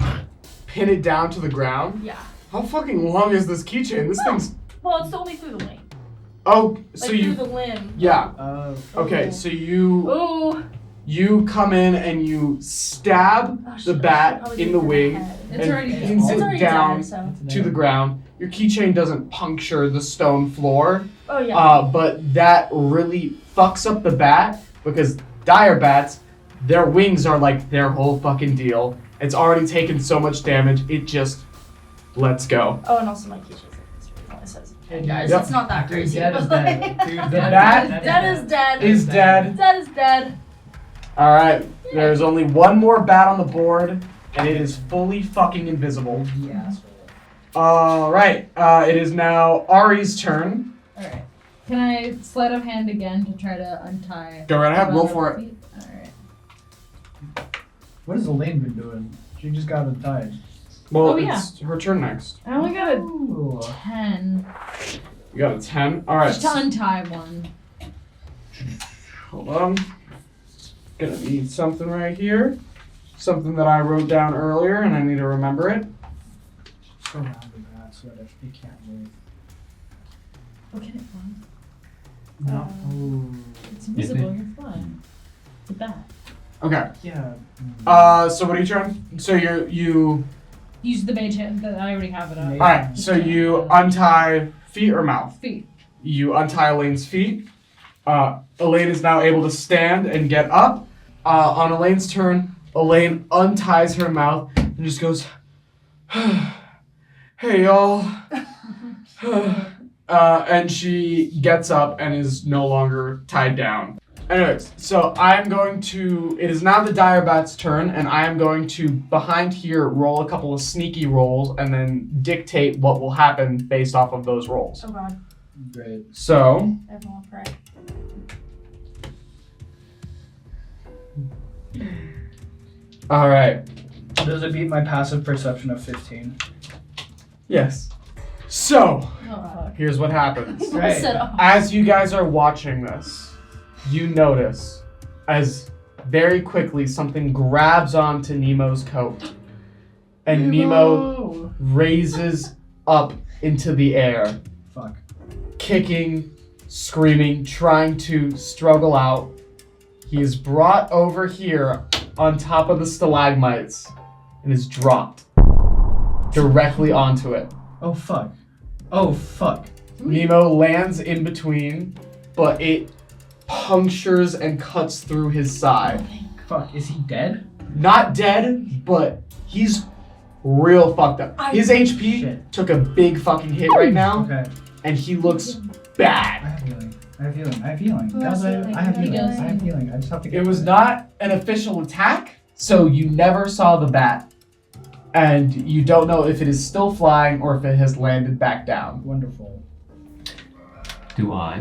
Pin it down to the ground. yeah. How fucking long is this keychain? This thing's. Well, it's only through the wing, Oh, like so through you. the limb. Yeah. Okay. Okay, so you Ooh. come in and you stab Oh, the shit, I should bat probably in do the it for my wing head. It's and already pins It's it already down dead, so. to the ground. Your keychain doesn't puncture the stone floor, Oh yeah. but that really fucks up the bat because dire bats, their wings are like their whole fucking deal. It's already taken so much damage, it just lets go. Oh, and also my keychain's like this. Really it says, hey guys, Yep. it's not that Dude, crazy. dead is but, dead. like, Dude, That Dead is dead. Is dead. Dead is dead. Alright, there's only one more bat on the board, and it is fully fucking invisible. Yeah. Alright, it is now Ari's turn. Alright. Can I sleight of hand again to try to untie? Go right ahead, roll the for it. feet? Alright. What has Elaine been doing? She just got untied. Well, Oh, yeah. it's her turn next. I only got a Ooh. 10. You got a 10. Alright, Just to untie one. hold on. Gonna need something right here. Something that I wrote down earlier, and I need to remember it. Surrounded that so that it can't move. What can it fly? No. It's invisible, you're flying. It's a bat. Okay. Yeah. So what are you trying? So you. Use the mage hand that I already have it up. Mage. Alright, so you untie feet or mouth? Feet. You untie Elaine's feet. Elaine is now able to stand and get up. On Elaine's turn, Elaine unties her mouth and just goes, "Hey y'all," and she gets up and is no longer tied down. Anyways, so it is now the dire bat's turn, and I am going to, behind here, roll a couple of sneaky rolls and then dictate what will happen based off of those rolls. Oh god. Great. So, Everyone pray. alright. Does it beat my passive perception of 15? Yes. So, Oh, fuck. here's what happens. Right. Set up. As you guys are watching this, you notice as very quickly something grabs onto Nemo's coat. And Nemo raises up into the air, Fuck. kicking, screaming, trying to struggle out. He is brought over here on top of the stalagmites and is dropped directly onto it. Oh fuck. Oh fuck. Nemo lands in between, but it punctures and cuts through his side. Fuck. Is he dead? Not dead, but he's real fucked up. His HP Shit. took a big fucking hit right now, Okay. and he looks I bad. have healing. I have healing. Who Guys, has healing? I have Who healing. does? I have healing. I just have to get It was not an official attack, so you never saw the bat. And you don't know if it is still flying or if it has landed back down. Wonderful. Do I?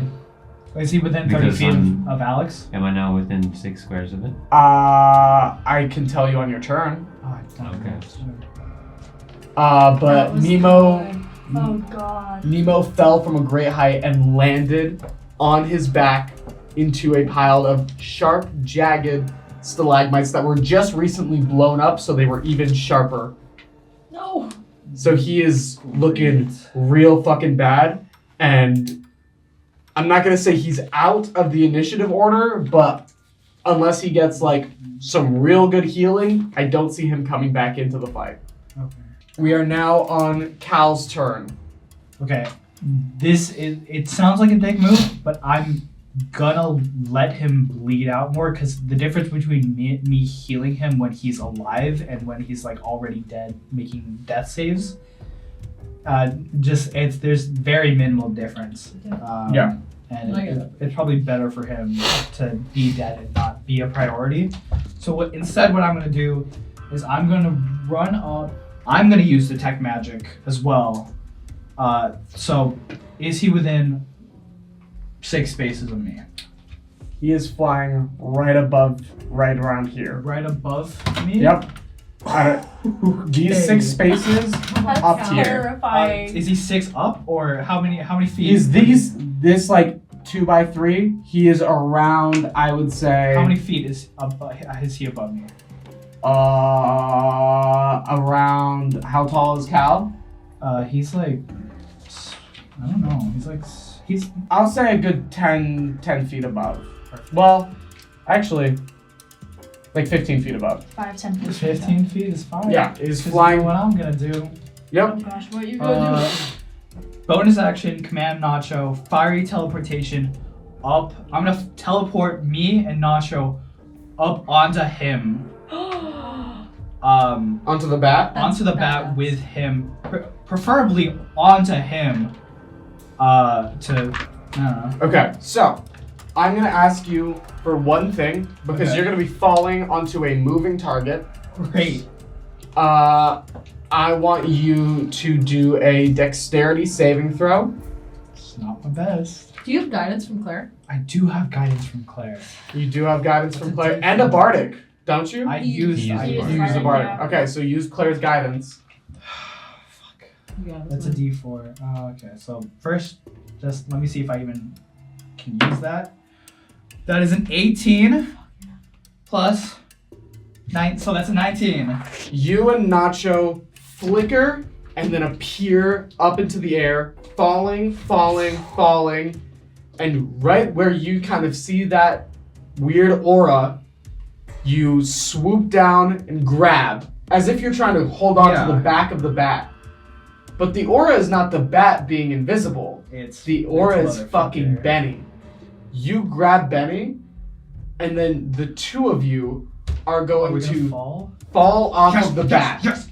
Is he within 30 Because feet I'm- of Alex? Am I now within 6 squares of it? I can tell you on your turn. Oh, Okay. But That was Nemo good. Oh god. Nemo fell from a great height and landed on his back into a pile of sharp, jagged stalagmites that were just recently blown up, so they were even sharper. No. So he is looking real fucking bad, and I'm not gonna say he's out of the initiative order, but unless he gets like some real good healing, I don't see him coming back into the fight. Okay. We are now on Cal's turn. Okay. It sounds like a dick move, but I'm gonna let him bleed out more because the difference between me healing him when he's alive and when he's like already dead, making death saves, there's very minimal difference. Yeah. And I get it. it's probably better for him to be dead and not be a priority. So what I'm gonna do is I'm gonna run up. I'm gonna use detect magic as well. So is he within 6 spaces of me? He is flying right around here. Right above me? Yep. These 6 spaces That's up here. terrifying. Is he 6 up or how many feet? He's this like 2x3. He is around, I would say. How many feet is he above me? Around, how tall is Cal? He's like, I don't know. He's I'll say a good 10 feet above. Well, actually, like 15 feet above. 5-10 feet. 15 feet is fine. Yeah, he's Because flying. You know what I'm gonna do? Oh Yep. gosh, what you gonna Bonus action, command Nacho, fiery teleportation up. I'm gonna teleport me and Nacho up onto him. do? Onto the bat. Onto the bat badass. with him, preferably onto him. I don't know. Okay, so I'm gonna ask you for one thing because Okay. you're gonna be falling onto a moving target. Great. I want you to do a dexterity saving throw. It's not my best. Do you have guidance from Claire? I do have guidance from Claire. You do have guidance from Claire and a bardic, don't you? I He used. used I the You bardic. use the bardic. Yeah. Okay, so use Claire's guidance. Fuck. Yeah. That's a D4. Oh, okay. So first, just let me see if I even can use that. That is an 18 plus 9. So that's a 19. You and Nacho flicker and then appear up into the air, falling, and right where you kind of see that weird aura, you swoop down and grab, as if you're trying to hold on to the back of the bat. But the aura is not the bat being invisible. The aura is fucking Benny. You grab Benny, and then the two of you are Are going we gonna to fall? fall off of the bat. Yes.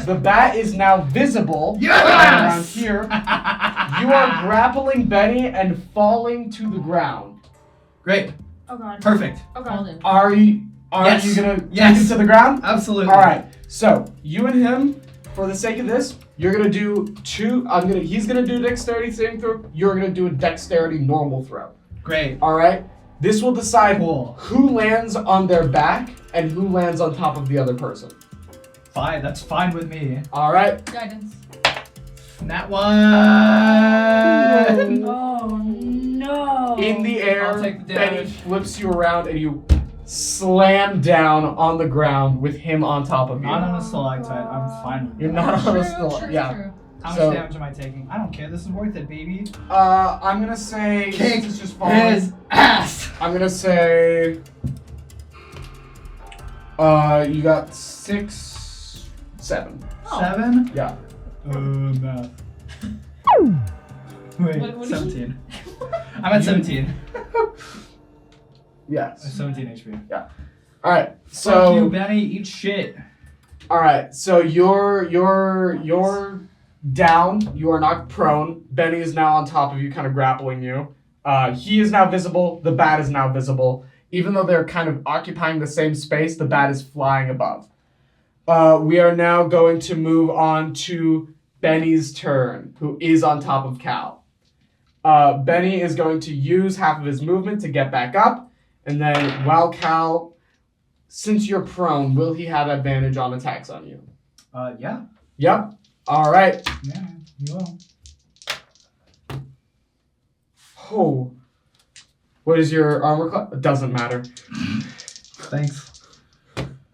The bat is now visible around here. You are grappling Benny and falling to the ground. Great. Oh god. Perfect. Oh Fall god. in. Are you Yes. gonna take Yes. him to the ground? Absolutely. All right. So you and him, for the sake of this, you're gonna do two. He's gonna do dexterity saving throw. You're gonna do a dexterity normal throw. Great. All right. This will decide Cool. who lands on their back and who lands on top of the other person. Fine. That's fine with me. All right. Guidance. That one. Oh no. In the air, I'll take the Benny damage. flips you around and you slam down on the ground with him on top of you. Not on a stalactite. I'm fine. with You're that. not on a True, still. true, Yeah. true. How much So- damage am I taking? I don't care. This is worth it, baby. I'm gonna say Kick this is just falling. His ass. I'm gonna say you got 6, 7. 7. Yeah. Math. Wait, What do you- 17. I'm at 17. Yes. 17 HP. All right. Fuck you, So Benny. Eat shit. all right. So you're down. You are knocked prone. Benny is now on top of you, kind of grappling you. He is now visible. The bat is now visible. Even though they're kind of occupying the same space, the bat is flying above. We are now going to move on to Benny's turn, who is on top of Cal. Benny is going to use half of his movement to get back up, and then while Cal, since you're prone, will he have advantage on attacks on you? Yeah. Yep. All right. Yeah, you will. Oh. What is your armor class? It doesn't matter. Thanks.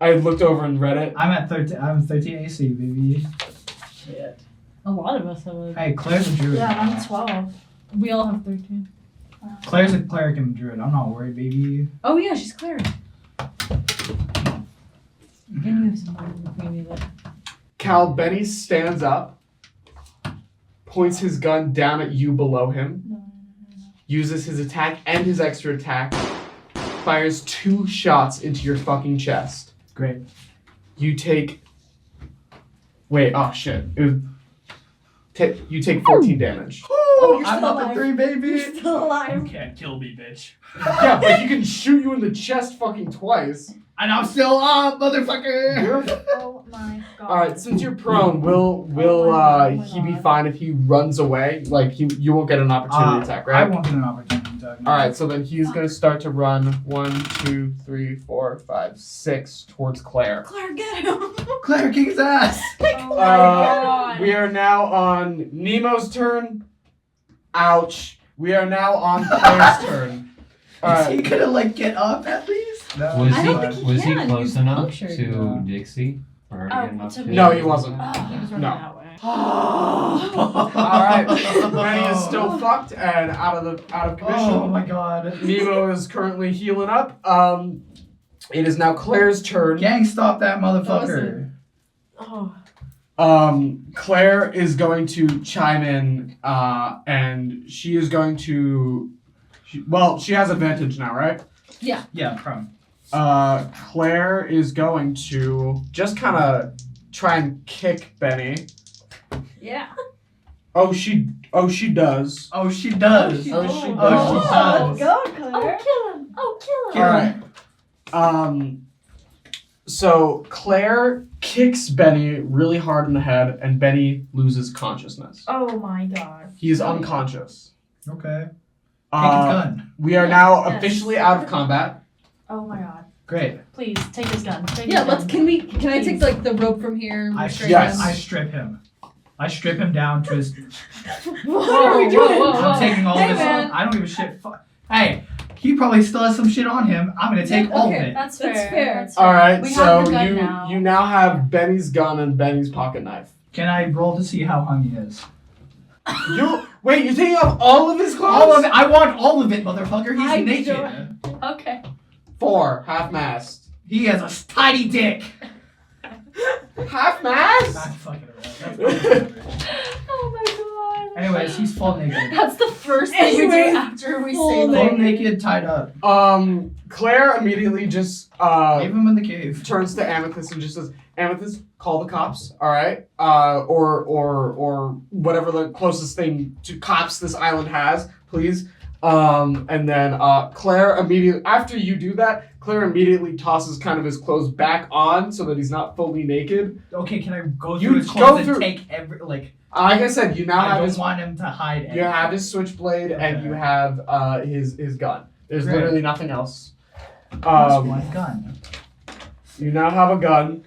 I looked over and read it. I'm at 13. I'm 13 AC, baby. Shit. A lot of us have a... Hey, Claire's a druid. Yeah, I'm 12. We all have 13. Claire's a cleric and a druid. I'm not worried, baby. Oh yeah, she's cleric. And you have some more maybe that. Cal, Benny stands up, points his gun down at you below him, uses his attack and his extra attack, fires 2 shots into your fucking chest. Great. You take... Wait, oh shit. You take 14 damage. Oh, you're I'm still up alive. at 3, baby. You're still alive. You can't kill me, bitch. Yeah, but he can shoot you in the chest fucking twice. And I'm still up, motherfucker. You're- Oh my god. Alright, since you're prone, will he be fine if he runs away? Like, you won't get an opportunity attack, I right? won't get an opportunity attack. No. Alright, so then he's gonna start to run 1, 2, 3, 4, 5, 6 towards Claire. Claire, get him! Claire, kick his ass. Oh my god. We are now on Nemo's turn. Ouch. We are now on Claire's turn. Is he gonna get up at least? No. Was I don't think he was he can. close He's enough punctured. to No. Dixie for her to Oh, get enough to to- me. No, he wasn't. Oh, He was running No. that way. Alright, Benny is still fucked and out of commission. Oh my god. Nemo is currently healing up. It is now Claire's turn. Gang, stop that That motherfucker. Oh. Claire is going to chime in, and she is going to... she has advantage now, right? Yeah, prone. Claire is going to just kind of try and kick Benny. Yeah. Oh, she does. Oh, she does. Oh, she Oh, does. she Oh, does. go, Claire. Oh, kill him. Oh, kill him. All right. So Claire kicks Benny really hard in the head, and Benny loses consciousness. Oh my god. He is unconscious. Okay. Take his gun. We are now Yes. officially out of combat. Oh my god. Great. Please, take his gun. Take Yeah, his let's. gun. Can I take the rope from here? I restrain Yes. him? I strip him. I strip him down to his. What are we doing? I'm taking all Hey, this. man. I don't give a shit. Hey, he probably still has some shit on him. I'm gonna take all of okay. it. That's That's fair. fair. That's fair. All right, We so have the gun you now have Benny's gun and Benny's pocket knife. Can I roll to see how hung he is? You're taking off all of his clothes? All of it. I want all of it, motherfucker. He's I naked. don't- Okay. 4, half-mast. He has a tiny dick. Half-mast? Not fucking around. That's fucking Oh my god. Anyways, he's full naked. That's the first thing we do Anyways, after we full say Full that. naked, tied up. Claire immediately just Leave him in the cave. turns to Amethyst and just says, Amethyst, call the cops, all right? Or whatever the closest thing to cops this island has, please. And then Claire immediately, after you do that, Claire immediately tosses kind of his clothes back on so that he's not fully naked. Okay, can I go You through his go clothes through- and take every Like I said, you now I have don't his want him to hide anything. you have his switchblade and Okay. you have his gun. There's Great. literally nothing else. Plus one gun. You now have a gun.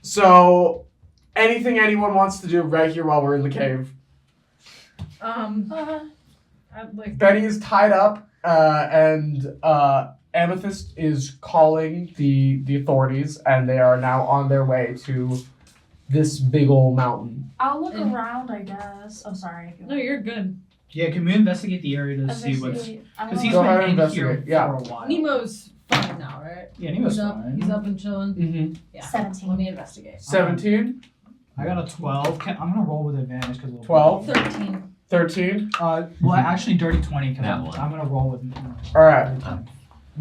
So anything anyone wants to do right here while we're in the cave. I'd like. Benny is tied up, and Amethyst is calling the authorities, and they are now on their way to this big old mountain. I'll look And- around, I guess. Oh, sorry. No, you're good. Yeah, can we investigate the area to see what's... Investigate. Because he's Go ahead been and in here investigate, yeah. for a while. Nemo's fine now, right? Yeah, Nemo's He's up. fine. He's up and chilling. Mm-hmm. Yeah. 17. Let me investigate. 17, I got a 12. I'm gonna roll with advantage because 12. 13. 13. Well, actually, dirty 20. Cause That I'm, one. I'm gonna roll with. All right.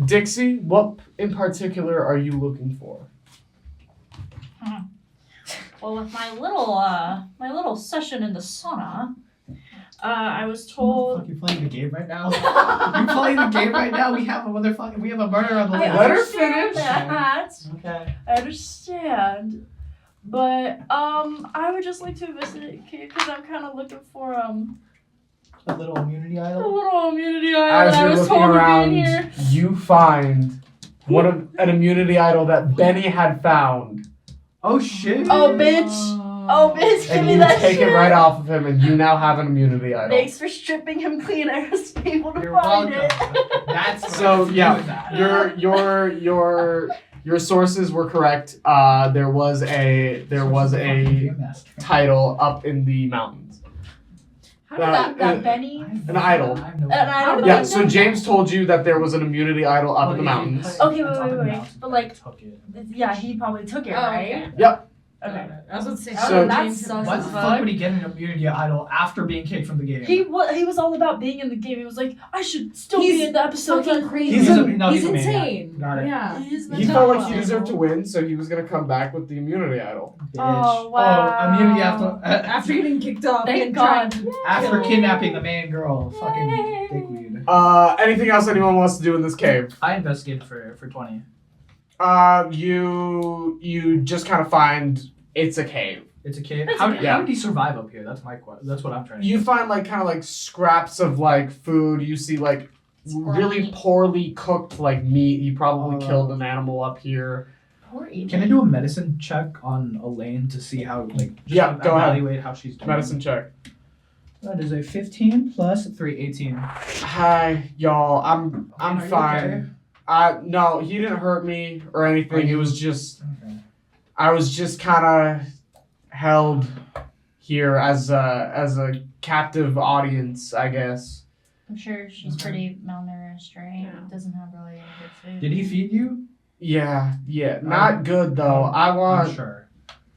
Dixie, what in particular are you looking for? Well, with my little session in the sauna, I was Fuck, told. you're playing the game right now? You're playing the game right now? We have a murder on the I list. Let her understand finish. that. Okay. I understand. But I would just like to visit Kate because I'm kind of looking for A little immunity a idol? little immunity idol. As I you're was looking told to around, be in here. you find an immunity idol that Benny had found. Oh shit. Oh, bitch. Oh, bitch, give And me you that take shit. it right off of him, and you now have an immunity idol. Thanks for stripping him clean. I was able to You're find welcome. it. That's what So, I was yeah, doing that. your sources were correct. There was a title up in the mountains. How did that Benny? An idol. An idol. Yeah. So James told you that there was an immunity idol up in the mountains. Okay, wait. But like, Took it. yeah, he probably took it, Oh, right? okay. Yep. Okay. I was about to say, So- how That's did sus Why as the fuck. fuck would he get an immunity idol after being kicked from the game? He was all about being in the game. He was like, I should still He's be in the episode. fucking crazy. He's a- no, He's a maniac. insane. Got it. Yeah. He felt like he deserved to win, so he was gonna come back with the immunity idol. Bitch. Oh, wow. Oh, immunity After getting kicked off Thank and God. trying to after kidnapping the main girl. Fucking dickweed. Anything else anyone wants to do in this cave? I investigated for 20. You just kind of find it's a cave. It's a cave. That's How, okay. how did he survive up here? That's my question. That's what I'm trying to You find like kind of like scraps of like food. You see like really poorly cooked like meat. He probably killed an animal up here. Poor Ethan. Can I do a medicine check on Elaine to see how, like, just Yeah, go ahead. evaluate how she's doing? Medicine check. That is a 15 plus 3, 18. Hi, y'all. I'm Are you fine. No, he didn't hurt me or anything. It was just Okay. I was just kind of held here as a captive audience, I guess. I'm sure she's pretty malnourished, right? Yeah. Doesn't have really any good food. Did he feed you? Yeah. Not good though. I I'm want. sure.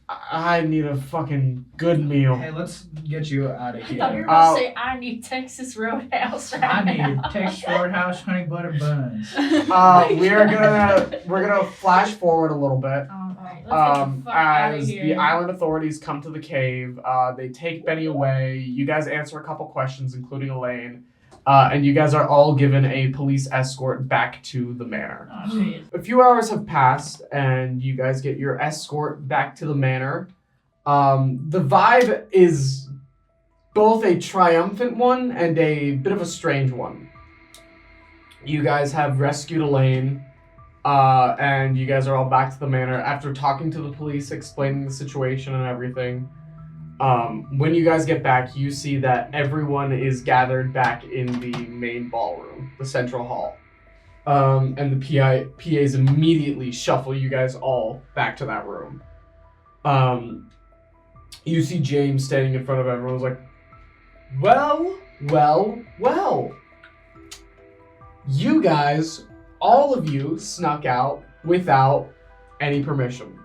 I need a fucking good meal. Hey, let's get you out of I thought you were here. about to say, I need Texas Roadhouse right I now. need Texas Roadhouse honey butter buns. We're gonna flash forward a little bit. Alright, let's get the fuck out of As here. the island authorities come to the cave, they take Benny away. You guys answer a couple questions, including Elaine, and you guys are all given a police escort back to the manor. Oh, jeez. A few hours have passed, and you guys get your escort back to the manor. The vibe is both a triumphant one and a bit of a strange one. You guys have rescued Elaine, and you guys are all back to the manor after talking to the police, explaining the situation and everything. When you guys get back, you see that everyone is gathered back in the main ballroom, the central hall. And the PAs immediately shuffle you guys all back to that room. You see James standing in front of everyone, who's like, well. You guys, all of you, snuck out without any permission.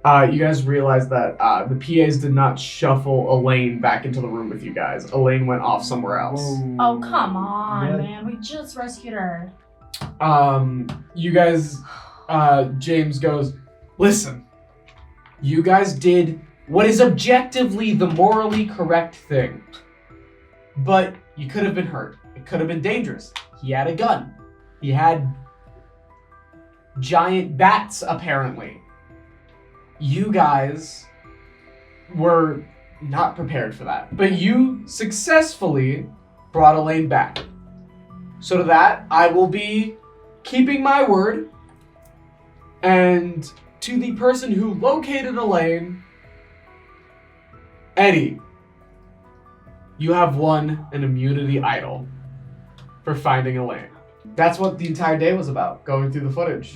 You guys realize that the PAs did not shuffle Elaine back into the room with you guys. Elaine went off somewhere else. Oh, come on, Yeah. man. We just rescued her. You guys, James goes, listen, you guys did what is objectively the morally correct thing. But you could have been hurt. It could have been dangerous. He had a gun. He had giant bats, apparently. You guys were not prepared for that. But you successfully brought Elaine back. So to that, I will be keeping my word. And to the person who located Elaine, Eddie, you have won an immunity idol for finding Elaine. That's what the entire day was about, going through the footage.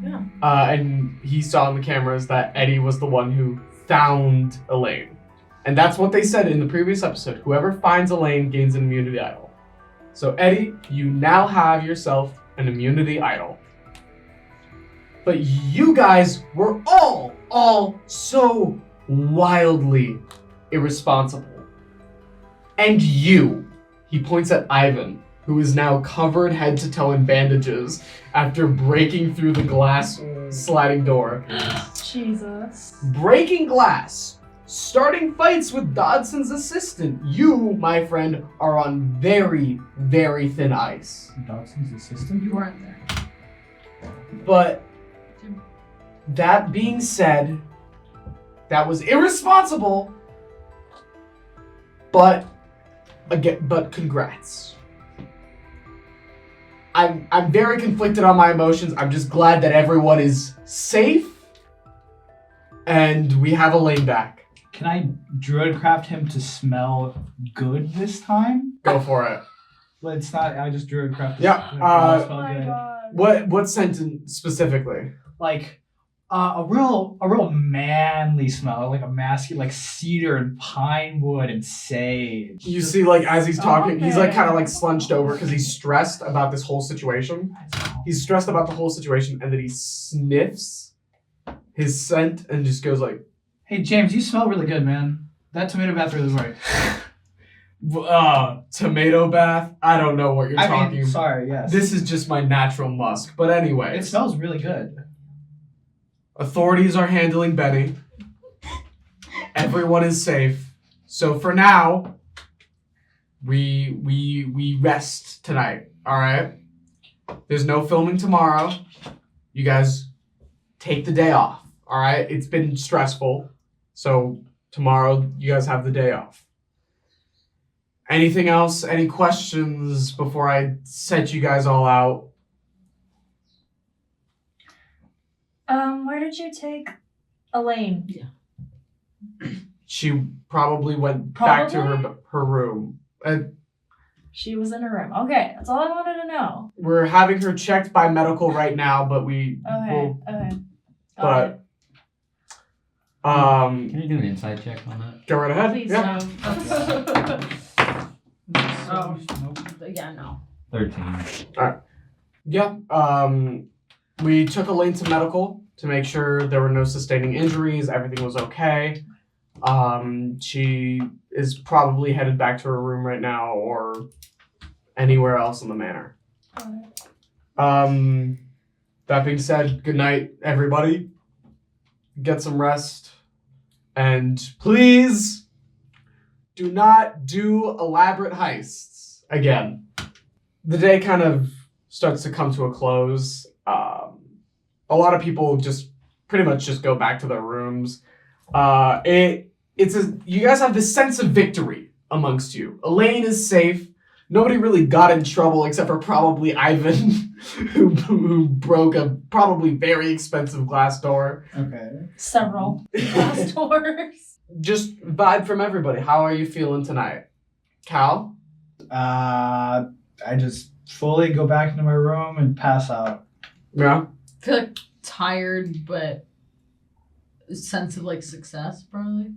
Yeah. And he saw in the cameras that Eddie was the one who found Elaine. And that's what they said in the previous episode. Whoever finds Elaine gains an immunity idol. So Eddie, you now have yourself an immunity idol. But you guys were all so wildly irresponsible. And you, he points at Ivan, who is now covered head to toe in bandages after breaking through the glass sliding door. Jesus. Breaking glass starting fights with Dodson's assistant. You, my friend, are on very, very thin ice. Dodson's assistant? You weren't there. But that being said, that was irresponsible. But congrats. I'm very conflicted on my emotions. I'm just glad that everyone is safe and we have Elaine back. Can I druidcraft him to smell good this time? Go for it. Well, it's not. I just druidcraft. Yeah, Smell Oh my good. god. What sentence specifically? Like a real manly smell, like a masculine, like cedar and pine wood and sage. You see, like, as he's talking, he's like Okay. kind of like slunched over because he's stressed about this whole situation. He's stressed about the whole situation, and then he sniffs his scent and just goes like, Hey James, you smell really good, man. That tomato bath really worked. tomato bath? I don't know what you're talking about. Sorry, yes. This is just my natural musk. But anyway, It smells really good. authorities are handling Benny. Everyone is safe. So for now, we rest tonight. All right. There's no filming tomorrow. You guys take the day off. All right. It's been stressful. So tomorrow you guys have the day off. Anything else? Any questions before I set you guys all out? Where did you take Elaine? She probably went back to her room. She was in her room. Okay, that's all I wanted to know. We're having her checked by medical right now, but we Okay, will. okay. But Can I do an inside check on that? go right ahead. Please Yeah. Yeah, no. 13. Yeah. We took Elaine to medical to make sure there were no sustaining injuries. Everything was okay. She is probably headed back to her room right now or anywhere else in the manor. That being said, good night, everybody. Get some rest. And please do not do elaborate heists again. The day kind of starts to come to a close. A lot of people just pretty much just go back to their rooms. You guys have this sense of victory amongst you. Elaine is safe. Nobody really got in trouble except for probably Ivan, who broke a probably very expensive glass door. Okay. Several glass doors. Just vibe from everybody. How are you feeling tonight? Cal? I just fully go back into my room and pass out. Yeah? I feel like tired, but a sense of like success, probably.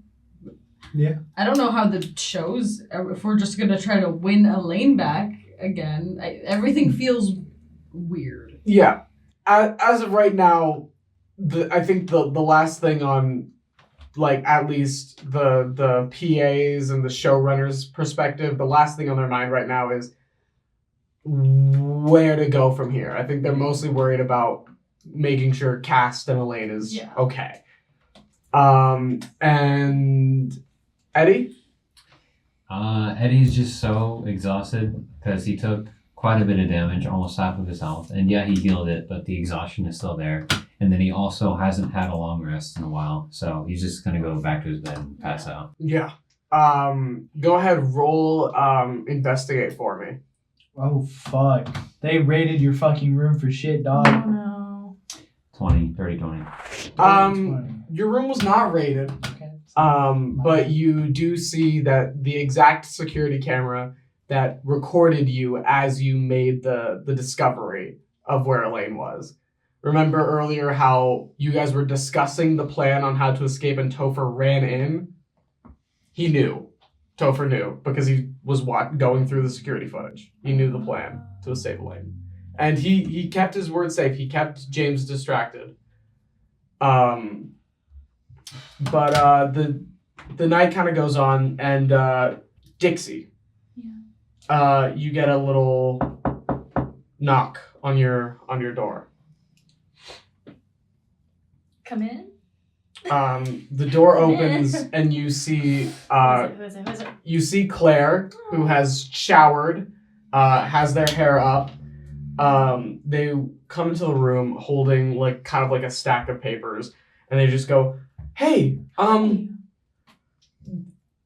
Yeah. I don't know how the shows, if we're just going to try to win Elaine back again. Everything feels weird. Yeah. As of right now, I think the last thing on, like, at least the PAs and the showrunners' perspective, the last thing on their mind right now is where to go from here. I think they're mostly worried about making sure Cast and Elaine is okay. And Eddie? Eddie's just so exhausted because he took quite a bit of damage, almost half of his health. And yeah, he healed it, but the exhaustion is still there. And then he also hasn't had a long rest in a while. So he's just going to go back to his bed and pass out. Yeah. Go ahead, roll investigate for me. Oh, fuck. They raided your fucking room for shit, dog. Oh no. 20. Your room was not raided. Okay. But you do see that the exact security camera that recorded you as you made the discovery of where Elaine was. Remember earlier how you guys were discussing the plan on how to escape and Topher ran in? He knew. Topher knew because he was going through the security footage. He knew the plan to save Elaine. And he kept his word safe. He kept James distracted. But the night kind of goes on, and Dixie, you get a little knock on your door. Come in? The door opens and you see Who is it? you see Claire, who has showered, has their hair up. They come into the room holding like kind of like a stack of papers, and they just go, "Hey,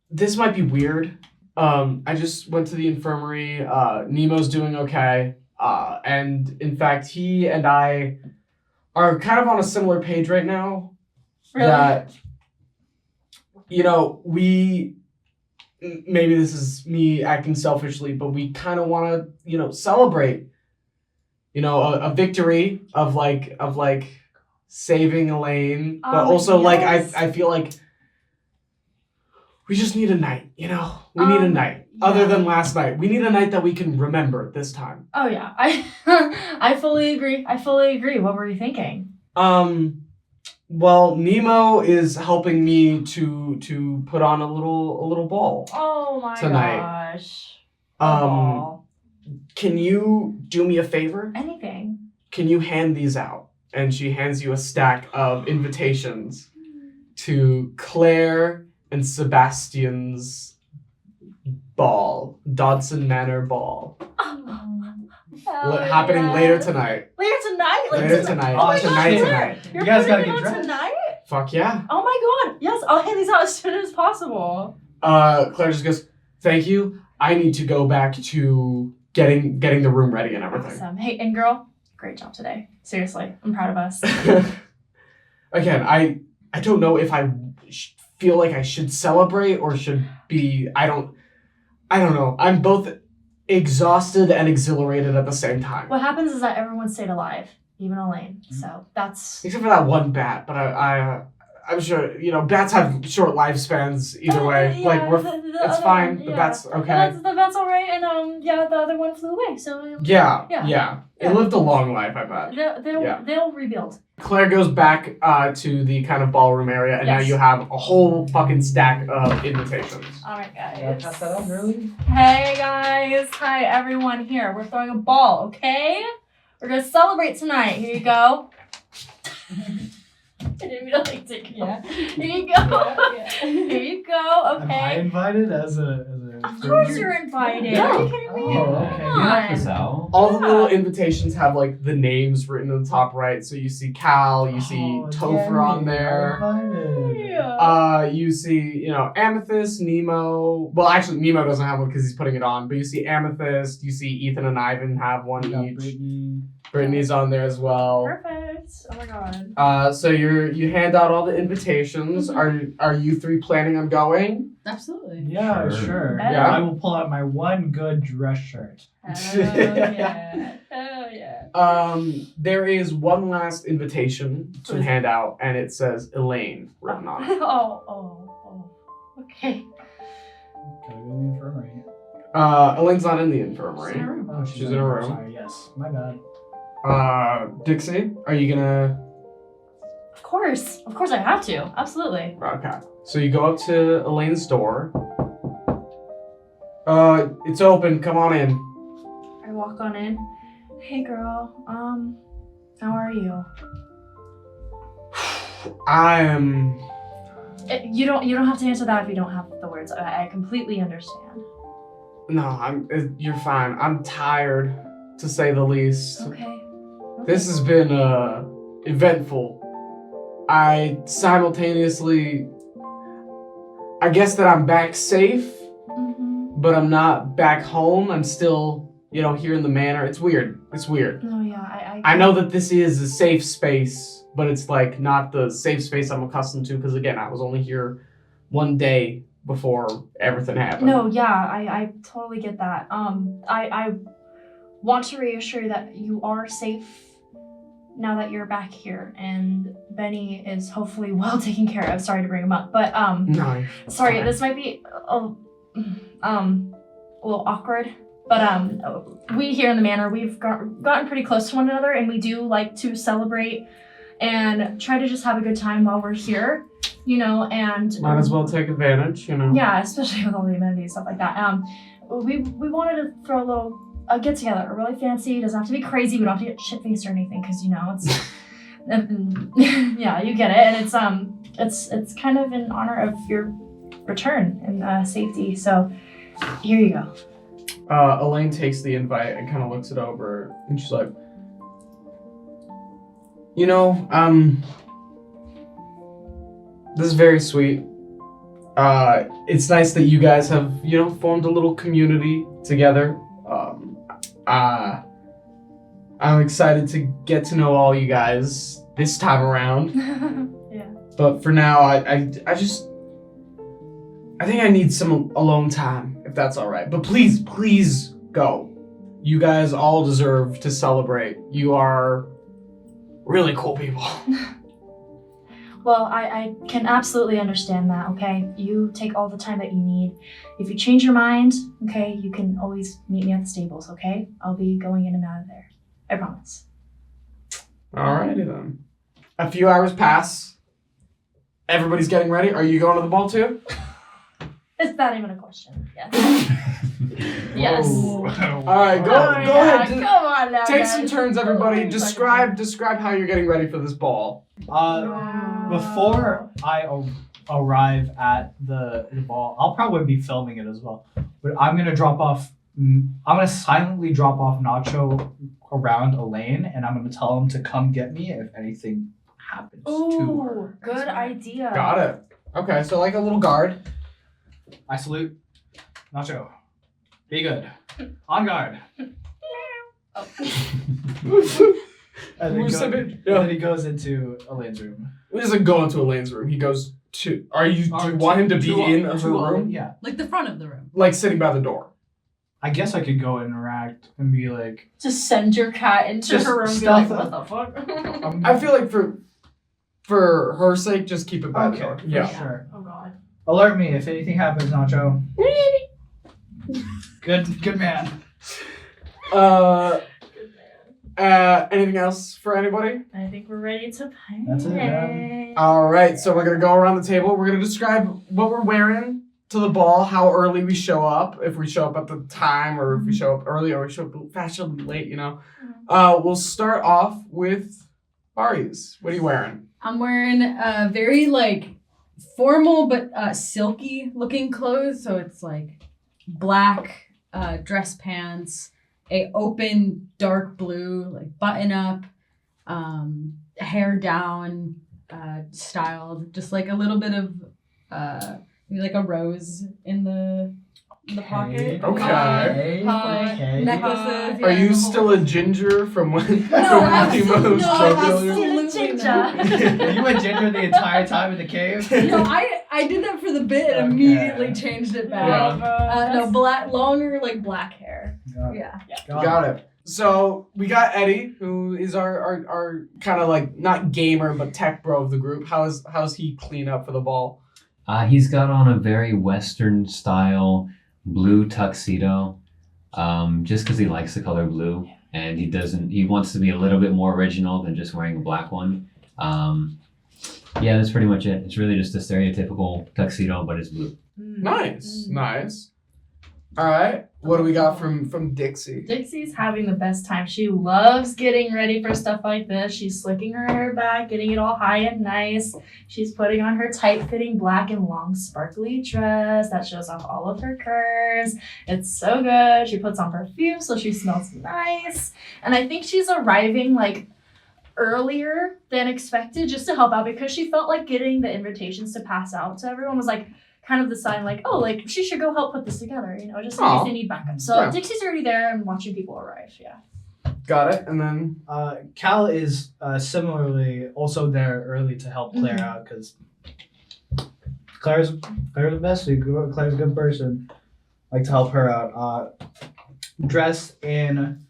this might be weird. I just went to the infirmary. Nemo's doing okay. And in fact, he and I are kind of on a similar page right now. Really? That, you know, maybe this is me acting selfishly, but we kind of want to, you know, celebrate, you know, a victory of saving Elaine, but also yes. I feel like we just need a night, you know? We need a night. yeah. Other than last night. We need a night that we can remember this time. Oh yeah, I fully agree. What were you thinking? Well, Nemo is helping me to put on a little ball. Oh my Tonight. gosh. Um, Can you do me a favor? Anything. Can you hand these out? And she hands you a stack of invitations to Claire and Sebastian's ball, Dodson Manor ball, happening later tonight. Later tonight? Later tonight. Oh, Tonight. You're You guys gotta putting get it on dressed. tonight? Fuck yeah. Oh my god. Yes, I'll hand these out as soon as possible. Claire just goes, "Thank you. I need to go back to getting the room ready and everything." Awesome. Hey, and girl, great job today. Seriously, I'm proud of us. Again, I don't know if I feel like I should celebrate or should be. I don't know. I'm both exhausted and exhilarated at the same time. What happens is that everyone stayed alive, even Elaine. So that's. Except for that one bat, but I'm sure, you know, bats have short lifespans either way. Yeah, Like the it's other fine. one, The yeah. bat's okay. The bat's alright, and the other one flew away. So Yeah. Yeah. It lived a long life, I bet. they'll rebuild. Claire goes back to the kind of ballroom area, and now Yes. you have a whole fucking stack of invitations. All right, guys. Pass that up, really? Hey guys, hi everyone here. We're throwing a ball, okay? We're gonna celebrate tonight. Here you go. I didn't mean to like take it. Yeah. Here you go. Here you go. Am I Okay. invited as a Of course you're invited. Yeah. Are you kidding me? Oh, okay. Come You have this on. out. All the Yeah. little invitations have like the names written on the top right. So you see Cal, you see Topher on there. Yeah. You see, you know, Amethyst, Nemo. Well, actually, Nemo doesn't have one because he's putting it on. But you see Amethyst. You see Ethan and Ivan have one each. Brittany's on there as well. Perfect. Oh my god. So you hand out all the invitations. Are you three planning on going? Absolutely. Yeah, Sure. sure. Yeah. I will pull out my one good dress shirt. Oh yeah. Oh yeah. There is one last invitation to hand out, and it says Elaine written on it. Oh. Okay. Gotta go to the infirmary. Elaine's not in the infirmary. Oh, She's in a room. Sorry, yes. My bad. Dixie, are you gonna? Of course I have to. Absolutely. Okay. So you go up to Elaine's door. It's open. Come on in. I walk on in. Hey girl, how are you? I am. You don't have to answer that if you don't have the words. I completely understand. No, you're fine. I'm tired, to say the least. Okay. This has been eventful. I simultaneously, I guess that I'm back safe, but I'm not back home. I'm still, you know, here in the manor. It's weird. No, yeah, I know that this is a safe space, but it's like not the safe space I'm accustomed to because again, I was only here one day before everything happened. No, yeah, I totally get that. I want to reassure you that you are safe now that you're back here, and Benny is hopefully well taken care of. Sorry to bring him up, but No. sorry, fine. this might be a little awkward, but we here in the manor, we've gotten pretty close to one another, and we do like to celebrate and try to just have a good time while we're here, you know, and Might as well take advantage, you know. yeah, especially with all the amenities and stuff like that. We wanted to throw a get together, a really fancy. It doesn't have to be crazy. We don't have to get shit faced or anything, because you know Yeah, you get it, and it's kind of in honor of your return and safety. So here you go. Elaine takes the invite and kind of looks it over, and she's like, you know, this is very sweet. It's nice that you guys have, you know, formed a little community together. I'm excited to get to know all you guys this time around. Yeah. But for now, I think I need some alone time, if that's all right. But please go. You guys all deserve to celebrate. You are really cool people. Well, I can absolutely understand that, okay? You take all the time that you need. If you change your mind, okay, you can always meet me at the stables, okay? I'll be going in and out of there. I promise. Alrighty then. A few hours pass. Everybody's getting ready. Are you going to the ball too? It's not even a question. Yes. Yes. Alright, go ahead. Come on now, Take guys. some turns, everybody. Describe how you're getting ready for this ball. Before I arrive at the ball, I'll probably be filming it as well. But I'm gonna silently drop off Nacho around Elaine, and I'm gonna tell him to come get me if anything happens to her. Good idea. Got it. Okay, so like a little guard. I salute Nacho. Be good. On guard. And then he goes into Elaine's room. He doesn't go into Elaine's room. He goes to. Do you want him to be in her room? Yeah. Like the front of the room. Like sitting by the door. I guess I could go interact and be like. Just send your cat into Just her room and be like, stealth what the fuck? I feel like for her sake, just keep it by the door. For Yeah. sure. Oh god. Alert me if anything happens, Nacho. Good man. Anything else for anybody? I think we're ready to play. That's it, yeah. All right, so we're gonna go around the table. We're gonna describe what we're wearing to the ball, how early we show up, if we show up at the time, or if we show up early, or we show up fashionably late. You know. We'll start off with Aries. What are you wearing? I'm wearing very like formal but silky looking clothes. So it's like black dress pants, a open dark blue like button up, hair down, styled, just like a little bit of maybe like a rose in the pocket. Okay. Necklaces. Are you still a ginger from when? No, absolutely Ginger. Were you a ginger the entire time in the cave? No, I did that for the bit and immediately changed it back. No, longer like black hair. Yeah. Got it. So we got Eddie, who is our kind of like not gamer but tech bro of the group. How's he clean up for the ball? He's got on a very Western style blue tuxedo, just because he likes the color blue, and he wants to be a little bit more original than just wearing a black one. Yeah, that's pretty much it. It's really just a stereotypical tuxedo, but it's blue. Nice. All right, what do we got from Dixie? Dixie's having the best time. She loves getting ready for stuff like this. She's slicking her hair back, getting it all high and nice. She's putting on her tight-fitting black and long sparkly dress that shows off all of her curves. It's so good. She puts on perfume so she smells nice. And I think she's arriving like earlier than expected just to help out because she felt like getting the invitations to pass out to everyone was like kind of the sign like, oh, like she should go help put this together, you know, just in case they need backup. So Yeah. Dixie's already there and watching people arrive, yeah. Got it. And then Cal is similarly also there early to help Claire out because Claire's the best. Claire's a good person. Like to help her out. Dressed in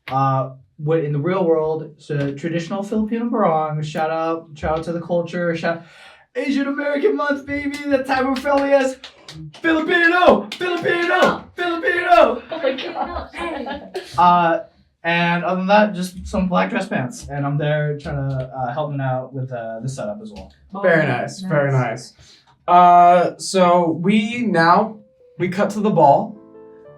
what in the real world is a traditional Filipino barong. Shout out to the culture. Asian American Month, baby. That time we're filming as Filipino. Oh my god. And other than that, just some black dress pants. And I'm there trying to help him out with the setup as well. very nice. Very nice. So we cut to the ball.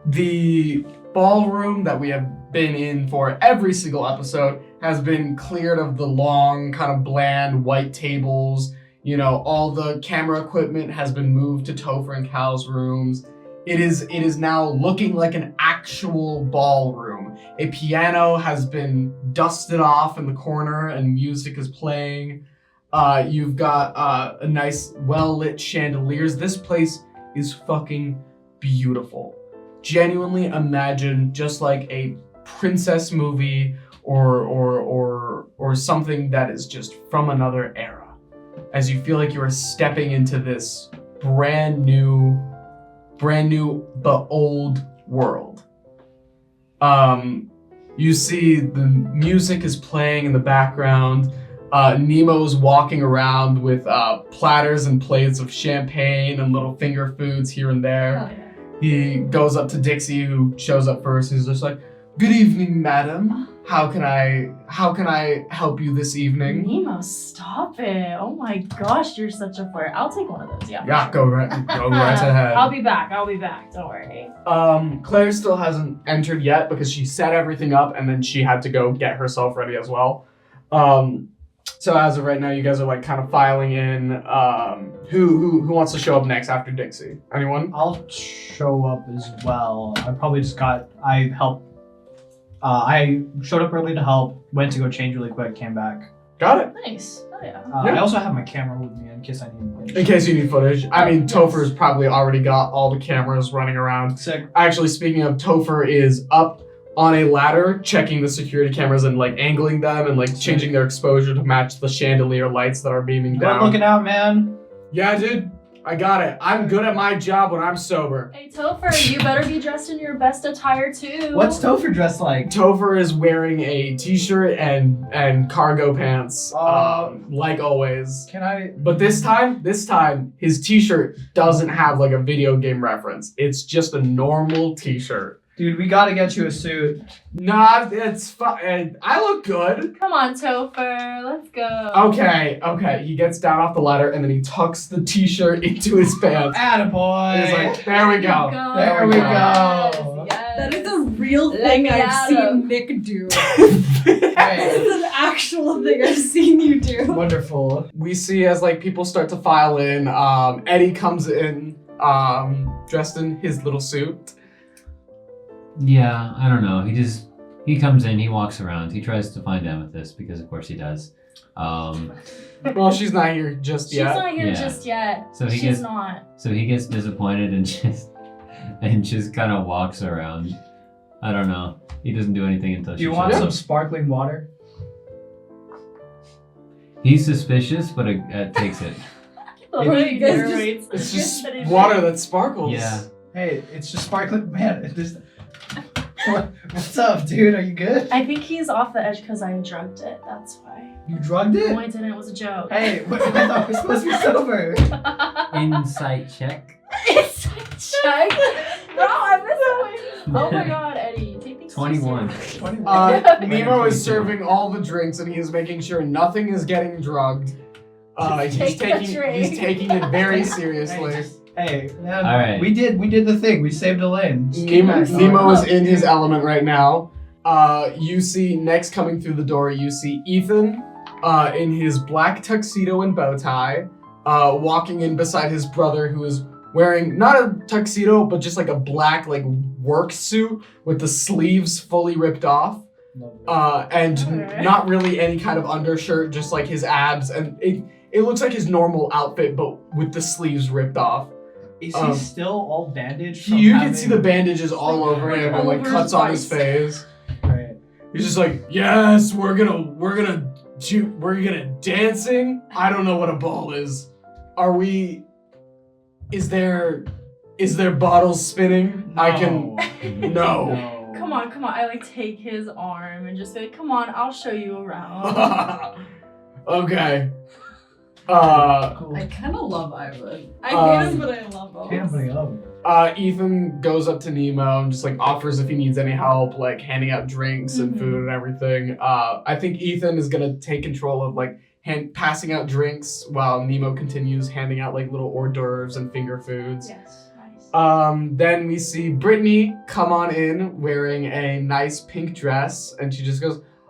The ballroom that we have been in for every single episode has been cleared of the long, kind of bland white tables. You know, all the camera equipment has been moved to Topher and Cal's rooms. It is now looking like an actual ballroom. A piano has been dusted off in the corner and music is playing. You've got a nice, well-lit chandeliers. This place is fucking beautiful. Genuinely imagine just like a princess movie or something that is just from another era. As you feel like you are stepping into this brand new but old world. You see the music is playing in the background. Nemo's walking around with platters and plates of champagne and little finger foods here and there. Hell yeah. He goes up to Dixie, who shows up first. He's just like, "Good evening, madam. How can I help you this evening?" Nemo, stop it. Oh my gosh, you're such a flirt. I'll take one of those, yeah. Yeah, go right ahead. I'll be back, don't worry. Claire still hasn't entered yet because she set everything up and then she had to go get herself ready as well. So as of right now, you guys are like kind of filing in. Who wants to show up next after Dixie? Anyone? I'll show up as well. I showed up early to help, went to go change really quick, came back. Got it. Nice. Oh yeah. I also have my camera with me in case I need In case you need footage. I mean, Topher's probably already got all the cameras running around. Sick. Actually, speaking of, Topher is up on a ladder checking the security cameras and like angling them and like changing their exposure to match the chandelier lights that are beaming Good down. looking out, man. Yeah, dude. I got it. I'm good at my job when I'm sober. Hey Topher, you better be dressed in your best attire too. What's Topher dressed like? Topher is wearing a t-shirt and cargo pants, like always. Can I? But this time, his t-shirt doesn't have like a video game reference. It's just a normal t-shirt. Dude, we gotta get you a suit. Nah, it's fine. I look good. Come on, Topher, let's go. Okay. He gets down off the ladder and then he tucks the t-shirt into his pants. Attaboy. He's like, there we go. There we go. Yes. That is a real Let thing me I've at seen him. Nick do. Hey, This is an actual thing I've seen you do. wonderful. We see as like people start to file in, Eddie comes in, dressed in his little suit. Yeah, I don't know. He comes in, he walks around, he tries to find Amethyst because of course he does. Well, she's not here just She's yet. not here Yeah. just yet. So he She's gets not. So he gets disappointed and just kind of walks around. I don't know. He doesn't do anything until Do she you want shows some up. sparkling water? He's suspicious, but takes it. Oh, Maybe he you guys narrates. It's just That he water that sparkles. Yeah. Hey, it's just sparkling. Man, it just. What's up, dude? Are you good? I think he's off the edge because I drugged it. That's why. You drugged No, it? I didn't. It was a joke. Hey, I thought we were supposed to be sober. Insight check. It's a check. Bro, I'm missing. Oh my god, Eddie. Take things 21. too seriously. 21. Nemo is serving all the drinks and he is making sure nothing is getting drugged. Just He's take the drink. he's taking it very seriously. Hey, man. All right. We did the thing. We saved Elaine. Just keep Nemo, that going. Nemo is in his element right now. You see next coming through the door, you see Ethan in his black tuxedo and bow tie, walking in beside his brother who is wearing not a tuxedo, but just like a black like work suit with the sleeves fully ripped off. And Alright. not really any kind of undershirt, just like his abs, and it looks like his normal outfit, but with the sleeves ripped off. Is he still all bandaged? from You can having- see the bandages all over him and like over cuts his on his face. face. Right. He's just like, yes, we're gonna dancing. I don't know what a ball is. Are we? Is there bottles spinning? I can. No. Come on. I like take his arm and just say, come on, I'll show you around. Okay. I kind of love Ivan. I hate him, but I love him. Can't believe it. Ethan goes up to Nemo and just like offers if he needs any help, like handing out drinks and food and everything. I think Ethan is gonna take control of like passing out drinks while Nemo continues handing out like little hors d'oeuvres and finger foods. Yes, nice. Then we see Brittany come on in wearing a nice pink dress, and she just goes,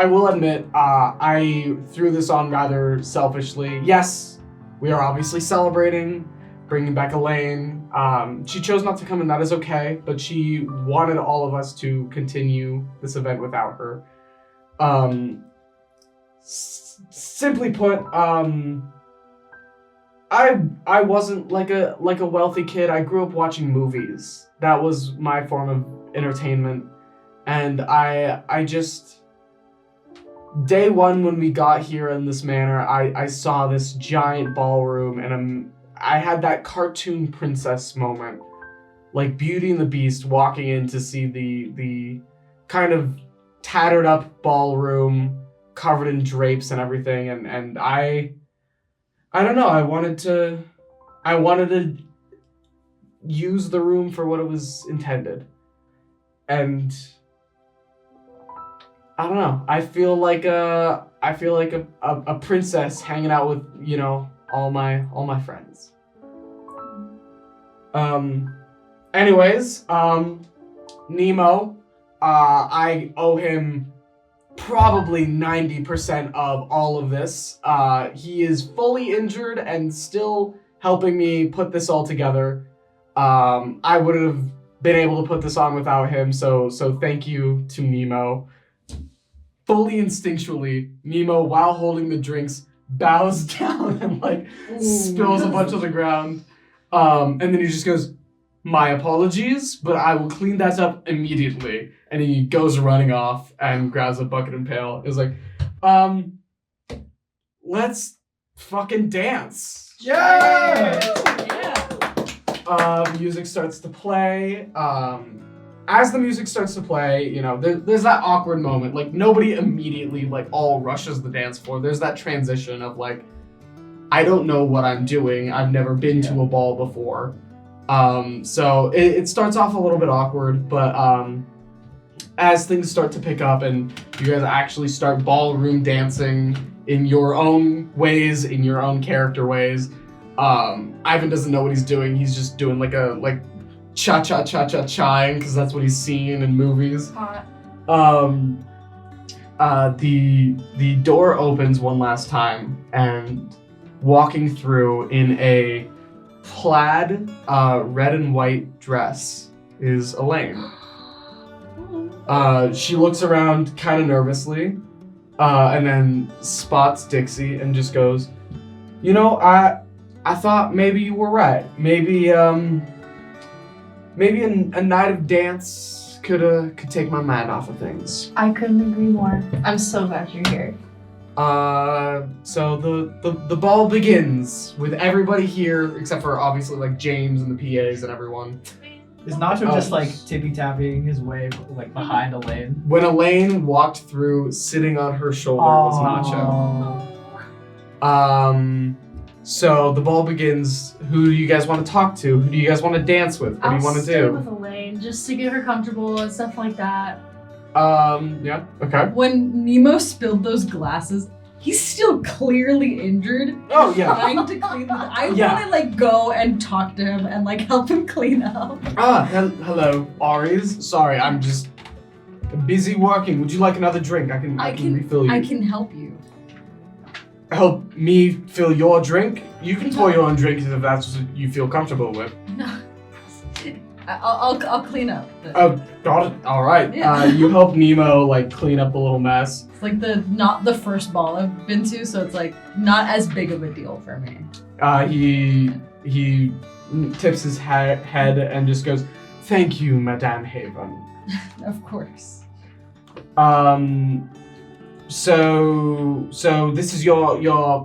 I will admit, I threw this on rather selfishly. Yes, we are obviously celebrating bringing back Elaine. She chose not to come, and that is okay, but she wanted all of us to continue this event without her. Simply put, I wasn't like a wealthy kid. I grew up watching movies. That was my form of entertainment. And I just, day one when we got here in this manor, I saw this giant ballroom, and I had that cartoon princess moment, like Beauty and the Beast walking in to see the kind of tattered up ballroom covered in drapes and everything, and I don't know, I wanted to use the room for what it was intended. And I don't know, I feel like a princess hanging out with, you know, all my friends. Anyways, Nemo, I owe him probably 90% of all of this. He is fully injured and still helping me put this all together. I wouldn't have been able to put this on without him, so thank you to Nemo. Fully instinctually, Nemo, while holding the drinks, bows down and like spills a bunch on the ground. And then he just goes, "My apologies, but I will clean that up immediately." And he goes running off and grabs a bucket and pail. It was like, let's fucking dance. Yeah! Music starts to play. As the music starts to play, you know, there's that awkward moment. Like, nobody immediately, like, all rushes the dance floor. There's that transition of, like, I don't know what I'm doing. I've never been to a ball before. So it starts off a little bit awkward, but as things start to pick up and you guys actually start ballroom dancing in your own ways, in your own character ways, Ivan doesn't know what he's doing. He's just doing like cha-cha-cha-cha-chaing, because that's what he's seen in movies. Hot. The door opens one last time, and walking through in a plaid red and white dress is Elaine. She looks around kind of nervously, and then spots Dixie and just goes, "You know, I thought maybe you were right. Maybe a night of dance could take my mind off of things." I couldn't agree more. I'm so glad you're here. So the ball begins with everybody here except for obviously like James and the PAs and everyone. Is Nacho just like tippy-tapping his way like behind Elaine? When Elaine walked through, sitting on her shoulder was Nacho. So the ball begins. Who do you guys want to talk to? Who do you guys want to dance with? What do you want to stay do? with Elaine just to get her comfortable and stuff like that. Yeah, okay. When Nemo spilled those glasses, he's still clearly injured. Oh, yeah. Trying to clean them. I Yeah. want to like go and talk to him and like help him clean up. Hello, Aries. Sorry, I'm just busy working. Would you like another drink? I can refill you. I can help you. Help me fill your drink? You can pour your own drink if that's what you feel comfortable with. No. I'll clean up. Oh, got it. All right. Yeah. You help Nemo like clean up a little mess. It's like not the first ball I've been to, so it's like not as big of a deal for me. He tips his head and just goes, "Thank you, Madame Haven." Of course. So this is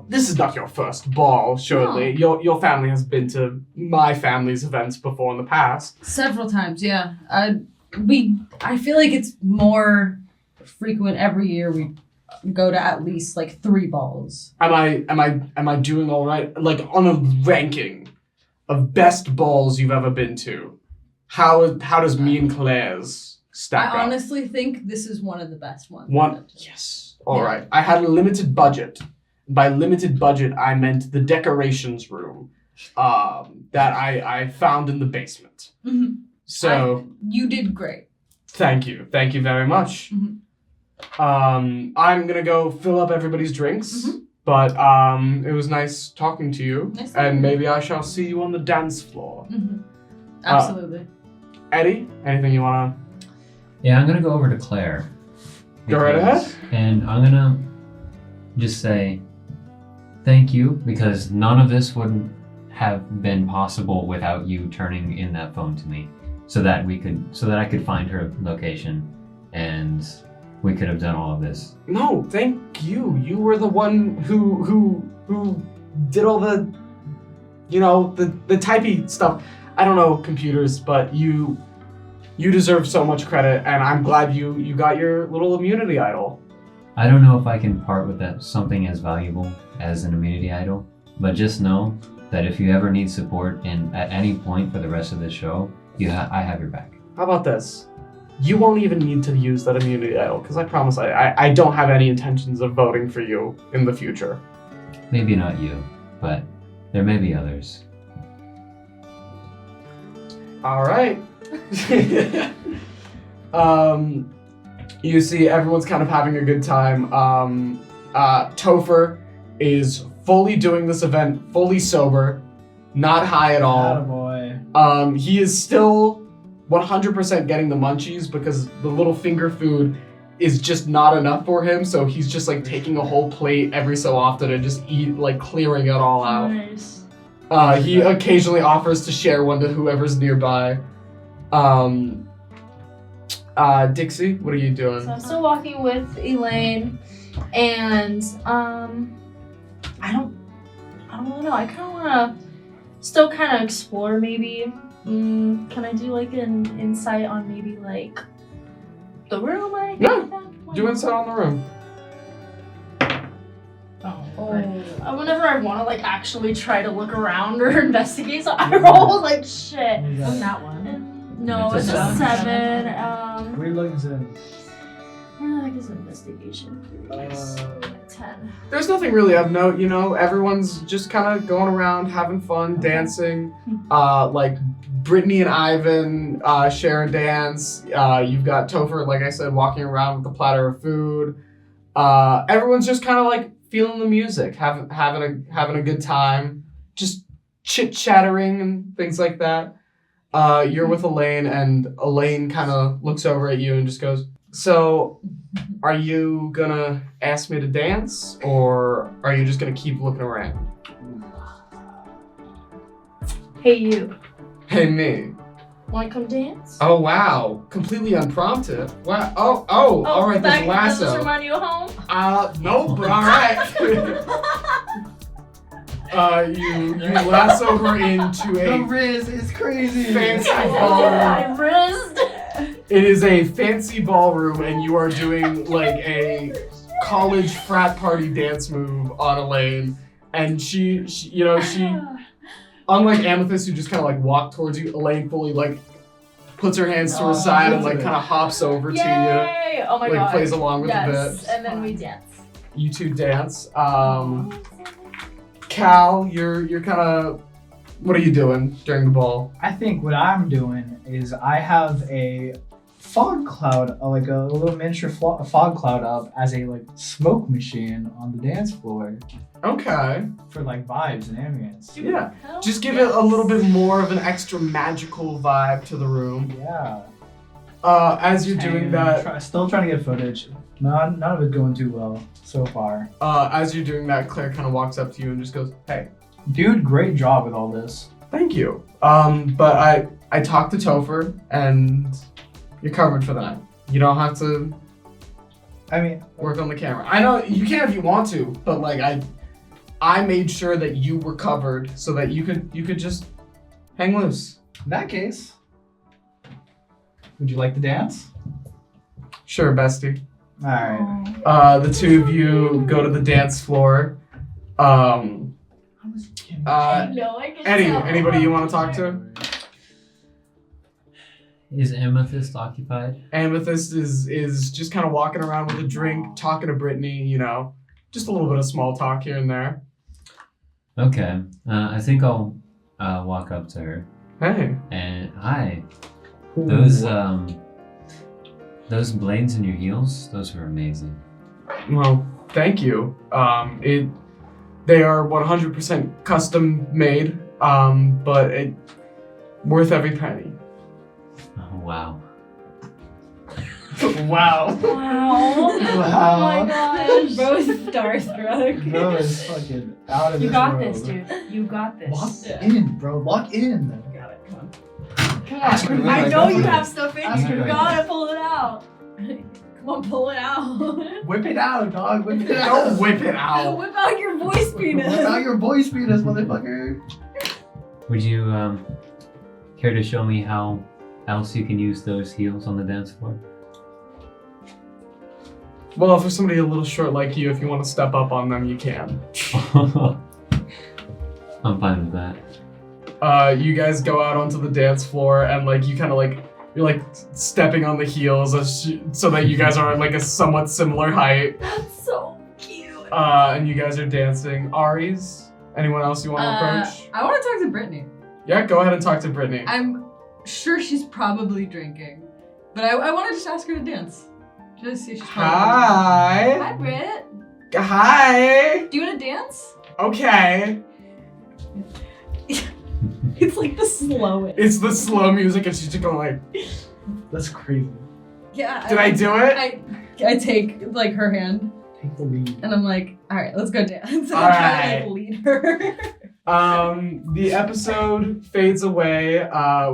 this is not your first ball, surely. No. Your family has been to my family's events before in the past. Several times, yeah. I feel like it's more frequent every year. We go to at least like 3 balls. Am I doing all right? Like on a ranking of best balls you've ever been to, how does me and Claire's stack up? I honestly think this is one of the best ones. Yes. All right. I had a limited budget. By limited budget, I meant the decorations room that I found in the basement. Mm-hmm. So you did great. Thank you very much. Mm-hmm. I'm gonna go fill up everybody's drinks. But it was nice talking to you. Nice talking and to maybe I shall see you on the dance floor. Absolutely. Eddie, anything you wanna? Yeah, I'm gonna go over to Claire. Go right ahead. And I'm gonna just say thank you, because none of this would have been possible without you turning in that phone to me, so that I could find her location, and we could have done all of this. No, thank you. You were the one who did all the, the typey stuff. I don't know computers, but you deserve so much credit, and I'm glad you got your little immunity idol. I don't know if I can part with that something as valuable as an immunity idol, but just know that if you ever need support at any point for the rest of the show, I have your back. How about this? You won't even need to use that immunity idol, because I promise I don't have any intentions of voting for you in the future. Maybe not you, but there may be others. All right. You see everyone's kind of having a good time. Topher is fully doing this event, fully sober, not high at all. Attaboy. He is still 100% getting the munchies because the little finger food is just not enough for him, so he's just like taking a whole plate every so often and just clearing it all out. Nice. He occasionally offers to share one to whoever's nearby. Dixie, what are you doing? So I'm still walking with Elaine, and I don't really know. I kind of want to still kind of explore maybe. Can I do like an insight on maybe like the room or anything like that? Do insight on the room. Whenever I want to like actually try to look around or investigate, so I roll like shit. What's that one? No, It's it's a a 7. We're looking I guess investigation. 10. There's nothing really of note, everyone's just kind of going around, having fun, dancing. Like Brittany and Ivan share a dance. You've got Topher, like I said, walking around with a platter of food. Everyone's just kind of like feeling the music, having a good time, just chit-chattering and things like that. You're with Elaine, and Elaine kind of looks over at you and just goes, "So, are you gonna ask me to dance, or are you just gonna keep looking around?" Hey you, Hey me. wanna come dance? Oh wow, completely unprompted. Wow. Oh, all right, there's a Does this lasso. remind you of home? No, but all right. You lasso her into a Riz is crazy. fancy ballroom. I rizzed. It is a fancy ballroom, and you are doing like a college frat party dance move on Elaine. And she unlike Amethyst, who just kind of like walked towards you, Elaine fully like puts her hands to her side and like kind of hops over to Yay! Oh my like god. plays along with the bit. And then we dance. You two dance. Cal, you're kind of. What are you doing during the ball? I think what I'm doing is I have a fog cloud, like a little miniature fog cloud up as a like smoke machine on the dance floor Okay. for like vibes and ambience. Yeah. Just give it a little bit more of an extra magical vibe to the room. Yeah. As you're doing that, Still trying to get footage. None of it going too well so far. as you're doing that, Claire kind of walks up to you and just goes, "Hey, Dude, great job with all this. thank you. But I talked to Topher, and you're covered for the night. You don't have to I mean, work on the camera. I know you can if you want to, but like I made sure that you were covered so that you could just hang loose. in that case, would you like to dance? Sure, bestie. All right. The two of you go to the dance floor. No, I can Eddie, tell. anybody you want to talk to? Is Amethyst occupied? Amethyst is just kind of walking around with a drink, talking to Brittany, just a little bit of small talk here and there. Okay. I think I'll walk up to her. Hey. And hi. Those Those blades in your heels, those were amazing. Well, thank you. They are 100% custom made, but it worth every penny. Oh, wow. Wow. Wow. Wow. Oh my gosh. Both starstruck. Bro is fucking out of You this got world. this, dude. You got this. Lock Yeah. in, bro. Lock in. Got it. Come on. Come Ask her to on. win, I like, know you definitely. have stuff in Ask you. her You to gotta pull it out. Come on, pull it out. Whip it out, dog. Whip it out. Don't whip it out. Whip out your voice penis. Whip out your voice penis, motherfucker. Would you care to show me how else you can use those heels on the dance floor? Well, for somebody a little short like you, if you want to step up on them, you can. I'm fine with that. You guys go out onto the dance floor and like you kind of like you're like stepping on the heels so that you guys are at like a somewhat similar height. That's so cute. And you guys are dancing. Aries, anyone else you want to approach? I want to talk to Brittany. Yeah, go ahead and talk to Brittany. I'm sure she's probably drinking, but I want to just ask her to dance. Just see if she's probably Hi. Hi, Britt. Hi. Do you want to dance? Okay. It's like the slowest. It's the slow music and she's just going like, That's crazy. Yeah. did I do it? I take like her hand Take the lead. and I'm like, all right, let's go dance. All I'm trying to right. like lead her. The episode fades away.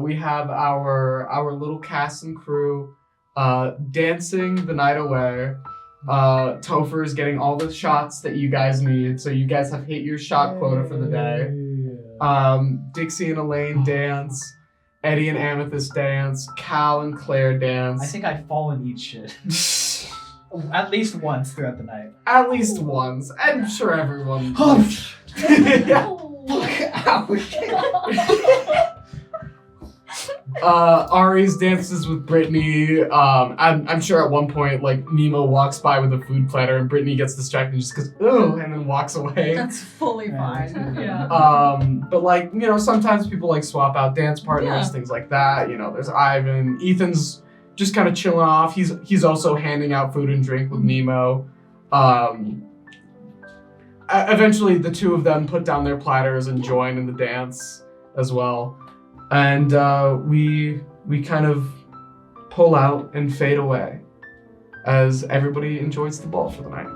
We have our little cast and crew dancing the night away. Topher is getting all the shots that you guys need, so you guys have hit your shot quota for the day. Dixie and Elaine dance. Eddie and Amethyst dance. Cal and Claire dance. I think I fall and eat shit. At least once throughout the night. At least once. I'm sure everyone. Aries dances with Brittany. I'm sure at one point, like, Nemo walks by with a food platter and Brittany gets distracted and just goes, ooh, and then walks away. That's fully fine. Yeah. But like, you know, sometimes people like swap out dance partners, Yeah. things like that. You know, there's Ivan. Ethan's just kind of chilling off. He's also handing out food and drink with Nemo. Eventually, the two of them put down their platters and join in the dance as well. And we kind of pull out and fade away as everybody enjoys the ball for the night.